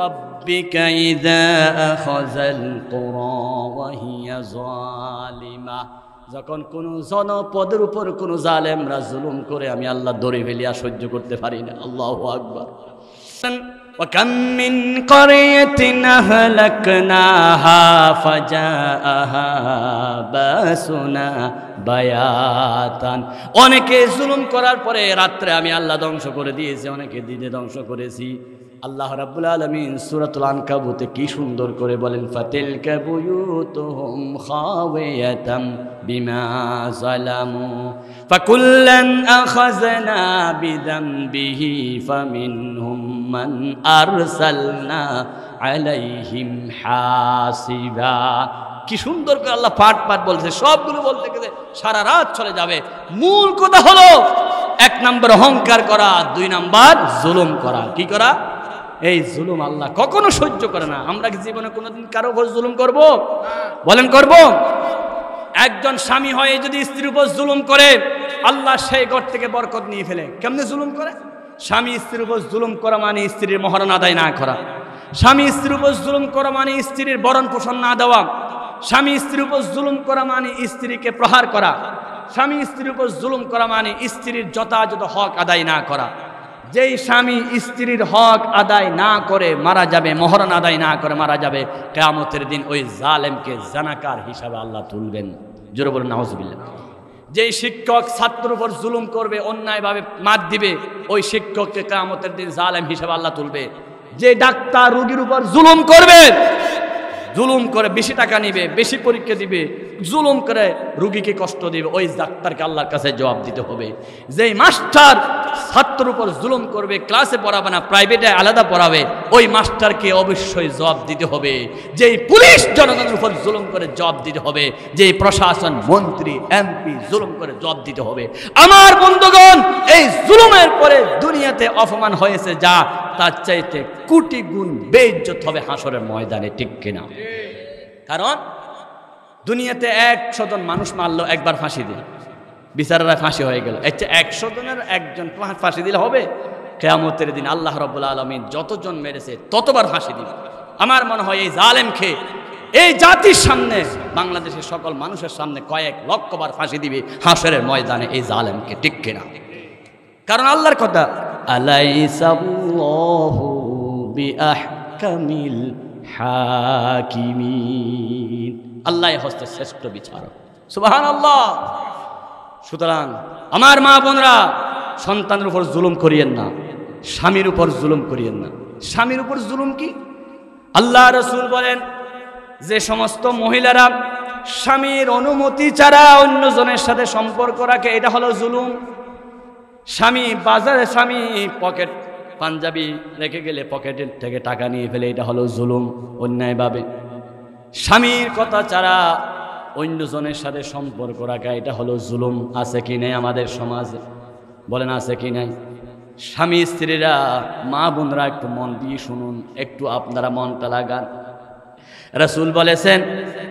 রাব্বিকা ইযা আখাযাল কুরা ওয়া হিয়া যালিমা। যখন কোন জনপদের উপর কোন জালেমরা জুলুম করে আমি আল্লাহ ধরে ফেলি আর সহ্য করতে পারি না। আল্লাহু আকবার। وكم من قرية أهلكناها فجاءها بأسنا بياتا। অনেকে জুলুম করার পরে রাত্রে আমি আল্লাহ ধ্বংস করে দিয়েছি, অনেকে দিনে ধ্বংস করেছি। আল্লাহ রাব্বুল আলামিন সূরাতুল আনকাবুতে কি সুন্দর করে বলেন, ফাতিলকা বুয়ুতুহুম খাওয়ায়াতাম বিমা যালামু ফাকুল্লান আখাযনা বিযামবিহি ফামিনহুম মান আরসালনা আলাইহিম হাসিবা। কি সুন্দর করে আল্লাহ পাট বলছে, সবগুলো বলতে গেলে সারা রাত চলে যাবে। মূল কথা হলো 1 নম্বর অহংকার করা, 2 নম্বর জুলুম করা। কি করা? এই জুলুম আল্লাহ কখনো সহ্য করে না। আমরা কি জীবনে কোনোদিন কারো উপর জুলুম করব? বলেন করব? একজন স্বামী হয়ে যদি স্ত্রীর উপর জুলুম করে, আল্লাহ সেই ঘর থেকে বরকত নিয়ে ফেলে। কেমনে জুলুম করে? স্বামী স্ত্রীর উপর জুলুম করা মানে স্ত্রীর মহরণ আদায় না করা। স্বামী স্ত্রীর উপর জুলুম করা মানে স্ত্রীর ভরণ পোষণ না দেওয়া। স্বামী স্ত্রীর উপর জুলুম করা মানে স্ত্রীকে প্রহার করা। স্বামী স্ত্রীর উপর জুলুম করা মানে স্ত্রীর যথাযথ হক আদায় না করা। যেই স্বামী স্ত্রীর হক আদায় না করে মারা যাবে, মহরণ আদায় না করে মারা যাবে, কিয়ামতের দিন ওই জালেমকে জানাকার হিসাবে আল্লাহ তুলবেন। জোরে বলুন নাউজুবিল্লাহ। যেই শিক্ষক ছাত্রের উপর জুলুম করবে, অন্যায়ভাবে মার দিবে, ওই শিক্ষককে কিয়ামতের দিন জালেম হিসাবে আল্লাহ তুলবে। যে ডাক্তার রোগীর উপর জুলুম করবে, জুলুম করে বেশি টাকা নিবে, বেশি পরীক্ষা দিবে, জুলুম করে রোগীকে কষ্ট দিবে, ওই ডাক্তারকে আল্লাহর কাছে জবাব দিতে হবে। যেই মাস্টার ছাত্রের উপর জুলুম করবে, ক্লাসে পড়াবে না, প্রাইভেটে আলাদা পড়াবে, ওই মাস্টারকে অবশ্যই জবাব দিতে হবে। যেই পুলিশ জনগণের উপর জুলুম করে জবাব দিতে হবে। যেই প্রশাসন মন্ত্রী এমপি জুলুম করে জবাব দিতে হবে। আমার বন্ধুগণ, এই জুলুমের পরে দুনিয়াতে অপমান হয়েছে যা, তার চাইতে কোটি গুণ বেইজ্জত হবে হাসরের ময়দানে। ঠিক কিনা? কারণ দুনিয়াতে 100 জন মানুষ মারলো, একবার ফাঁসি দিল, বিচারেরা ফাঁসি হয়ে গেল। আচ্ছা 100 জনের একজন ফাঁসি দিলে হবে? কিয়ামতের দিন আল্লাহ রাব্বুল আলামিন যতজন মেরেছে ততবার ফাঁসি দিবে। আমার মনে হয় এই জালেমকে এই জাতির সামনে, বাংলাদেশের সকল মানুষের সামনে কয়েক লক্ষবার ফাঁসি দিবে হাসরের ময়দানে এই জালেমকে। ঠিক কিনা? কারণ আল্লাহর কথা, আলাইসাল্লাহু বিআহকামিল হাকিমিন। আল্লাহ হচ্ছে শ্রেষ্ঠ বিচারক। সুবহানাল্লাহ। সুতরাং আমার মা বোনরা, সন্তানের উপর জুলুম করিয়েন না, স্বামীর উপর জুলুম করিয়েন না। স্বামীর উপর জুলুম কি? আল্লাহ রাসূল বলেন, যে সমস্ত মহিলারা স্বামীর অনুমতি ছাড়া অন্যজনের সাথে সম্পর্ক রাখে, এটা হলো জুলুম। স্বামী বাজারে, স্বামী পকেট পাঞ্জাবি রেখে গেলে পকেটের থেকে টাকা নিয়ে ফেলে, এটা হলো জুলুম, অন্যায়ভাবে। স্বামীর কথা ছাড়া অন্যজনের সাথে সম্পর্ক রাখা, এটা হলো জুলুম। আছে কি নাই আমাদের সমাজে? বলেন আছে কি নাই? স্বামী স্ত্রীরা, মা বোনরা একটু মন দিয়ে শুনুন, একটু আপনারা মনটা লাগান। রাসূল বলেছেন,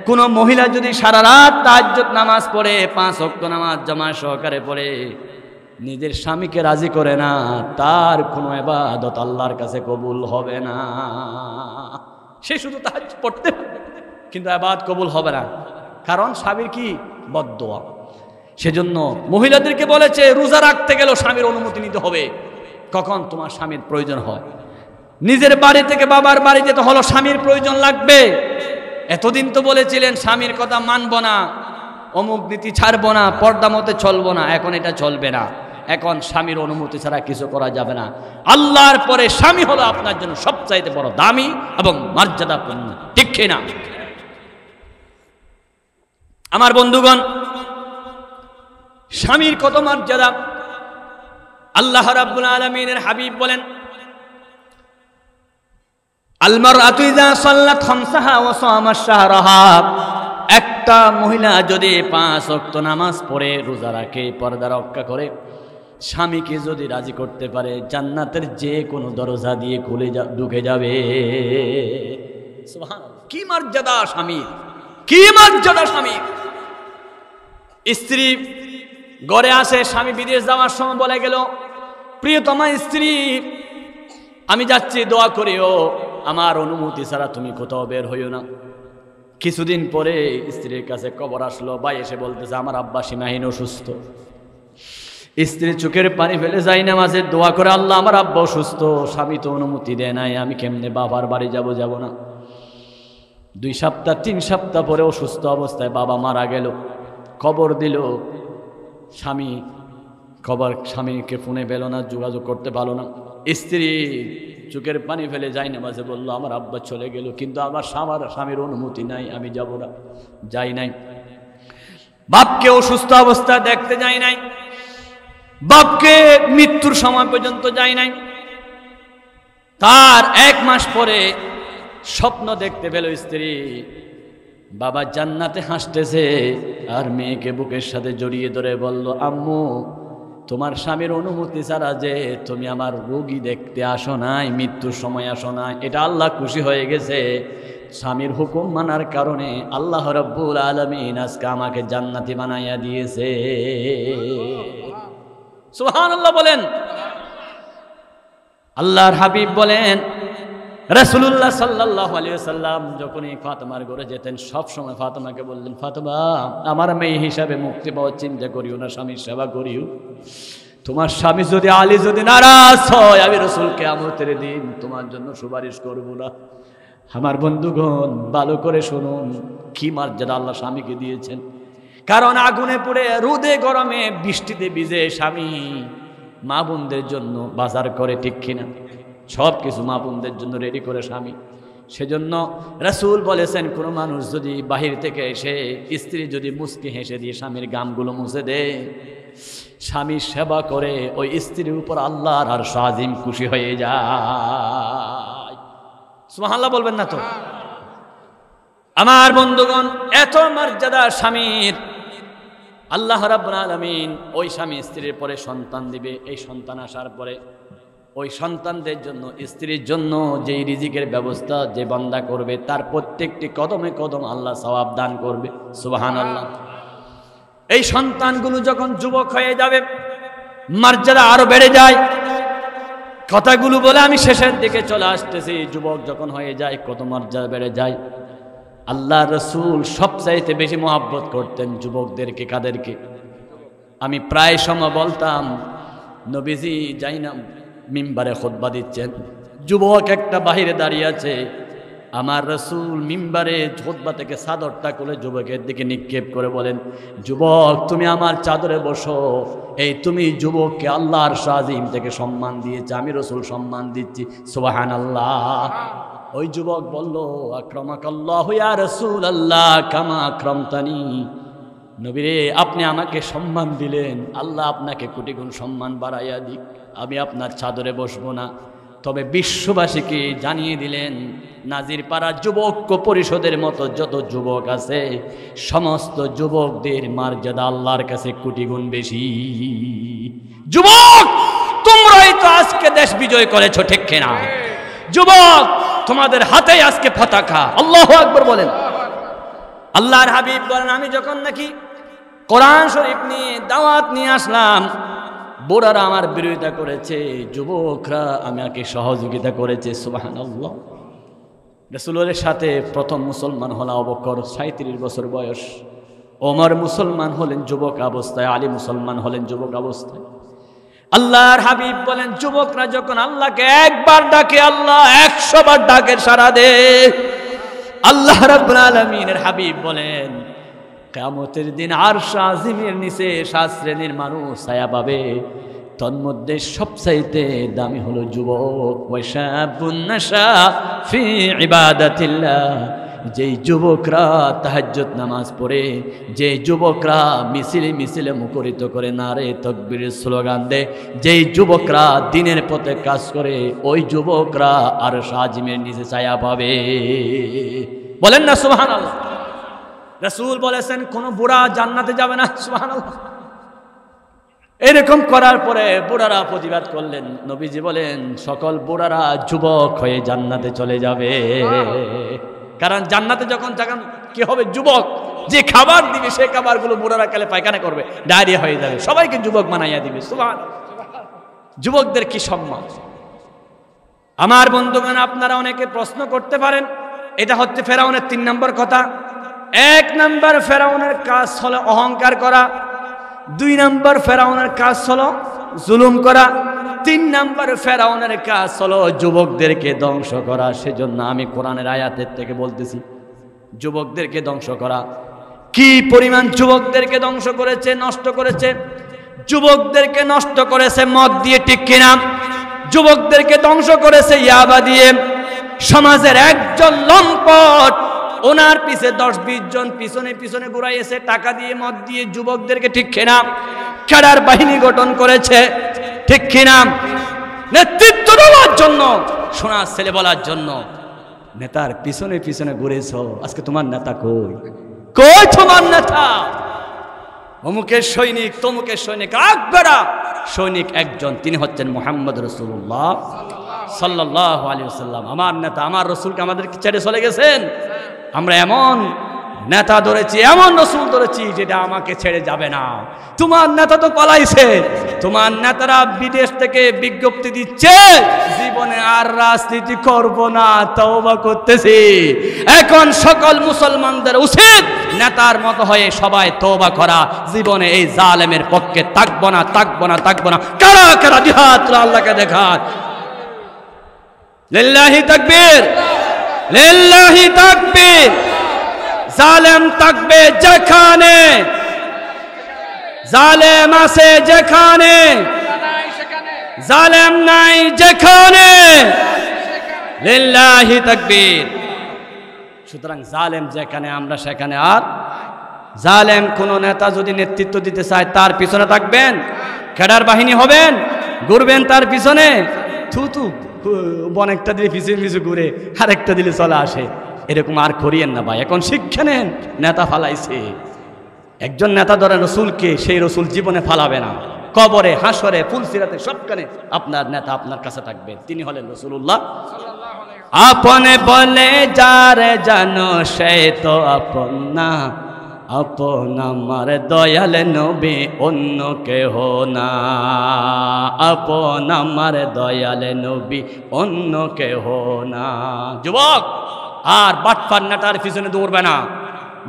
কোন মহিলা যদি সারা রাত তাহাজ্জুদ নামাজ পড়ে, 5 ওয়াক্ত নামাজ জামাত সহকারে পড়ে, নিজের স্বামীকে রাজি করে না, তার কোনো ইবাদত আল্লাহর কাছে কবুল হবে না। সে শুধু তাহাজ্জুদ পড়তে পারবে কিন্তু ইবাদত কবুল হবে না, কারণ স্বামীর কি? বদদোয়া। সেজন্য মহিলাদেরকে বলেছে রোজা রাখতে গেলেও স্বামীর অনুমতি নিতে হবে। কখন তোমার স্বামীর প্রয়োজন হয়। নিজের বাড়ি থেকে বাবার বাড়ি যেতে হলো, স্বামীর প্রয়োজন লাগবে। এতদিন তো বলেছিলেন স্বামীর কথা মানব না, অমুক নীতি ছাড়বো না, পর্দা মতে চলবো না, এখন এটা চলবে না। এখন স্বামীর অনুমতি ছাড়া কিছু করা যাবে না। আল্লাহর পরে স্বামী হলো আপনার জন্য সবচাইতে বড় দামি এবং মর্যাদাপূর্ণ। ঠিক কিনা? আমার বন্ধুগণ, স্বামীর কত মর্যাদা। আল্লাহ রাব্বুল আলামিনের হাবিব বলেন, আল মারআতু ইযা সাল্লাত খামসাহা ওয়া সামাত শাহরাহা, একটা মহিলা যদি 5 ওয়াক্ত নামাজ পড়ে, রোজা রাখে, পর্দা রক্ষা করে, স্বামীকে যদি রাজি করতে পারে, জান্নাতের যে কোনো দরজা দিয়ে খুলে ঢুকে যাবে। সুবহানাল্লাহ, কি মর্যাদা স্বামীর, কি মর্যাদা স্বামীর। স্ত্রী ঘরে আসে, স্বামী বিদেশ যাওয়ার সময় বলে গেল, প্রিয়তমা স্ত্রী আমি যাচ্ছি, দোয়া করিও, আমার অনুমতি ছাড়া তুমি কোথাও বের হইও না। কিছুদিন পরে স্ত্রীর কাছে খবর আসলো, ভাই এসে বলতেছে আমার আব্বা সীমাহীন অসুস্থ। স্ত্রী চোখের পানি ফেলে যাই নামাজে দোয়া করে, আল্লাহ আমার আব্বা অসুস্থ, স্বামী তো অনুমতি দেয় নাই, আমি কেমনে বাবার বাড়ি যাব না। 2 সপ্তাহ 3 সপ্তাহ পরে অসুস্থ অবস্থায় বাবা মারা গেল। খবর দিল স্বামী, স্বামীকে ফোনে পেল না, যোগাযোগ করতে পারলো না। স্ত্রী চোখের পানি ফেলে যাই নামাজে বলল আমার আব্বা চলে গেল, কিন্তু আমার স্বামীর অনুমতি নাই, আমি যাব না, যাই নাই। বাপকে অসুস্থ অবস্থা দেখতে যাই নাই, বাপকে মৃত্যুর সময় পর্যন্ত যাই নাই। তার 1 মাস পরে স্বপ্ন দেখতে পেল স্ত্রী, বাবা জান্নাতে হাসতেছে, আর মেয়েকে বুকের সাথে জড়িয়ে ধরে বলল, আম্মু তোমার স্বামীর অনুমতি ছাড়া যে তুমি আমার রোগী দেখতে আসো নাই, মৃত্যুর সময় আসো নাই, এটা আল্লাহ খুশি হয়ে গেছে। স্বামীর হুকুম মানার কারণে আল্লাহ রাব্বুল আলামিন আজকে আমাকে জান্নাতি বানাইয়া দিয়েছে। সুবহানাল্লাহ বলেন। আল্লাহর হাবিব বলেন, রাসূলুল্লাহ সাল্লাল্লাহু আলাইহি ওয়াসাল্লাম যখনই ফাতেমার ঘরে যেতেন, সব সময় ফাতেমাকে বললেন, ফাতেমা আমার মেয়ে হিসাবে মুক্তি পাওয়ার চিন্তা করিও না, স্বামীর সেবা করিও। তোমার স্বামী যদি আলী যদি নারাজ হয়, আমি রাসূল কিয়ামতের দিন তোমার জন্য সুপারিশ করব না। আমার বন্ধুগণ ভালো করে শুনুন, কি মর্যাদা আল্লাহ স্বামীকে দিয়েছেন। কারণ আগুনে পুড়ে, রোদে গরমে, বৃষ্টিতে ভিজে স্বামী মা বোনদের জন্য বাজার করে, ঠিক কিনা? সব কিছু মা বোনদের জন্য রেডি করে স্বামী। সেজন্য রাসূল বলেছেন, কোনো মানুষ যদি বাহির থেকে এসে স্ত্রী যদি মুচকি হেসে দিয়ে স্বামীর গামগুলো মুছে দেয়, স্বামীর সেবা করে, ওই স্ত্রীর উপর আল্লাহর আর আজিম খুশি হয়ে যায়। সুবহানাল্লাহ বলবেন না তো? আমার বন্ধুগণ, এত মর্যাদা স্বামীর। আল্লাহ রাব্বুল আলামিন ওই স্বামী স্ত্রীর পরে সন্তান দিবে। এই সন্তান আসার পরে ওই সন্তানদের জন্য, স্ত্রীর জন্য যেই রিজিকের ব্যবস্থা যে বান্দা করবে, তার প্রত্যেকটি কদমে কদম আল্লাহ সওয়াব দান করবে। সুবহানাল্লাহ। এই সন্তানগুলো যখন যুবক হয়ে যাবে, মর্যাদা আরো বেড়ে যায়। কথাগুলো বলে আমি শেষের দিকে চলে আসতেছি। যুবক যখন হয়ে যায়, কত মর্যাদা বেড়ে যায়। আল্লাহ রাসূল সবচাইতে বেশি মহব্বত করতেন যুবকদেরকে। কাদেরকে? আমি প্রায় সময় বলতাম, নবীজি যাই না মিম্বারে খুতবা দিচ্ছেন, যুবক একটা বাহিরে দাঁড়িয়ে আছে, আমার রাসূল মিম্বারে খুতবা থেকে চাদরটা খুলে যুবকের দিকে নিক্ষেপ করে বলেন, যুবক তুমি আমার চাদরে বসো। এই তুমি যুবককে আল্লাহর শাজিম থেকে সম্মান দিয়েছে, আমি রাসূল সম্মান দিচ্ছি। সুবহানাল্লাহ। ওই যুবক বলল, আকরামাকাল্লাহু ইয়া রাসূলাল্লাহ কামা আকরামতানি। নবীরে আপনি আমাকে সম্মান দিলেন, আল্লাহ আপনাকে কোটি গুণ সম্মান বাড়াইয়া দিক। আমি আপনার চাদরে বসবো না, তবে বিশ্ববাসীকে জানিয়ে দিলেন, নাজিরপাড়া যুবক পরিষদের মতো যত যুবক আছে, সমস্ত যুবকদের মর্যাদা আল্লাহর কাছে কোটি গুণ বেশি। যুবক তোমরাই তো আজকে দেশ বিজয় করেছো, ঠিক কিনা? যুবক তোমাদের হাতে আজকে পতাকা। আল্লাহু আকবার বলেন। আল্লাহর হাবিব বলেন, আমি যখন নাকি কোরআন শরীফ নিয়ে দাওয়াত নিয়ে আসলাম, বুড়ারা আমার বিরোধিতা করেছে, যুবকরা আমাকে সহযোগিতা করেছে। সুবহানাল্লাহ। রাসূলের সাথে প্রথম মুসলমান হলো আবু বকর, 37 বছর বয়স। ওমর মুসলমান হলেন যুবক অবস্থায়, আলী মুসলমান হলেন যুবক অবস্থায়। আল্লাহর হাবিব বলেন, যুবকরা যখন আল্লাহকে একবার ডাকে, আল্লাহ 100 বার ডাকের সাড়া দেয়। আল্লাহ রাব্বুল আলামিনের হাবিব বলেন, কিয়ামতের দিন আরশ আজিমের নিচে 7 শ্রেণীর মানুষ ছায়া পাবে, তন্মধ্যে সবচাইতে দামি হলো যুবক। ওয়াশাবুন নাশা ফি ইবাদাতিল্লাহ, যেই যুবকরা তাহাজ্জুদ নামাজ পড়ে, যে যুবকরা মিছিলে মিছিলে মুখরিত করে নারে তাকবীরের স্লোগান দেয়, যেই যুবকরা দিনের পথে কাজ করে, ওই যুবকরা আর সাজিমের নিচে ছায়া পাবে। বলেন না সুবহানাল্লাহ। রাসূল বলেছেন কোন বুড়া জান্নাতে যাবে না। সুবহানাল্লাহ। এরকম করার পরে বুড়ারা প্রতিবাদ করলেন। নবীজি বলেন সকল বুড়ারা যুবক হয়ে জান্নাতে চলে যাবে। কারণ জান্নাতে যখন কি হবে, যুবক যে খাবার দিবে সেই খাবারগুলো বুড়ারা খেলে পায়খানা করবে, ডায়রিয়া হয়ে যাবে, সবাইকে যুবক বানাইয়া দিবে। সুবহানাল্লাহ। যুবকদের কি সম্মান। আমার বন্ধুগণ, আপনারা অনেকে প্রশ্ন করতে পারেন, এটা হচ্ছে ফেরাউনের 3 নম্বর কথা। 1 নম্বর ফেরাউনের কাজ হলো অহংকার করা, 2 নম্বর ফেরাউনের কাজ হলো জুলুম করা, 3 নম্বর ফেরাউনের কাজ হলো যুবকদেরকে ধ্বংস করা। সেজন্য আমি কোরআনের আয়াতের থেকে বলতেছি, যুবকদেরকে ধ্বংস করা। কি পরিমাণ যুবকদেরকে ধ্বংস করেছে, নষ্ট করেছে। যুবকদেরকে নষ্ট করেছে মদ দিয়ে, ঠিক কিনা? যুবকদেরকে ধ্বংস করেছে ইয়াবা দিয়ে। সমাজের একজন লম্পট, ওনার পিছে 10-20 জন পিছনে পিছনে ঘুরাইয়েছে টাকা দিয়ে, মদ দিয়ে যুবকদেরকে, ঠিক কিনা? খেলার বাহিনী গঠন করেছে, ঠিক কিনা? নেতৃত্ব দেওয়ার জন্য, সোনার ছেলে বলার জন্য নেতার পিছনে পিছনে ঘুরেছ। আজকে তোমার নেতা কই? কই তোমার নেতা? অমুকের সৈনিক, তমুকের সৈনিক, আকবরা সৈনিক একজন, তিনি হচ্ছেন মুহাম্মদ রাসূলুল্লাহ সাল্লাল্লাহু আলাইহি ওয়াসাল্লাম। আমার নেতা, আমার রাসূলকে আমাদেরকে ছেড়ে চলে গেছেন। আমরা এমন নেতা ধরেছি, এমন রাসূল ধরেছি যেটা আমাকে ছেড়ে যাবে না। তোমার নেতা তো পালাইছে, তোমার নেতারা বিদেশ থেকে বিজ্ঞপ্তি দিচ্ছে জীবনে আর রাজনীতি করব না, তওবা করতেছি। এখন সকল মুসলমানদের উচিত নেতার মতো হয়ে সবাই তওবা করা, জীবনে এই জালেমের পক্ষে থাকবো না, থাকবো না, থাকবো না। কারা কারা জিহাদ আল্লাহকে দেখান। লিল্লাহি তাকবীর, লিল্লাহি তাকবীর। জালেম থাকবে যেখানে, জালেম আছে যেখানে, জালেম নাই যেখানে, লিল্লাহি তাকবীর। সুতরাং জালেম যেখানে, আমরা সেখানে। আর জালেম কোন নেতা যদি নেতৃত্ব দিতে চায়, তার পিছনে থাকবেন, খেডার বাহিনী হবেন, ঘুরবেন তার পিছনে। থুতু অনেকটা দিলে পিছিয়ে পিছিয়ে ঘুরে, আরেকটা দিলে চলে আসে। এরকম আর করিয়েন না ভাই। এখন শিক্ষা নেন। নেতা ফালাইছে, একজন নেতা ধরেন রসুলকে, সেই রসুল জীবনে ফালাবে না। কবরে, হাসরে, ফুলসিরাতে, সবখানে আপনার নেতা আপনার কাছে থাকবেন। তিনি হলেন রাসূলুল্লাহ। আপনে বলে যারে জানো, সে তো আপন না। আপন আমার দয়াল নবী, অন্য কেহ না। আপন আমার দয়াল নবী, অন্য কেহ না। যুবক, আর বাটফার নেতার পিছনে দৌড়বে না।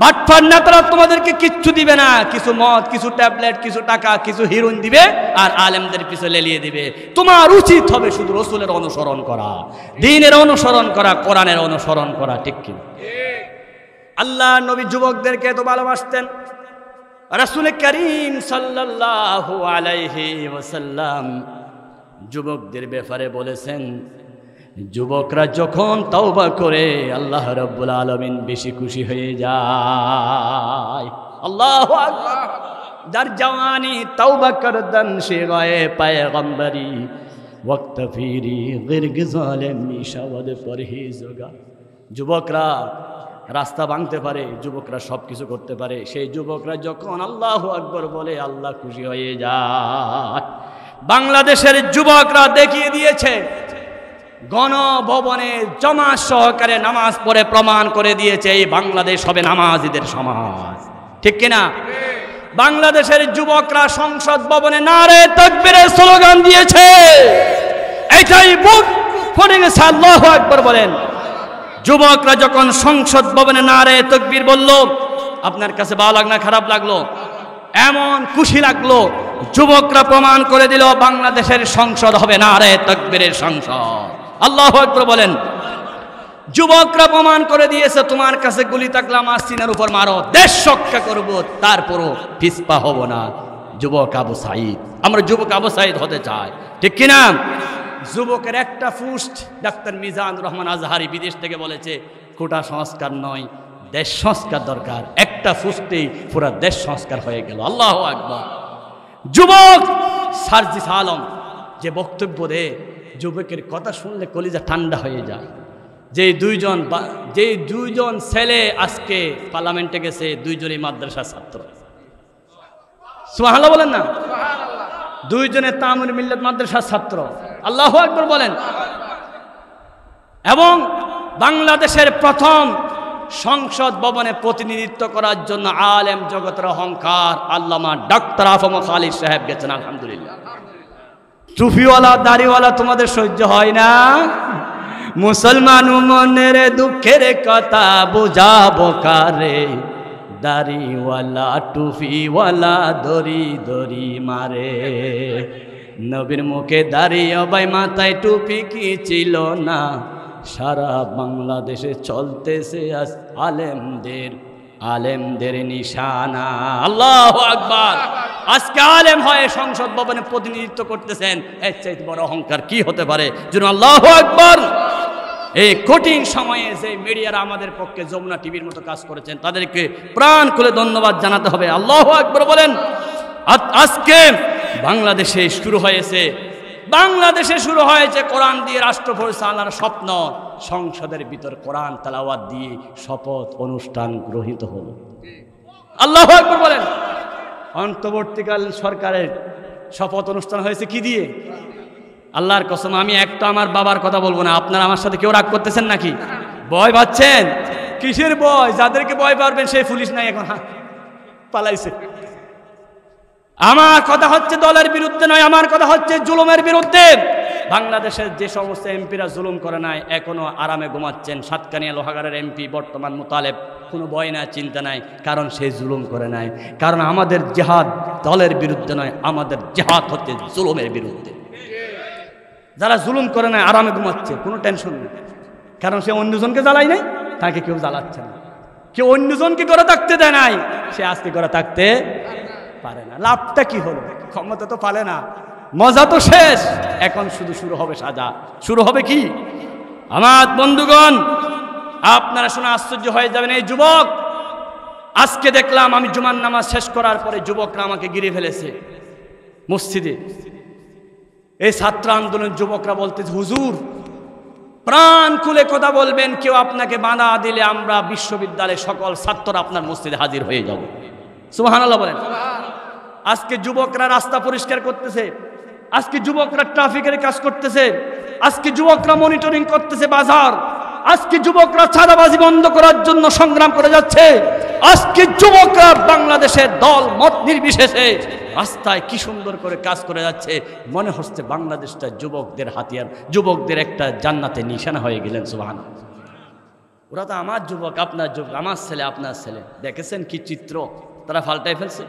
বাটফার নেতারা তোমাদেরকে কিচ্ছু দিবে না, কিছু মদ, কিছু ট্যাবলেট, কিছু টাকা, কিছু হিরোইন দিবে, আর আলেমদের পিছনে লেলিয়ে দিবে। তোমার উচিত হবে শুধু রসুলের অনুসরণ করা, দ্বীনের অনুসরণ করা, কোরআনের অনুসরণ করা, ঠিক কি? আল্লাহ নবী যুবকদেরকে তো ভালোবাসতেন। রাসূল করিম সাল্লাল্লাহু আলাইহি ওয়াসাল্লাম যুবকদের ব্যাপারে বলেছেন, যুবকরা যখন তওবা করে আল্লাহ রাব্বুল আলামিন বেশি খুশি হয়ে যায়। আল্লাহু আকবার। যার জওয়ানি তওবা করদন শিগায়ে পয়গম্বরি, ওয়াক্ত ফিরি গিরগ জালিম মিশাওয়াদ পরহেজগা। যুবকরা রাস্তা ভাঙতে পারে, যুবকরা সব কিছু করতে পারে। সেই যুবকরা যখন আল্লাহু আকবার বলে, আল্লাহ খুশি হয়ে যায়। বাংলাদেশের যুবকরা দেখিয়ে দিয়েছে, গণভবনে জমাত সহকারে নামাজ পড়ে প্রমাণ করে দিয়েছে এই বাংলাদেশ হবে নামাজীদের সমাজ, ঠিক কিনা? বাংলাদেশের যুবকরা সংসদ ভবনে নারে তাকবীরের স্লোগান দিয়েছে, এটাই বুক ফোটে গেছে। আল্লাহু আকবার বলেন। যুবকরা যখন সংসদ ভবনে নারে তাকবীর বলল, আপনার কাছে ভালো লাগলো না খারাপ লাগলো? এমন খুশি লাগলো। যুবকরা প্রমাণ করে দিল বাংলাদেশের সংসদ হবে নারে তাকবীরের সংসদ। আল্লাহু আকবার বলেন। যুবকরা প্রমাণ করে দিয়েছে, তোমার কাছে গুলি থাকলে আমার সিনার উপর মারো, দেশ রক্ষা করব, তারপরও পিছপা হব না। যুবক আবু সাঈদ, আমরা যুবক আবু সাঈদ হতে চাই, ঠিক কিনা? যুবকের একটা পোস্ট ডাক্তার মিজানুর রহমান আজহারি বিদেশ থেকে বলেছে, কোটা সংস্কার নয়, দেশ সংস্কার দরকার। একটা ফুসতেই পুরা দেশ সংস্কার হয়ে গেল। আল্লাহু আকবার। যুবক সার্জিস আলম যে বক্তব্য দেয়, যুবকের কথা শুনলে কলিজা ঠান্ডা হয়ে যায়। যে দুইজন ছেলে আজকে পার্লামেন্টে গেছে, দুইজনই মাদ্রাসার ছাত্র। সুবহানাল্লাহ বলেন না? দুইজনে তামিল মিল্লাত মাদ্রাসার ছাত্র। আল্লাহু আকবার বলেন। এবং বাংলাদেশের প্রথম সংসদ ভবনে প্রতিনিধিত্ব করার জন্য আলেম জগতের অহংকার আল্লামা ডক্টর আফম খালিদ সাহেব গেছেন। আলহামদুলিল্লাহ। টুপিওয়ালা দাড়িওয়ালা তোমাদের সহ্য হয় না? মুসলমান মনের দুঃখের কথা বুঝাবো কারে, দাড়িওয়ালা টুপিওয়ালা দড়ি দড়ি মারে। নবীর মুখে দাঁড়িয়ে ভাই মাথায় টুপি কি ছিল না? সারা বাংলাদেশে চলতেছে আজ আলেমদের নিশানা। আল্লাহু আকবার। আজকে আলেম হয়ে সংসদ ভবনে প্রতিনিধিত্ব করতেছেন, এর চাইতে বড় অহংকার কি হতে পারে? যেন আল্লাহু আকবার। এই কঠিন সময়ে যে মিডিয়ারা আমাদের পক্ষে যমুনা টিভির মতো কাজ করেছেন, তাদেরকে প্রাণ খুলে ধন্যবাদ জানাতে হবে। আল্লাহু আকবার বলেন। আজকে বাংলাদেশে শুরু হয়েছে কোরআন দিয়ে রাষ্ট্র পরিচালনার স্বপ্ন। সংসদের ভিতর কোরআন তেলাওয়াত দিয়ে শপথ অনুষ্ঠান গ্রহীত হলো। আল্লাহু আকবার বলেন। অন্তর্বর্তীকালীন সরকারের শপথ অনুষ্ঠান হয়েছে কি দিয়ে? আল্লাহর কসম, আমি একটা আমার বাবার কথা বলবো না। আপনারা আমার সাথে কেউ রাগ করতেছেন নাকি? ভয় পাচ্ছেন? কিসের ভয়? যাদেরকে ভয় পারবেন সেই পুলিশ নাই, এখন পালাইছে। আমার কথা হচ্ছে দলের বিরুদ্ধে নয়, আমার কথা হচ্ছে জুলুমের বিরুদ্ধে। বাংলাদেশের যে সমস্ত এমপিরা জুলুম করে নাই, এখনো আরামে ঘুমাচ্ছেন। সাতকানিয়া লোহাগাড়ের এমপি বর্তমান মুতালেব, কোনো ভয় নাই, চিন্তা নাই, কারণ সে জুলুম করে নাই। কারণ আমাদের জিহাদ দলের বিরুদ্ধে নয়, আমাদের জিহাদ হচ্ছে জুলুমের বিরুদ্ধে। যারা জুলুম করে নাই আরামে ঘুমাচ্ছে, কোনো টেনশন নেই, কারণ সে অন্যজনকে জ্বালাই নাই, তাকে কেউ জ্বালাচ্ছে না। কেউ অন্যজনকে করে থাকতে দেয় নাই, সে আজকে করে থাকতে পারে না। লাভটা কি হলো? ক্ষমতা তো পালে না, মজা তো শেষ। এখন শুরু হবে সাজা, শুরু হবে কি? আমার বন্ধুগণ, আপনারা শুনে আশ্চর্য হয়ে যাবেন। এই যুবক, আজকে দেখলাম আমি জুমার নামাজ শেষ করার পরে যুবকরা আমাকে ঘিরে ফেলেছে মসজিদে। এই ছাত্র আন্দোলনের যুবকরা বলতেছে, হুজুর প্রাণ খুলে কথা বলবেন, কেউ আপনাকে বাধা দিলে আমরা বিশ্ববিদ্যালয়ের সকল ছাত্ররা আপনার মসজিদে হাজির হয়ে যাব। সুবহানাল্লাহ বলেন। আজকে যুবকরা রাস্তা পরিষ্কার করতেছে, আজকে যুবকরা ট্রাফিকের কাজ করতেছে, আজকে যুবকরা মনিটরিং করতেছে বাজার, আজকে যুবকরা চাঁদাবাজি বন্ধ করার জন্য সংগ্রাম করে যাচ্ছে। আজকে যুবকরা বাংলাদেশের দল মত নির্বিশেষে রাস্তায় কি সুন্দর করে কাজ করে যাচ্ছে। মনে হচ্ছে বাংলাদেশটা যুবকদের হাতিয়ার, যুবকদের একটা জান্নাতে নিশানা হয়ে গেলেন। সুবহানাল্লাহ। ওরা তো আমার যুবক, আপনার যুবক, আমার ছেলে, আপনার ছেলে। দেখেছেন কি চিত্র তারা পাল্টাই ফেলছে।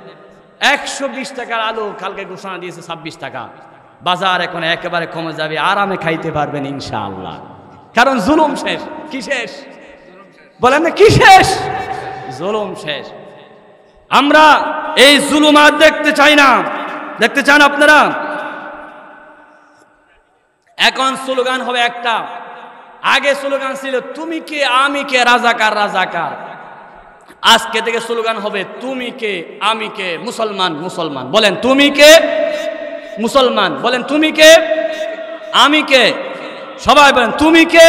120 টাকার আলু কালকে ঘোষণা দিয়েছে 26 টাকা। বাজার এখন একেবারে কমে যাবে, আরামে খাইতে পারবেন ইনশাআল্লাহ। কারণ জুলুম শেষ। কি শেষ বলেন না? কি শেষ? জুলুম শেষ। আমরা এই জুলুম আর দেখতে চাই না। দেখতে চান আপনারা? এখন স্লোগান হবে একটা। আগে স্লোগান ছিল তুমি কে আমি কে, রাজাকার রাজাকার। আজকে থেকে স্লোগান হবে তুমি কে আমি কে, মুসলমান মুসলমান। বলেন তুমি কে? মুসলমান। বলেন তুমি কে? আমি কে? সবাই বলেন তুমি কে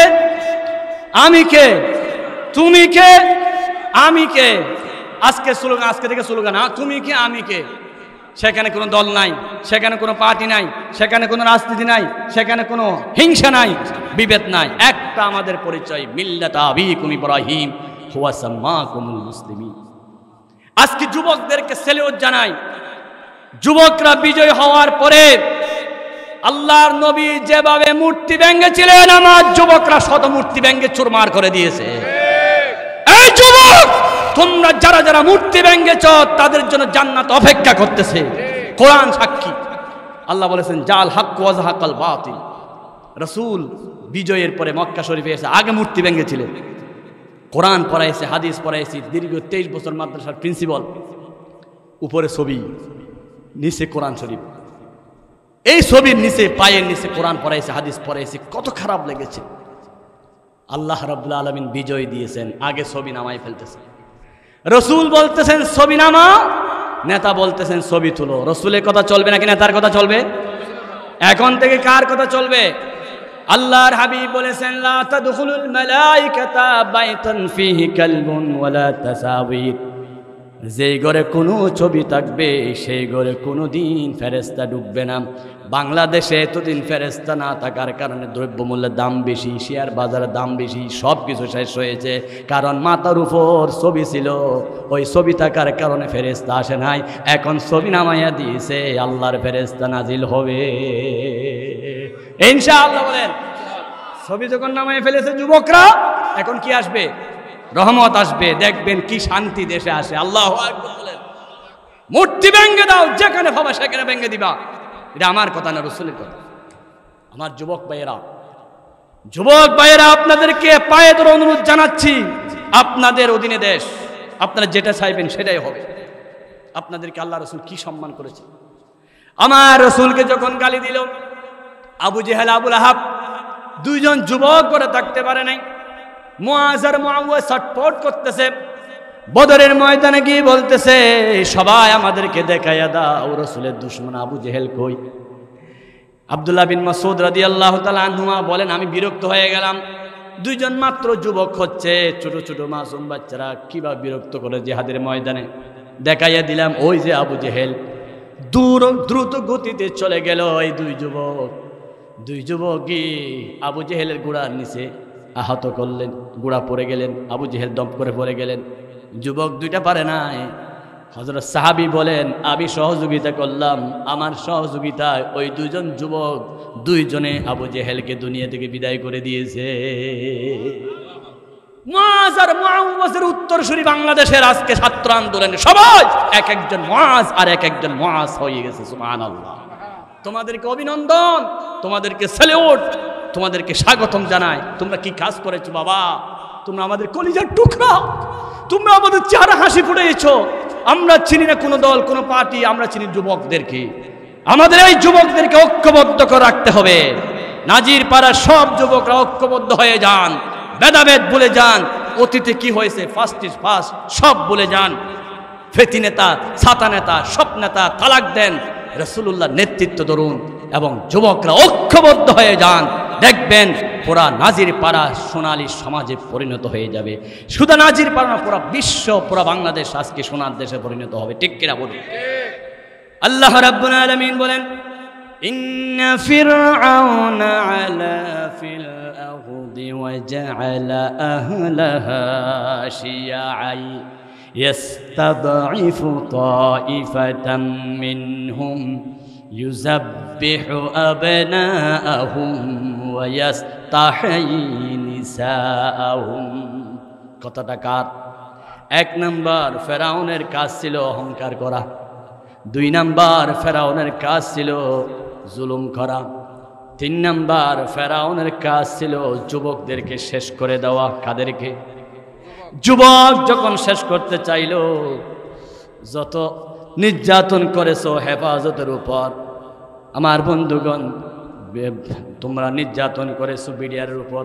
আমি কে, তুমি কে আমি কে। আজকে স্লোগান, আজকে থেকে স্লোগান তুমি কে আমি কে। সেখানে কোনো দল নাই, সেখানে কোনো পার্টি নাই, সেখানে কোনো রাজনীতি নাই, সেখানে কোনো হিংসা নাই, বিভেদ নাই। একটা আমাদের পরিচয়, মিল্লাত আবিকুম ইব্রাহিম হুয়া সাম্মাকুমুল মুসলিমিন। আজকে যুবকদেরকে সেলিউট জানাই। যুবকরা বিজয় হওয়ার পরে আল্লাহর নবী যেভাবে মূর্তি ভেঙেছিলেন, আমার যুবকরা শত মূর্তি ভেঙে চুরমার করে দিয়েছে। এই যুবক, তোমরা যারা যারা মূর্তি ভেঙেছ তাদের জন্য জান্নাত অপেক্ষা করতেছে। কোরআন সাক্ষী। আল্লাহ বলেছেন জাল হক ওয়া যাহাকাল বাতিল। রাসূল বিজয়ের পরে মক্কা শরীফে এসে আগে মূর্তি ভেঙেছিলেন। কোরআন পড়াইছে, হাদিস পড়াইছি। দীর্ঘ 23 বছর মাদ্রাসার প্রিন্সিপাল। উপরে ছবি, নিচে কোরআন শরীফ। এই ছবির নিচে, পায়ের নিচে কোরআন পড়াইছে, হাদিস পড়াইছে। কত খারাপ লেগেছে। আল্লাহ রাব্বুল আলামিন বিজয় দিয়েছেন, আগে ছবি নামাই ফেলতেছেন। রসুল বলতেছেন ছবি নামা, নেতা বলতেছেন ছবি তুলো। রসুলের কথা চলবে নাকি নেতার কথা চলবে? এখন থেকে কার কথা চলবে? আল্লাহর হাবিব বলেছেন, লা তাদখুলুল মালাইকাতা বাইতান ফীহি কালবুন ওয়ালা তাসাবির। যেই ঘরে কোনো ছবি থাকবে সেই ঘরে কোনো দিন ফেরেশতা ঢুকবে না। বাংলাদেশে এতদিন ফেরেশতা না থাকার কারণে দ্রব্যমূল্যের দাম বেশি, শেয়ার বাজারের দাম বেশি, সব কিছু শেষ হয়েছে। কারণ মাথার উপর ছবি ছিল, ওই ছবি থাকার কারণে ফেরেশতা আসে নাই। এখন ছবি নামাইয়া দিয়েছে, আল্লাহর ফেরেশতা নাজিল হবে ইনশাআল্লাহ। বলেন, ছবি যখন নামাইয়া ফেলেছে যুবকরা, এখন কি আসবে? রহমত আসবে। দেখবেন কি শান্তি দেশে আসে। আল্লাহু আকবার বলেন। মূর্তি ভেঙে দাও, যেখানে ভাবা সেখানে ভেঙে দিবা। এটা আমার কথা না, রাসূলের কথা। আমার যুবক ভাইয়েরা, আপনাদেরকে পায়ে ধরে অনুরোধ জানাচ্ছি, আপনাদের অধীনে দেশ, আপনারা যেটা চাইবেন সেটাই হবে। আপনাদেরকে আল্লাহ রাসূল কি সম্মান করেছে। আমার রাসূলকে যখন গালি দিল আবু জেহেল, আবু লাহাব, দুইজন যুবক করে থাকতে পারে নাই। মুআজ আর মুআওয়া ছটফট করতেছে। বদরের ময়দানে গিয়ে বলতেছে, সবাই আমাদেরকে দেখাইয়া দাও রাসূলের দুশমন আবু জেহেল কই। আব্দুল্লাহ বিন মাসউদ রাদিয়াল্লাহু তাআলা আনহুমা বলেন, আমি বিরক্ত হয়ে গেলাম। দুইজন মাত্র যুবক হচ্ছে, ছোট ছোট মাসুম বাচ্চারা কিভাবে বিরক্ত করে জিহাদের ময়দানে। দেখাইয়া দিলাম ওই যে আবু জেহেল। দ্রুত গতিতে চলে গেল এই দুই যুবকই আবু জেহেলের গোড়ার নিচে আহত করলেন। গোড়া পড়ে গেলেন, আবু জেহেল দম করে পড়ে গেলেন। যুবক দুইটা পারে নাই। হযরত সাহাবী বলেন, আমি সহযোগিতা করলাম, আমার সহযোগিতায় ওই দুইজন যুবক দুইজনে আবু জেহেলকে দুনিয়া থেকে বিদায় করে দিয়েছে। মুআজ আর মুআওয়াজের উত্তরসূরি বাংলাদেশের আজকে ছাত্র আন্দোলনে সবাই এক একজন মুআজ আর এক একজন মুআজ হয়ে গেছে। সুবহানাল্লাহ। তোমাদেরকে অভিনন্দন, তোমাদেরকে স্যালুট, তোমাদেরকে স্বাগতম জানাই। তোমরা কি কাজ করেছো বাবা, তোমরা আমাদের কলিজার টুকরা, তোমরা আমাদের চেহারা হাসি ফুটিয়েছো। আমরা চিনি না কোনো দল, কোনো পার্টি, আমরা চিনি যুবকদেরকে। আমাদের এই যুবকদেরকে ঐক্যবদ্ধ করে রাখতে হবে। নাজির পাড়ার সব যুবকরা ঐক্যবদ্ধ হয়ে যান, ভেদাভেদ ভুলে যান। অতীতে কি হয়েছে, ফার্স্ট ইজ ফার্স্ট, সব ভুলে যান। ফেতি নেতা, ছাতা নেতা, সব নেতা তালাক দেন, রাসূলুল্লাহর নেতৃত্ব ধরুন এবং যুবকরা ঐক্যবদ্ধ হয়ে যান। দেখবেন পুরা নাজির পাড়া সোনালী সমাজে পরিণত হয়ে যাবে। শুধু নাজির পাড়া না, পুরা বিশ্ব, পুরা বাংলাদেশ আজকে সোনার দেশে পরিণত হবে। ঠিক কিনা বলুন? আল্লাহ রাব্বুল আলামিন বলেন, ইন্না ফিরআউনা আলা ফিল আরদি ওয়া জাআলা আহলাহা শিয়াআই ইয়াস্তাদঈফু তাইফাতাম মিনহুম ইউযাব্বিহু আবনাআহুম ওয়া ইয়াস্তাহয়ী নিসাআহুম। কথাটা কার? এক নাম্বার ফেরাউনের কাজ ছিল অহংকার করা। দুই নাম্বার ফেরাউনের কাজ ছিল জুলুম করা। তিন নাম্বার ফেরাউনের কাজ ছিল যুবকদেরকে শেষ করে দেওয়া। কাদেরকে? যুবক যখন শেষ করতে চাইল, যত নির্যাতন করেছো হেফাজতের উপর, আমার বন্ধুগণ, তোমরা নির্যাতন করেছো বিডিআরের উপর,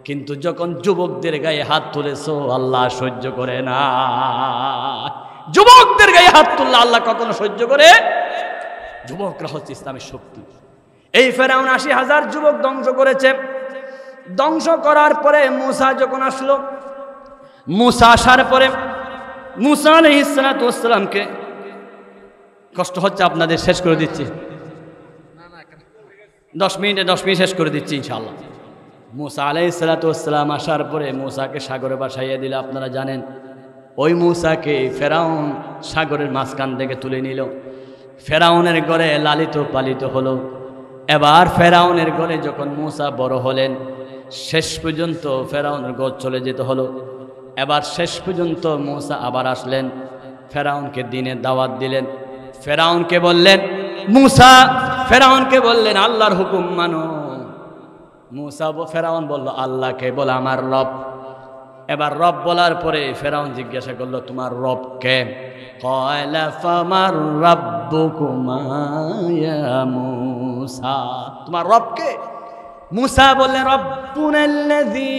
কিন্তু যখন যুবকদের গায়ে হাত তুলেছো আল্লাহ সহ্য করে না। যুবকদের গায়ে হাত তুললে আল্লাহ কখনো সহ্য করে? যুবকরা হচ্ছে ইসলামের শক্তি। এই ফেরাউন ৮০,০০০ যুবক ধ্বংস করেছে। ধ্বংস করার পরে মূসা যখন আসলো, মূসা আসার পরে মূসা আলাইহিস সালাতু ওয়াস সালামকে, কষ্ট হচ্ছে আপনাদের, শেষ করে দিচ্ছি 10 মিনিট শেষ করে দিচ্ছি ইনশাআল্লাহ। মূসা আলাইহিস সালাতু ওয়াস সালাম আসার পরে মূসাকে সাগরে ভাসাইয়া দিল। আপনারা জানেন ওই মূসাকে ফেরাউন সাগরের মাঝখান থেকে তুলে নিল। ফেরাউনের ঘরে লালিত পালিত হলো। এবার ফেরাউনের ঘরে যখন মূসা বড় হলেন, শেষ পর্যন্ত ফেরাউনের ঘর চলে যেতে হলো। এবার শেষ পর্যন্ত মূসা আবার আসলেন, ফেরাউনকে দিনের দাওয়াত দিলেন। ফেরাউনকে বললেন আল্লাহর হুকুম মানো। ফেরাউন বলল আল্লাহকে বল আমার রব। এবার রব বলার পরে ফেরাউন জিজ্ঞাসা করলো তোমার রব কে? ক্বালা ফামার রাব্বুকুমা ইয়া মূসা, তোমার রব কে? মুসা বললেন রব্বুনাল্লাযী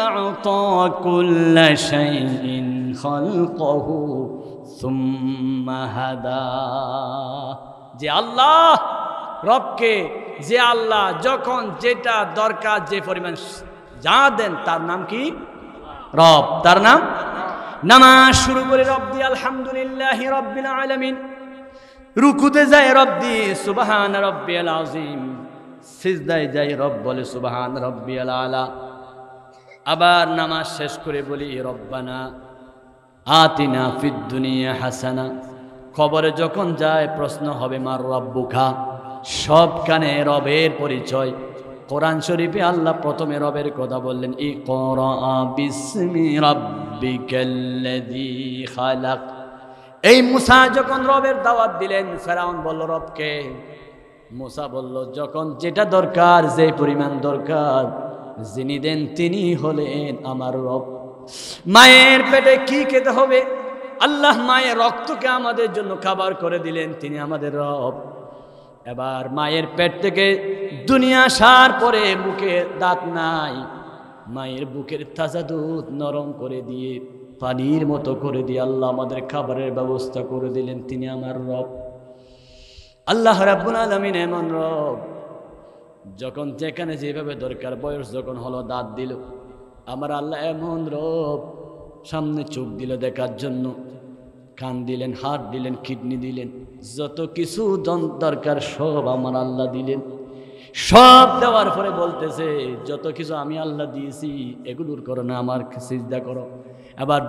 আ'তা কুল্লা শাইইন খালকাহু সুম্মা হাদা। যে আল্লাহ, রবকে, যে আল্লাহ যখন যেটা দরকার যে পরিমাণ যা দেন তার নাম কি? রব, তার নাম। নামাজ শুরু করে রব দি আলহামদুলিল্লাহি রাব্বিল আলামিন, রুকুতে যায় রব দি সুবহান রাব্বিয়াল আযীম, সিজদায় যাই রব বলে সুবহান রাব্বিয়াল আলা। আবার নামাজ শেষ করে বলি রব্বানা আতিনা ফিদ দুনিয়া হাসানা। খবরে যখন যায় প্রশ্ন হবে মার রব্বুকা, সব কানে রবের পরিচয়। কোরআন শরীফে আল্লাহ প্রথমে রবের কথা বললেন, ইকরা বিসমি রাব্বিকাল্লাযী খালাক। এই মুসা যখন রবের দাওয়াত দিলেন, ফেরাউন বলল রবকে। মুসা বলল যখন যেটা দরকার, যে পরিমাণ দরকার, যিনি দেন তিনি হলেন আমার রব। মায়ের পেটে কি খেতে হবে, আল্লাহ মায়ের রক্তকে আমাদের জন্য খাবার করে দিলেন, তিনি আমাদের রব। এবার মায়ের পেট থেকে দুনিয়া আসার পরে বুকে দাঁত নাই, মায়ের বুকের তাজা দুধ নরম করে দিয়ে পানির মতো করে দিয়ে আল্লাহ আমাদের খাবারের ব্যবস্থা করে দিলেন, তিনি আমার রব। আল্লাহ রাব্বুল আলামিন এমন রব, যখন যেখানে যেভাবে দরকার, বয়স যখন হলো দাঁত দিল, আমার আল্লাহ এমন রব, সামনে চোখ দিল দেখার জন্য, কান দিলেন, হাত দিলেন, কিডনি দিলেন, যত কিছু দরকার সব আমার আল্লাহ দিলেন। সব দেওয়ার পরে বলতেছে যত কিছু আমি আল্লাহ দিয়েছি এগুলোর করো না, আমার সিজদা করো। আবার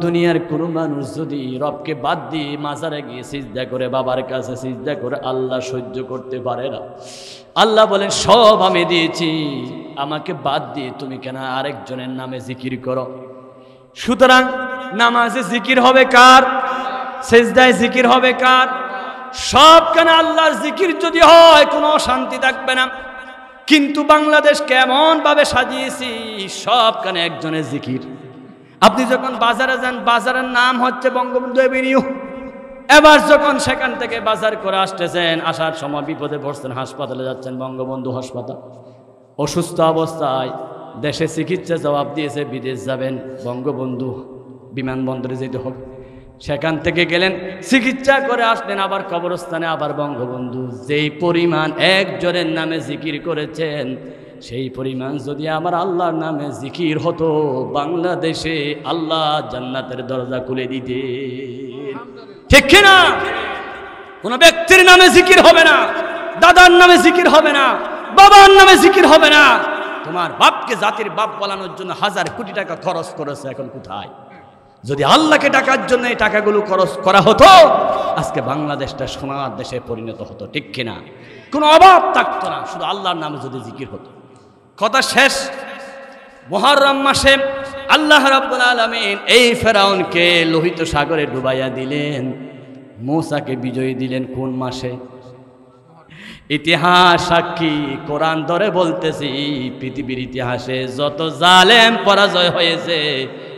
দুনিয়ার কোনো মানুষ যদি রবকে বাদ দিয়ে মাজারে গিয়ে সিজদা করে, বাবার কাছে সিজদা করে, আল্লাহ সহ্য করতে পারে না। আল্লাহ বলেন সব আমি দিয়েছি, আমাকে বাদ দিয়ে তুমি কেন আরেকজনের নামে জিকির করো? সুতরাং নামাজে জিকির হবে কার? সিজদায় জিকির হবে কার? সবখানে আল্লাহর জিকির যদি হয় কোনো অশান্তি থাকবে না। কিন্তু বাংলাদেশ কেমন ভাবে সাজিয়েছি, সবখানে একজনের জিকির। আপনি যখন বাজারে যান, বাজারের নাম হচ্ছে বঙ্গবন্ধু এভিনিউ। এবার যখন সেখান থেকে বাজার করে আসতেছেন, আসার সময় বিপদে পড়ছেন, হাসপাতালে যাচ্ছেন, বঙ্গবন্ধু হাসপাতাল। অসুস্থ অবস্থায় দেশে চিকিৎসা জবাব দিয়েছে, বিদেশ যাবেন, বঙ্গবন্ধু বিমানবন্দরে যেতে হবে। সেখান থেকে গেলেন, চিকিৎসা করে আসলেন, আবার কবরস্থানে আবার বঙ্গবন্ধু। যেই পরিমাণ একজনের নামে জিকির করেছেন, সেই পরিমাণ যদি আমার আল্লাহর নামে জিকির হতো, বাংলাদেশে আল্লাহ জান্নাতের দরজা খুলে দিতে। ঠিক কিনা? কোন ব্যক্তির নামে জিকির হবে না, দাদার নামে জিকির হবে না, বাবার নামে জিকির হবে না। তোমার বাপকে জাতির বাপ বলানোর জন্য হাজার কোটি টাকা খরচ করেছে, এখন কোথায়? যদি আল্লাহকে ডাকার জন্য এই টাকাগুলো খরচ করা হতো, আজকে বাংলাদেশটা সোনার দেশে পরিণত হতো। ঠিক কিনা? কোনো অভাব থাকতো না, শুধু আল্লাহর নামে যদি জিকির হতো। কথা শেষ। মুহররম মাসে আল্লাহ রাব্বুল আলামিন এই ফেরাউনকে লোহিত সাগরে ডুবাইয়া দিলেন, মূসাকে বিজয়ী দিলেন কোন মাসে? ইতিহাস সাক্ষী, কোরআন ধরে বলতেছি, পৃথিবীর ইতিহাসে যত জালেম পরাজয় হয়েছে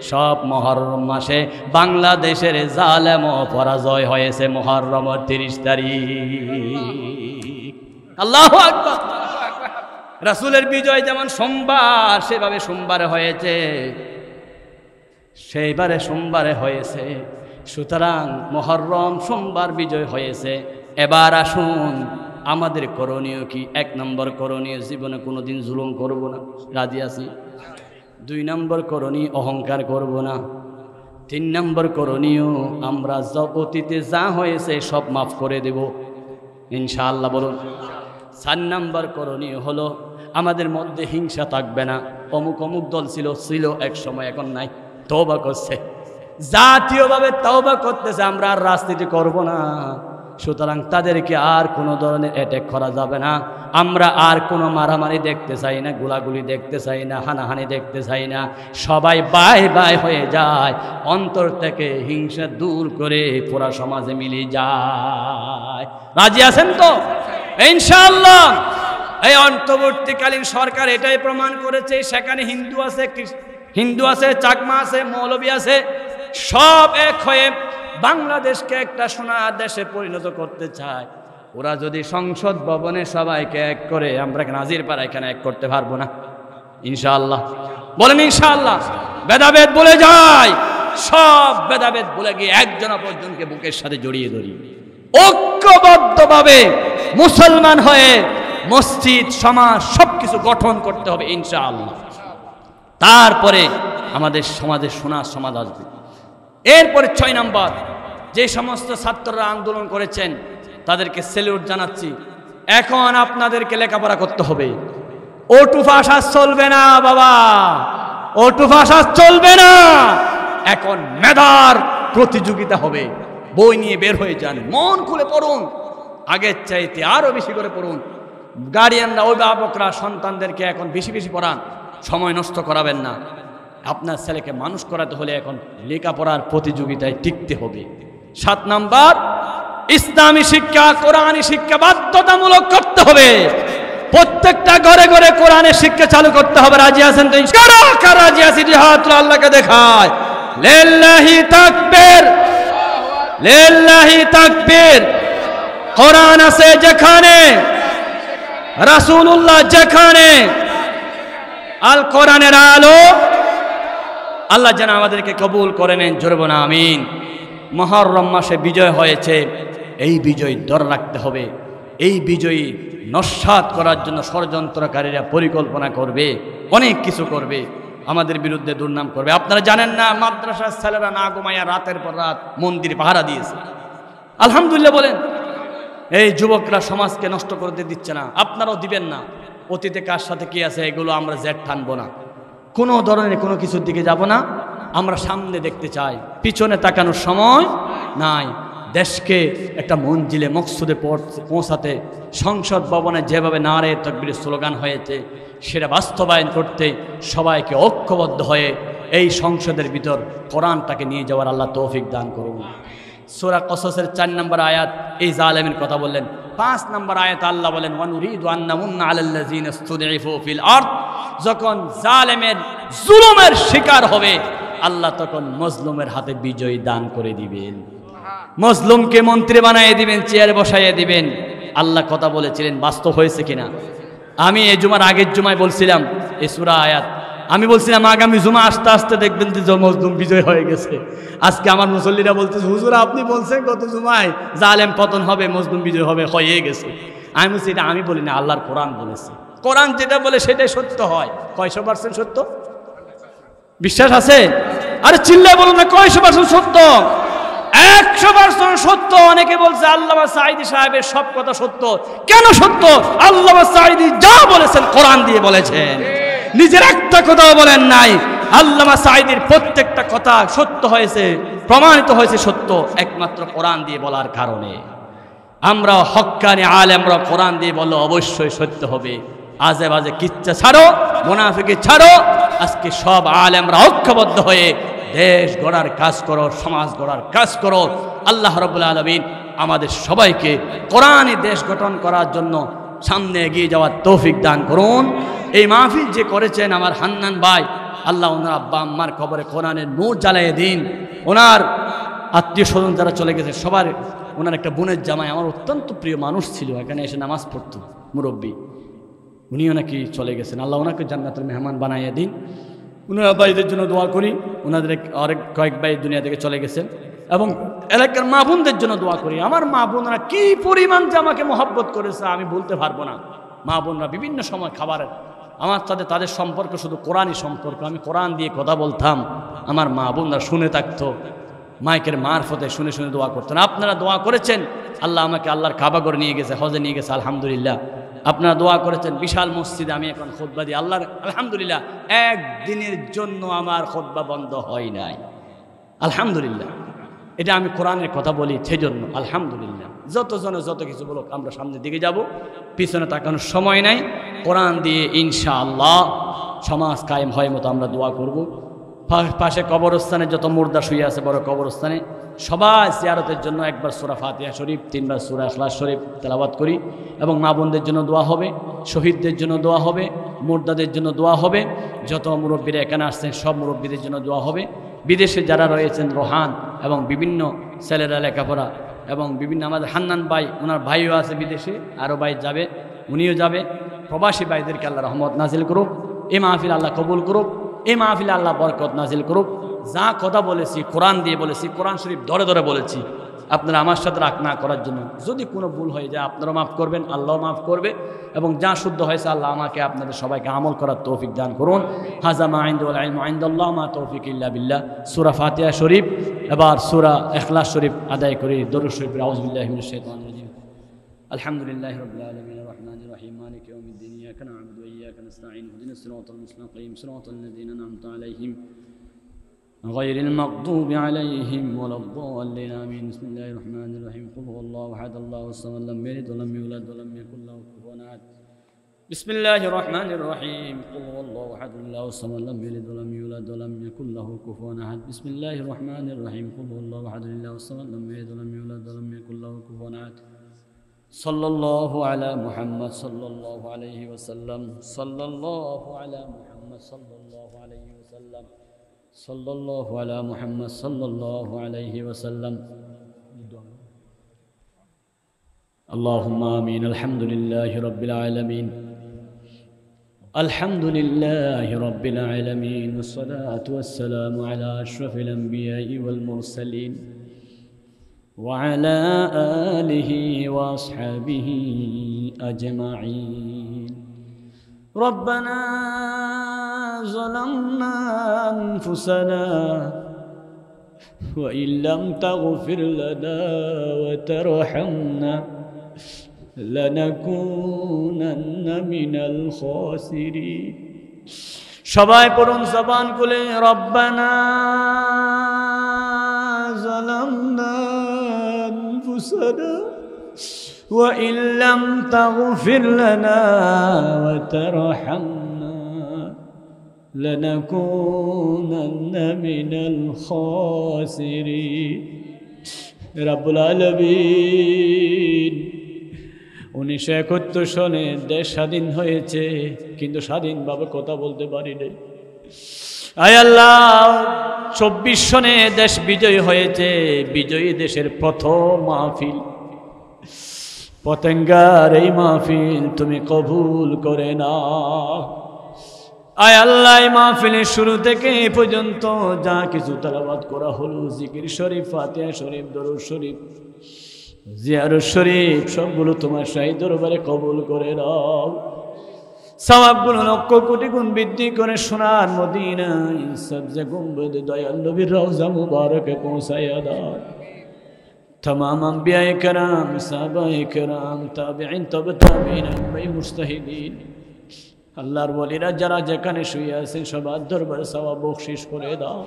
সব মুহররম মাসে। বাংলাদেশের জালেমও পরাজয় হয়েছে মুহররমের 30 তারিখ। আল্লাহু আকবার। রাসূলের বিজয় যেমন সোমবার, সেভাবে সোমবারে হয়েছে, সেইবারে সোমবারে হয়েছে। সুতরাং মুহররম সোমবার বিজয় হয়েছে। এবার আসুন, আমাদের করণীয় কি? 1 নম্বর করণীয়, জীবনে কোনোদিন জুলুম করব না, রাজি আছি। 2 নম্বর করণীয়, অহংকার করব না। 3 নম্বর করণীয়, আমরা অতীতে যা হয়েছে সব মাফ করে দেব ইনশাআল্লাহ, বলুন। 4 নম্বর করণীয় হলো আমাদের মধ্যে হিংসা থাকবে না। অমুক অমুক দল ছিল এক সময়, এখন নাই, তওবা করছে, জাতীয়ভাবে তওবা করতেছে, আমরা আর রাজনীতি করব না। সুতরাং তাদেরকে আর কোনো ধরনের অ্যাটাক করা যাবে না। আমরা আর কোনো মারামারি দেখতে চাই না, গোলাগুলি দেখতে চাই না, হানাহানি দেখতে চাই না। সবাই বাই বাই হয়ে যায়, অন্তর থেকে হিংসা দূর করে পুরা সমাজে মিলে যায়। রাজি আছেন তো ইনশাআল্লাহ? এই অন্তর্বর্তীকালীন সরকার এটাই প্রমাণ করেছে, সেখানে হিন্দু আছে, চাকমা আছে, মৌলবী আছে, সব এক হয়ে বাংলাদেশকে একটা সোনার দেশে পরিণত করতে চায়। ওরা যদি সংসদ ভবনে সবাইকে এক করে, আমরা নাজির পাড়া এখানে এক করতে পারবো না ইনশাআল্লাহ? বলেন ইনশাআল্লাহ। ভেদাভেদ বলে যায়, সব ভেদাভেদ বলে গিয়ে একজন অপরজনকে বুকের সাথে জড়িয়ে ধরি, ঐক্যবদ্ধভাবে মুসলমান হয়ে মসজিদ সমাজ সবকিছু গঠন করতে হবে ইনশাআল্লাহ। তারপরে আমাদের সমাজে সোনার সমাজ আসবে। এরপরে 6 নম্বর, যে সমস্ত ছাত্ররা আন্দোলন করেছেন তাদেরকে স্যালুট জানাচ্ছি। এখন আপনাদেরকে লেখাপড়া করতে হবে। ওটু ভাষা চলবে না বাবা, ওটু ভাষা চলবে না। এখন মেধার প্রতিযোগিতা হবে। বই নিয়ে বের হয়ে যান, মন খুলে পড়ুন, আগের চাইতে আরো বেশি করে পড়ুন। গার্ডিয়ানরা, অভিভাবকরা সন্তানদেরকে এখন বেশি বেশি পড়ান, সময় নষ্ট করাবেন না। আপনার ছেলেকে মানুষ করাতে হলে এখন লেখাপড়ার প্রতিযোগিতায় টিকতে হবে। 7 নম্বর, ইসলামী শিক্ষা, কোরআনী শিক্ষা বাধ্যতামূলক করতে হবে। প্রত্যেকটা ঘরে ঘরে কোরআনের শিক্ষা চালু করতে হবে। রাজি আছেন তো? কারা রাজি আছি? হাত আল্লাহকে দেখায়। লিল্লাহি তাকবীর, লিল্লাহি তাকবীর। কোরআন আছে যেখানে, রাসূলুল্লাহ যেখানে, আল কোরআনের আলো। আল্লাহ যেন আমাদেরকে কবুল করে নেন, জোরে বলুন আমিন। মুহররম মাসে বিজয় হয়েছে, এই বিজয় ধরে রাখতে হবে। এই বিজয়ী নস্যাৎ করার জন্য ষড়যন্ত্রকারীরা পরিকল্পনা করবে, অনেক কিছু করবে, আমাদের বিরুদ্ধে দুর্নাম করবে। আপনারা জানেন না, মাদ্রাসার ছেলেরা না ঘুমাইয়া রাতের পর রাত মন্দির পাহারা দিয়েছে। আলহামদুলিল্লাহ বলেন। এই যুবকরা সমাজকে নষ্ট করতে দিচ্ছে না, আপনারাও দিবেন না। অতীতে কার সাথে কি আছে এগুলো আমরা জেট টানবো না, কোনো ধরনের কোনো কিছুর দিকে যাব না। আমরা সামনে দেখতে চাই, পিছনে তাকানোর সময় নাই। দেশকে একটা মঞ্জিলে মকসুদে পৌঁছাতে সংসদ ভবনে যেভাবে নারে তাকবীরের স্লোগান হয়েছে সেটা বাস্তবায়ন করতে সবাইকে ঐক্যবদ্ধ হয়ে এই সংসদের ভিতর কোরআনটাকে নিয়ে যাওয়ার আল্লাহ তৌফিক দান করুন। সূরা কসসের 4 নম্বর আয়াত এই জালেমের কথা বললেন। 5 নম্বর আয়াত আল্লাহ বলেন, ওয়ানুরিদু আন নামুন্না আলাল্লাযিনা ইসতুদঈফু ফিল আরদ। যখন জালেমের জুলুমের শিকার হবে আল্লাহ তখন মজলুমের হাতে বিজয় দান করে দিবেন, মজলুমকে মন্ত্রী বানিয়ে দিবেন, চেয়ারে বসাইয়ে দিবেন। আল্লাহ কথা বলেছিলেন, বাস্তব হয়েছে কিনা? আমি এই জুমার আগের জুমায় বলছিলাম এই সূরা আয়াত, আমি বলছিলাম আগামী জুমা আস্তে আস্তে দেখবেন যে মজলুম বিজয় হয়ে গেছে। আজকে আমার মুসল্লিরা বলতেছে, হুজুর আপনি বলছেন গত জুমায় জালেম পতন হবে, মজলুম বিজয় হবে, হয়ে গেছে। আমি বলছি এটা আমি বলি না, আল্লাহর কোরআন বলেছে। কোরআন যেটা বলে সেটাই সত্য হয়। কয়শো পার্সেন্ট সত্য? বিশ্বাস আছে? আরে চিল্লায় বলুন না, কয়শো পার্সেন্ট সত্য? 100% সত্য। অনেকে বলছে আল্লামা সাঈদী সাহেবের সব কথা সত্য। কেন সত্য? আল্লামা সাঈদী যা বলেছেন কোরআন দিয়ে বলেছেন, নিজের একটা কথাও বলেন নাই। আল্লামা সাঈদীর প্রত্যেকটা কথা সত্য হয়েছে, প্রমাণিত হয়েছে সত্য একমাত্র কোরআন দিয়ে বলার কারণে। আমরা হক্কানি আলেমরা কোরআন দিয়ে বললে অবশ্যই সত্য হবে। আজে বাজে কিচ্ছা ছাড়ো, মুনাফিকি ছাড়ো। আজকে সব আলেমরা ঐক্যবদ্ধ হয়ে দেশ গড়ার কাজ করো, সমাজ গড়ার কাজ করো। আল্লাহ রাব্বুল আলামিন আমাদের সবাইকে কোরআনে দেশ গঠন করার জন্য সামনে এগিয়ে যাওয়ার তৌফিক দান করুন। এই মাহফিল যে করেছেন আমার হান্নান ভাই, আল্লাহ ওনার আব্বা আম্মার কবরে কোরআনের নূর জ্বালিয়ে দিন। ওনার আত্মীয় স্বজন যারা চলে গেছে সবার, ওনার একটা বোনের জামাই আমার অত্যন্ত প্রিয় মানুষ ছিল, এখানে এসে নামাজ পড়তো, মুরব্বী, উনিও নাকি চলে গেছেন। আল্লাহ ওনাকে জান্নাতের মেহমান বানাইয়া দিন। ওনার ভাইদের জন্য দোয়া করি, ওনাদের আরেক কয়েক ভাই দুনিয়া থেকে চলে গেছেন। এবং এলাকার মা বোনদের জন্য দোয়া করি। আমার মা বোনরা কি পরিমাণ যে আমাকে মহব্বত করেছে আমি বলতে পারবো না। মা বোনরা বিভিন্ন সময় খাবারের, আমার সাথে তাদের সম্পর্ক শুধু কোরআনই সম্পর্ক। আমি কোরআন দিয়ে কথা বলতাম, আমার মা বোনরা শুনে থাকতো, মাইকের মারফতে শুনে শুনে দোয়া করতেন। আপনারা দোয়া করেছেন, আল্লাহ আমাকে আল্লাহর কাবা করে নিয়ে গেছে, হজে নিয়ে গেছে, আলহামদুলিল্লাহ। আপনারা দোয়া করেছেন, বিশাল মসজিদে আমি এখন খুতবা দিই, আল্লাহর আলহামদুলিল্লাহ একদিনের জন্য আমার খুতবা বন্ধ হয় নাই, আলহামদুলিল্লাহ। এটা আমি কোরআনের কথা বলি সেজন্য আলহামদুলিল্লাহ। যতজনে যত কিছু বলুক, আমরা সামনের দিকে যাব, পিছনে তাকানোর সময় নাই। কোরআন দিয়ে ইনশাআল্লাহ সমাজ কায়েম হয় মতো আমরা দোয়া করব। পাশে কবরস্থানে যত মুর্দা শুয়ে আছে বড় কবরস্থানে, সবাই জিয়ারতের জন্য একবার সূরা ফাতিহা শরীফ, 3 বার সূরা ইখলাস শরীফ তেলাওয়াত করি। এবং মা বোনদের জন্য দোয়া হবে, শহীদদের জন্য দোয়া হবে, মুর্দাদের জন্য দোয়া হবে। যত মুরব্বীরা এখানে আসছেন সব মুরব্বীদের জন্য দোয়া হবে। বিদেশে যারা রয়েছেন রোহান এবং বিভিন্ন ছেলেরা লেখাপড়া এবং বিভিন্ন আমাদের হান্নান ভাই, ওনার ভাইও আছে বিদেশে, আরও ভাই যাবে, উনিও যাবে। প্রবাসী ভাইদেরকে আল্লাহ রহমত নাজিল করুক, এই মাহফিল আল্লাহ কবুল করুক, এই মাহফিলে আল্লাহ বরকত নাজিল করুক। যা কথা বলেছি কোরআন দিয়ে বলেছি, কোরআন শরীফ ধরে ধরে বলেছি, আপনারা আমার সাথে রাগ না করার জন্য। যদি কোনো ভুল হয়ে যায় আপনারাও মাফ করবেন, আল্লাহ মাফ করবে, এবং যা শুদ্ধ হয়েছে আল্লাহ আমাকে আপনাদের সবাইকে আমল করার তৌফিক দান করুন। হাজা মা ইনদাল ইলমু ইনদাল্লাহ মা তৌফিক ইল্লা বিল্লাহ। সূরা ফাতিহা শরীফ, এবার সূরা ইখলাস শরীফ আদায় করি। দরুদ শরীফ। আউযু বিল্লাহি মিনাশ শাইতানির রাজিম। আলহামদুলিল্লাহি রাব্বিল আলামিন আর রাহমানির রহিম মালিকি ইয়াউমিদ্দিন ইয়াকা না'বুদু ওয়া ইয়াকা নাস্তাঈন ইহদিনাস সিরাতাল মুস্তাকিম সিরাতাল লাযীনা আন'আমতা আলাইহিম غير المغضوب عليهم ولا الضالين آمين. بسم الله الرحمن الرحيم. قل هو الله أحد الله الصمد لم يلد ولم يولد ولم يكن له كفوا أحد. بسم الله الرحمن الرحيم. قل هو الله أحد الله الصمد لم يلد ولم يولد ولم يكن له كفوا أحد. بسم الله الرحمن الرحيم. قل هو الله أحد الله الصمد لم يلد ولم يولد ولم يكن له كفوا أحد. صلى الله على محمد صلى الله عليه وسلم. صلى الله على محمد صلى الله عليه وسلم. صلى الله على محمد صلى الله عليه وسلم. اللهم آمين. الحمد لله رب العالمين. الحمد لله رب العالمين، والصلاة والسلام على أشرف الأنبياء والمرسلين وعلى آله وأصحابه أجمعين. ربنا ظلمنا أنفسنا وإن لم تغفر لنا وترحمنا لنكونن من الخاسرين. সবাই পড়ুন জবান খুলে, রব্বানা ظلمنا أنفسنا وإن لم تغفر لنا وترحمنا لنكونن من الخاسرين. রব্বুল আলামিন 1971 সনে দেশ স্বাধীন হয়েছে, কিন্তু স্বাধীনভাবে কথা বলতে পারি নাই। আয় আল্লাহ, 24 সনে দেশ বিজয়ী হয়েছে, বিজয়ী দেশের প্রথম মাহফিল, পতেঙ্গার এই মাহফিল তুমি কবুল করে নাও। আয় আল্লাহ, এই মাহফিলের শুরু থেকে এ পর্যন্ত যা কিছু তেলাওয়াত করা হলো, জিকির শরীফ, ফাতিহা শরীফ, দরুদ শরীফ, জিয়ারত শরীফ, সবগুলো তোমার শাহী দরবারে কবুল করে নাও। সওয়াবগুলো লক্ষ কোটি গুণ বৃদ্ধি করে সোনার মদিনায় সবজে গুম্বদ দয়াল নবীর রওজা মুবারকে পৌঁছায়া দাও। तमाम अंबिया कराम, साहबाए कराम, ताबिईन, तबे ताबिईन, आइम्माए मुजताहिदीन, আল্লাহর ওয়ালিরা যারা যেখানে শুয়ে আছেন সবার দরবারে সওয়াব বখশিশ করে দাও।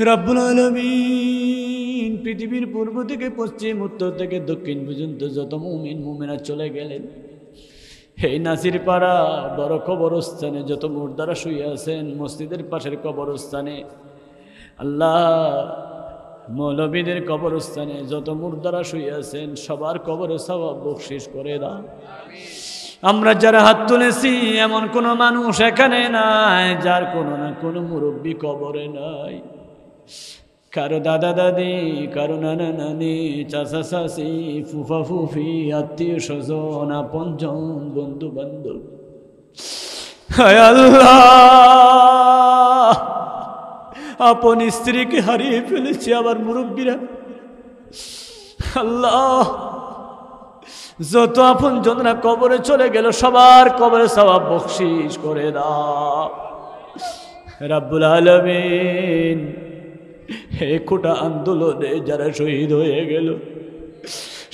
রব্বুল আলামিন, পৃথিবীর পূর্ব থেকে পশ্চিম, উত্তর থেকে দক্ষিণ পর্যন্ত যত মুমিন মুমিনা চলে গেলেন, এই নাসির পাড়া বড় কবরস্থানে যত মুর্দারা শুয়ে আছেন, মসজিদের পাশের কবরস্থানে, আল্লাহ মৌলবীদের কবরস্থানে যত মুর্দারা শুয়ে আছেন সবার কবরে সওয়াব বখশিশ করে দাও। আমরা যারা হাত তুলেছি এমন কোনো মানুষ এখানে নাই যার কোনো না কোনো মুরব্বী কবরে নাই। কারো দাদা দাদি, কারো নানা নানি, চাচা চাচি, ফুফা ফুফি, আত্মীয় স্বজন, আপনজন, বন্ধু বান্ধব, হায় আল্লাহ, আপন স্ত্রীকে হারিয়ে ফেলেছি, আবার মুরব্বীরা, আল্লাহ যত আপন জনরা কবরে চলে গেল সবার কবরে সওয়াব বখশিশ করে দাও। রব্বুল আলামিন, হে কোটা আন্দোলনে যারা শহীদ হয়ে গেল,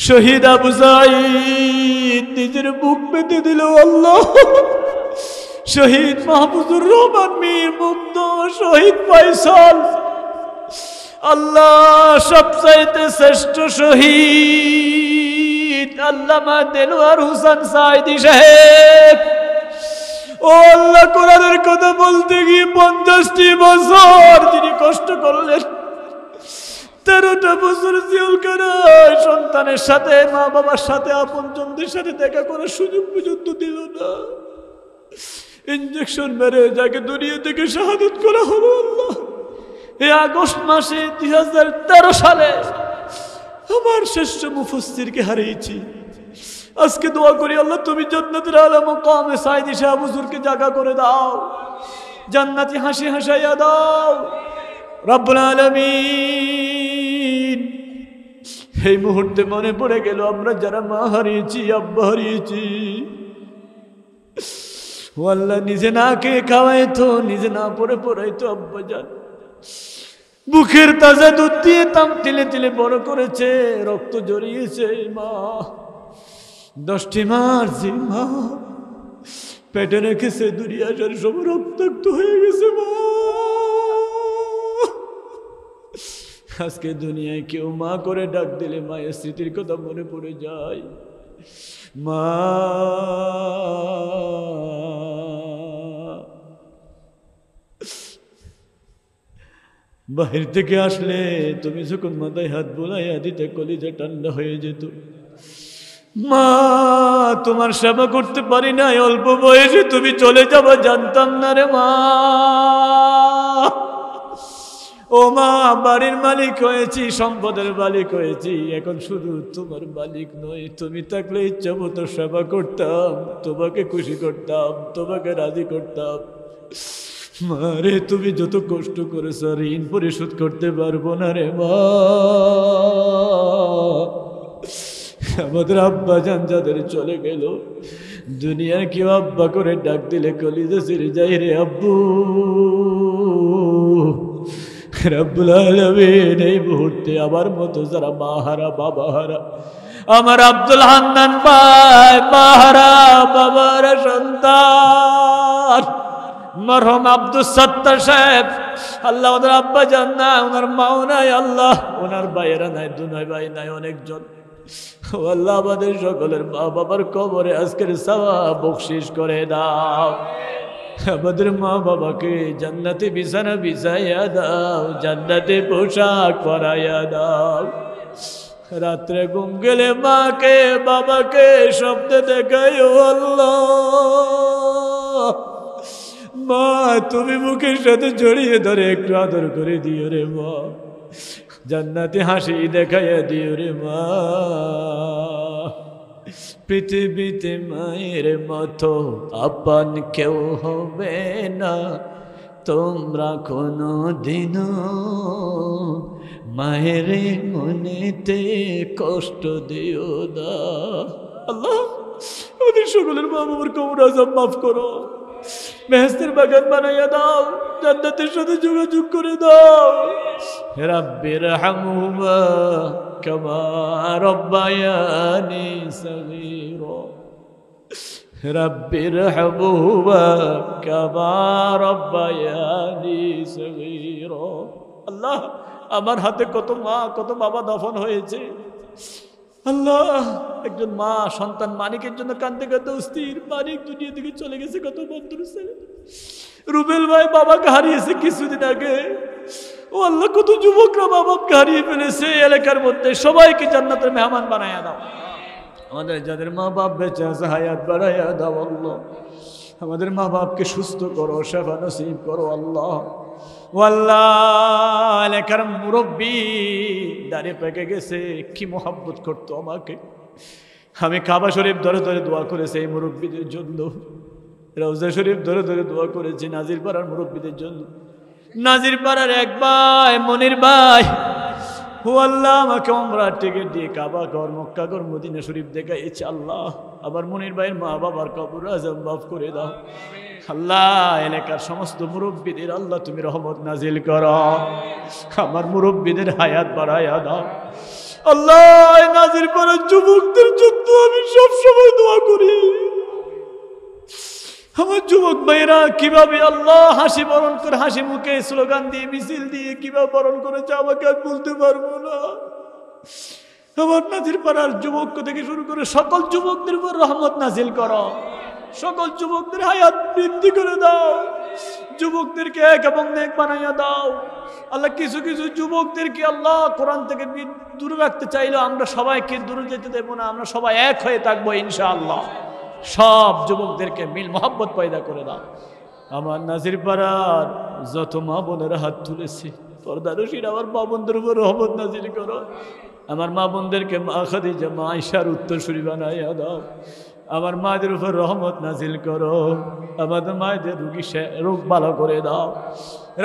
শহীদ আবু সাঈদ নিজের বুক পেতে দিল, আল্লাহ শহীদ মাহফুজুর রহমান মীর মুগ্ধ, শহীদ ফয়সাল, আল্লাহ সবচাইতে শ্রেষ্ঠ শহীদ আল্লামা দেলোয়ার হোসেন সাঈদী সাহেব, ও আল্লাহ কোরআনের কথা বলতে গিয়ে 50টি বছর যিনি কষ্ট করলেন, 13টা বছর জেলখানায় সন্তানের সাথে, মা বাবার সাথে, আপনজনদের সাথে দেখা করার সুযোগ পর্যন্ত দিল না, ইঞ্জেকশন মেরে যাকে দুনিয়া থেকে শাহাদাত করা হলো। আল্লাহ এই আগস্ট মাসে 2013 সালে আমার শ্রেষ্ঠ মুফাসসিরকে হারিয়েছি। আজকে দোয়া করি আল্লাহ তুমি জান্নাতের আলা মাকামে সাইদি শাহ হুজুরকে জায়গা করে দাও, জান্নাতি হাসি হাসাইয়া দাও রব্বুল আলামিন। এই মুহূর্তে মনে পড়ে গেল আমরা যারা মা হারিয়েছি, আব্বা হারিয়েছি, ও আল্লাহ নিজে না কে খাওয়াইতো, নিজে না পড়ে পড়াইতো আব্বা জান, বুকের তাজা দুধ দিয়ে তাম তিলে তিলে বড় করেছে, রক্ত জড়িয়েছে মা। 10টি মাস যে মা পেটে রেখেছে, দুনিয়া আসার সব রক্তাক্ত হয়ে গেছে মা। আজকে দুনিয়ায় কেউ মা করে ডাক দিলে মায়ের স্মৃতির কথা মনে পড়ে যায়। মা বাহির থেকে আসলে তুমি যখন মাথায় হাত বোলাইয়া দিতে কলিজা ঠান্ডা হয়ে যেত। মা তোমার সেবা করতে পারি না, অল্প বয়সে তুমি চলে যাবা জানতাম না রে মা। ও মা বাড়ির মালিক হয়েছি, সম্পদের মালিক হয়েছি, এখন শুধু তোমার মালিক নয়, তুমি থাকলে ইচ্ছা মতো সেবা করতাম, তোমাকে খুশি করতাম, তোমাকে রাজি করতাম। মারে তুমি যত কষ্ট করেছ ঋণ পরিশোধ করতে পারবো না রে মা। আমাদের আব্বা জান যাদের চলে গেল, দুনিয়ার কেউ আব্বা করে ডাক দিলে কলিজা ছিঁড়ে যাই রে আব্বু। রব্বুল আলামিন এই মুহূর্তে আমার মতো যারা মা হারা বাবা হারা, আমার আব্দুল হান্নান ভাই মা হারা বাবারা সন্তান, মরহুম আব্দুল সত্তার সাহেব, আল্লাহ ওনার আব্বা জান না, ওনার মাও নাই, আল্লাহ ওনার ভাইয়েরা নাই, দুই ভাই নাই, অনেকজন। ও আল্লাহ আমাদের সকলের মা বাবার কবরে আজকের সওয়াব বখশিশ করে দাও। আমাদের মা বাবাকে জান্নাতে বিছানা বিছাইয়া দাও, জান্নাতে পোশাক পরাইয়া দাও। রাত্রে ঘুম গেলে মাকে বাবাকে স্বপ্নে দেখাই ও আল্লাহ। মা তুমি মুখের সাথে জড়িয়ে ধরে একটু আদর করে দিও রে মা, জান্নাতে হাসি দেখাইয়া দিও রে মা। পৃথিবীতে মায়ের মতো আপন কেউ হবে না, তোমরা কোনো দিনও মায়ের মনেতে কষ্ট দিও না। আল্লাহ আমাদের সকলের মা বাবার কবর আযাব মাফ করো, বেহেশতের বাগান বানাইয়া দাও, জান্নাতের সাথে যোগাযোগ করে দাও। রাব্বির হামহুমা কামা রাব্বায়ানি সগীরা, রাব্বির হামহুমা কামা রাব্বায়ানি সগীরা। আল্লাহ আমার হাতে কত মা কত বাবা দফন হয়েছে। আল্লাহ একজন মা সন্তান মানিকের জন্য কাঁদতে কাঁদতে অস্থির, মানিক দুনিয়া থেকে চলে গেছে, কত বন্ধুর ছেলে। রুবেল ভাই বাবাকে হারিয়েছে কিছুদিন আগে। ও আল্লাহ কত যুবকরা বাবাকে হারিয়ে ফেলেছে। এলাকার মধ্যে সবাইকে জান্নাতের মেহমান বানাইয়া দাও। আমাদের যাদের মা বাপ বেঁচে আছে হায়াত বাড়াইয়া দাও আল্লাহ। আমাদের মা বাপকে সুস্থ করো, সেবা নসিব করো আল্লাহ। ও আল্লাহ এলাকার মুরব্বী দাঁড়িয়ে পেকে গেছে, কি মোহাব্বত করতো আমাকে। আমি কাবা শরীফ ধরে ধরে দোয়া করেছি এই মুরব্বীদের জন্য, রওজা শরীফ ধরে ধরে দোয়া করেছি নাজির পাড়ার মুরব্বীদের জন্য। নাজির পাড়ার এক ভাই মনির ভাই, ও আল্লাহ আমাকে উমরার টিকিট দিয়ে কাবা ঘর মক্কা ঘর মদিনা শরীফ দেখাইছে। আল্লাহ আমার মনির ভাইয়ের মা বাবার কবর আযাব মাফ করে দাও আল্লাহ। এলাকার সমস্ত মুরব্বীদের আল্লাহ তুমি রহমত নাজিল করো, আমার মুরব্বীদের হায়াত বাড়াইয়া দাও আল্লাহ। নাজির পাড়ার যুবকদের জন্য আমি সবসময় দোয়া করি। আমার যুবক ভাইরা কিভাবে আল্লাহ হাসি বরণ করে, হাসি মুখে স্লোগান দিয়ে মিছিল দিয়ে কিভাবে বরণ করেছে আমাকে আর বলতে পারবো না। আমার নাজির পাড়ার যুবক থেকে শুরু করে সকল যুবকদের উপর রহমত নাজিল করো, সকল যুবকদের হায়াত বৃদ্ধি করে দাও, যুবকদেরকে এক এবং নেক বানাইয়া দাও আল্লাহ। কিছু কিছু যুবকদেরকে আল্লাহ কোরআন থেকে দূরে রাখতে চাইলে আমরা সবাইকে দূরে যেতে দেবো না, আমরা সবাই এক হয়ে থাকবো ইনশাআল্লাহ। সব যুবকদেরকে মিল মোহাব্বত পয়দা করে দাও। আমার নাজির পাড়ার যত মা বোনেরা হাত তুলেছে, পর্দারশীর আমার মা বোনদের উপর রহমত নাজিল করো। আমার মা বোনদেরকে মা খাদিজা মা আয়েশার উত্তরসূরি বানাইয়া দাও। আমার মায়েদের উপর রহমত নাজিল করো। আমাদের মায়েদের রোগ ভালো করে দাও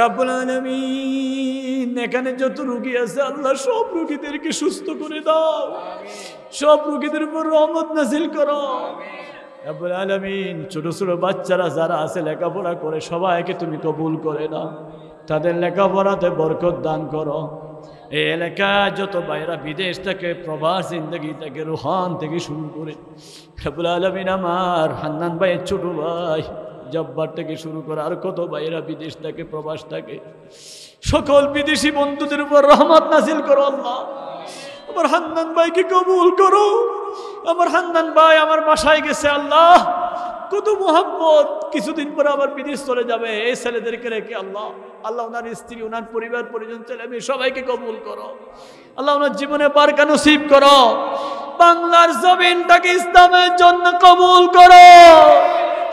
রব্বুল আলামিন। এখানে যত রোগী আছে আল্লাহ সব রোগীদেরকে সুস্থ করে দাও, সব রোগীদের উপর রহমত নাজিল করো রব্বুল আলামিন। ছোট ছোট বাচ্চারা যারা আছে লেখাপড়া করে সবাইকে তুমি কবুল করে দাও, তাদের লেখাপড়াতে বরকত দান করো। এই এলাকায় যত বাইরা বিদেশ থেকে প্রবাস জিন্দগি থেকে রুহান থেকে শুরু করে রব্বুল আলামিন আমার হান্নান ভাইয়ের ছোট ভাই জব্বার থেকে শুরু করে আর কত বাইরা বিদেশ থেকে প্রবাস থাকে, সকল বিদেশি বন্ধুদের উপর রহমত নাজিল করো আল্লাহ। আমার হান্নান ভাইকে কবুল করো। আমার হান্নান ভাই আমার বাসায় গেছে আল্লাহ, কত মোহাম্মত, কিছুদিন পরে আবার বিদেশ চলে যাবে। এই ছেলেদেরকে রেখে আল্লাহ আল্লাহ ওনার স্ত্রী ওনার পরিবার পরিজন ছেলে মেয়ে সবাইকে কবুল করো আল্লাহ। ওনার জীবনে বারকা নসিব করো। বাংলার জমিনটাকে ইসলামের জন্য কবুল করো।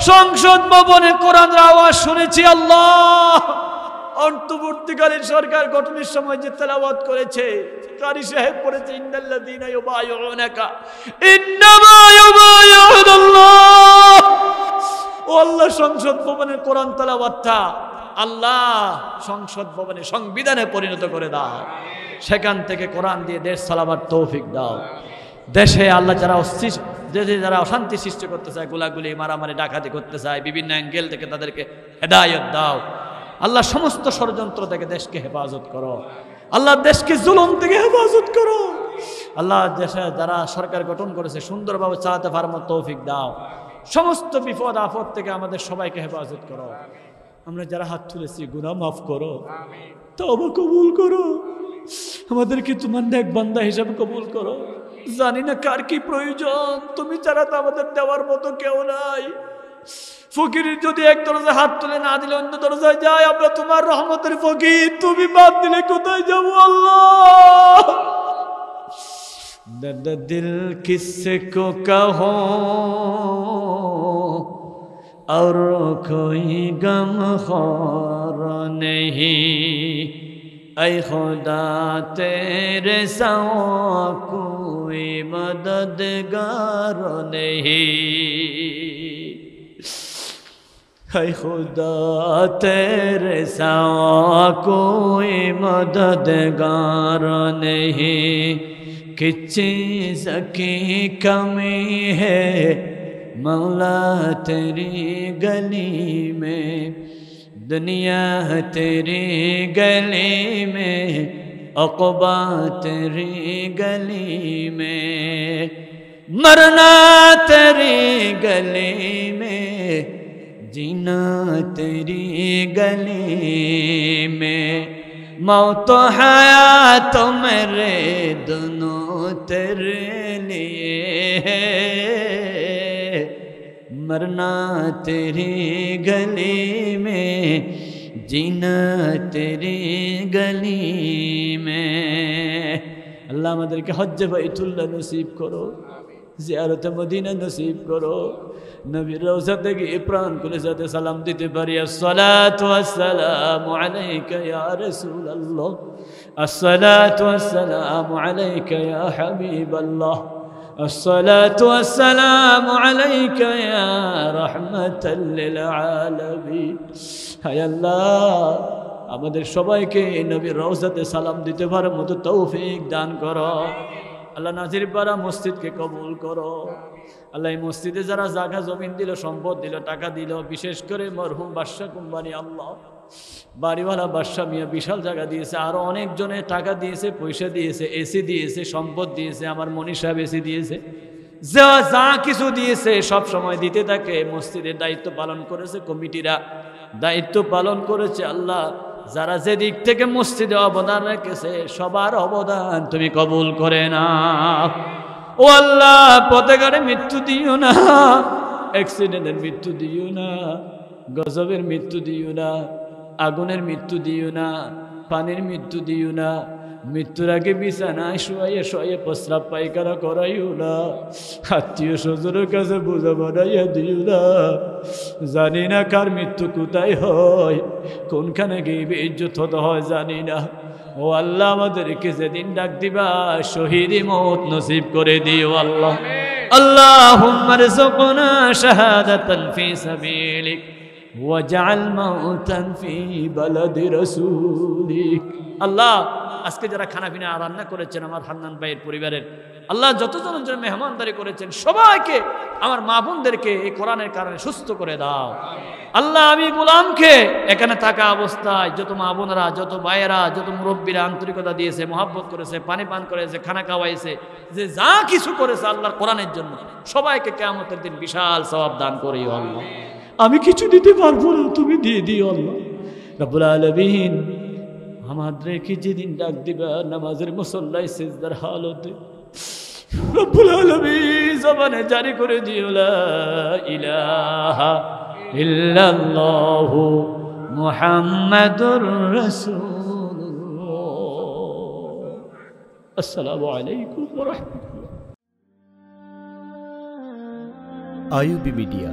সংসদ ভবনে কোরআনের আওয়াজ শুনেছি আল্লাহ। অন্তর্বর্তীকালীন সরকার গঠনের সময় যে তেলাওয়াত করেছে কারি সাহেব পড়েছে ইন্নাল্লাযীনা ইউবাইউনাকা ইন্নামা ইউবাইউনাল্লাহ। ও আল্লাহ সংসদ ভবনের কোরআন তেলাওয়াতটা আল্লাহ সংসদ ভবনে সংবিধানে পরিণত করে দাও। সেখান থেকে কোরআন দিয়ে দেশ চালাবার তৌফিক দাও। দেশে আল্লাহ যারা অশান্তি সৃষ্টি করতে চায়, গোলাগুলি মারামারি ডাকাতি করতে চায়, বিভিন্ন অ্যাঙ্গেল থেকে তাদেরকে হেদায়েত দাও আল্লাহ। সমস্ত ষড়যন্ত্র থেকে দেশকে হেফাজত করো আল্লাহ। দেশকে জুলুম থেকে হেফাজত করো আল্লাহ। দেশে যারা সরকার গঠন করেছে সুন্দরভাবে চালাতে পারার মতো তৌফিক দাও। সমস্ত বিপদ আপদ থেকে আমাদের সবাইকে হেফাজত করো। আমরা যারা হাত তুলেছি গুনাহ মাফ করো, তওবা কবুল করো। আমাদেরকে তোমার নেক বান্দা হিসাবে কবুল করো। জানি না কার কি প্রয়োজন, তুমি ছাড়া তো আমাদের দেওয়ার মতো কেউ নাই। ফকির যদি এক দরজায় হাত তুলে না দিলে অন্য দরজায় যায়। আমরা তোমার রহমতের ফকির, তুমি বাদ দিলে কোথায় যাবো আল্লাহ। दर्द दिल किसको कहो और कोई गम खौर नहीं, ऐ खुदा तेरे सिवा कोई मददगार नहीं, ऐ खुदा तेरे सिवा कोई मददगार नहीं। किस चीज़ की कमी है मौला तेरी गली में, दुनिया तेरी गली में, अक़बा तेरी गली में, मरना तेरी गली में, जीना तेरी गली में, मौत हयात मेरे दोनों तेरे लिए है, मरना तेरी गली में, जीना तेरी गली में। अल्लाह আমাদেরকে হজ্জে বাইতুল্লাহ নসিব করো, জিয়ারতে মদিনা নসিব করো। নবীর রওজা থেকে প্রাণ খুলে যাতে সালাম দিতে পারি। আসসালাতু ওয়াসসালামু আলাইকা ইয়া রাসূলুল্লাহ, আসসালাতু ওয়াসসালামু আলাইকা ইয়া হাবিবাল্লাহ, আসসালাতু ওয়াসসালামু আলাইকা ইয়া রাহমাতাল লিল আলামিন। হায় আল্লাহ আমাদের সবাইকে নবীর রওজাতে সালাম দিতে পারার মতো তৌফিক দান করো আল্লাহ। নাজিরপাড়া মসজিদকে কবুল করো আল্লাহ। এই মসজিদে যারা জায়গা জমিন দিল, সম্পদ দিল, টাকা দিল, বিশেষ করে মরহুম বাদশা কোম্পানি আল্লাহ বাড়িওয়ালা বাদশা মিয়া বিশাল জায়গা দিয়েছে, আরো অনেকজনে টাকা দিয়েছে, পয়সা দিয়েছে, এসি দিয়েছে, সম্পদ দিয়েছে, আমার মনি সাহেব এসি দিয়েছে, যা কিছু দিয়েছে সব সময় দিতে থাকে। মসজিদের দায়িত্ব পালন করেছে, কমিটিরা দায়িত্ব পালন করেছে আল্লাহ। যারা যে দিক থেকে মসজিদে অবদান রেখেছে সবার অবদান তুমি কবুল করে না ও আল্লাহ। পথে ঘাটে মৃত্যু দিও না, অ্যাক্সিডেন্টের মৃত্যু দিও না, গজবের মৃত্যু দিও না, আগুনের মৃত্যু দিও না, পানির মৃত্যু দিও না, মৃত্যুর আগে বিছানায় শোয়াইয়ে শোয়াইয়ে প্রস্রাব পায়খানা করাইও না, আত্মীয় স্বজনের কাছে বোঝা বানাইয়া দিও না। জানি না কার মৃত্যু কোথায় হয়, কোনখানে গিয়ে ইজ্জত হতে হয় জানি না। ও আল্লাহ আমাদেরকে যেদিন ডাক দিবা শহীদি মওত নসিব করে দিও আল্লাহ। আল্লাহুম্মা রযুকনা শাহাদাতান ফি সাবিলিক ওয়াজআল মাউতান ফি বালাদি রাসূলিক। আল্লাহ আজকে যারা খানা পিনা রান্না করেছেন আমার হান্নান ভাইয়ের পরিবারের, আল্লাহ যতজনের জন্য মেহমানদারি করেছেন সবাইকে, আমার মা বোনদেরকে এই কোরআনের কারণে সুস্থ করে দাও আল্লাহ। আমি গোলামকে এখানে থাকা অবস্থায় যত মা বোনেরা, যত ভাইয়েরা, যত মুরব্বীরা আন্তরিকতা দিয়েছে, মহাব্বত করেছে, পানি পান করেছে, খানা খাওয়াইছে, যে যা কিছু করেছে আল্লাহর কোরআনের জন্য, সবাইকে কিয়ামতের দিন বিশাল সওয়াব দান করিও আল্লাহ। আমি কিছু দিতে পারবো না, তুমি দিয়ে দিও আল্লাহ রব্বুল আলামিন। আমাদেরকে যেদিন ডাক দিবা নামাজের মুসল্লায় সিজদার হালতে, রব্বুল আলামিন জবানে জারি করে দিও লা ইলাহা ইল্লাল্লাহু মুহাম্মাদুর রাসূলুল্লাহ। আসসালামু আলাইকুম ওয়া রাহমাতুল্লাহ। আইয়ুবী মিডিয়া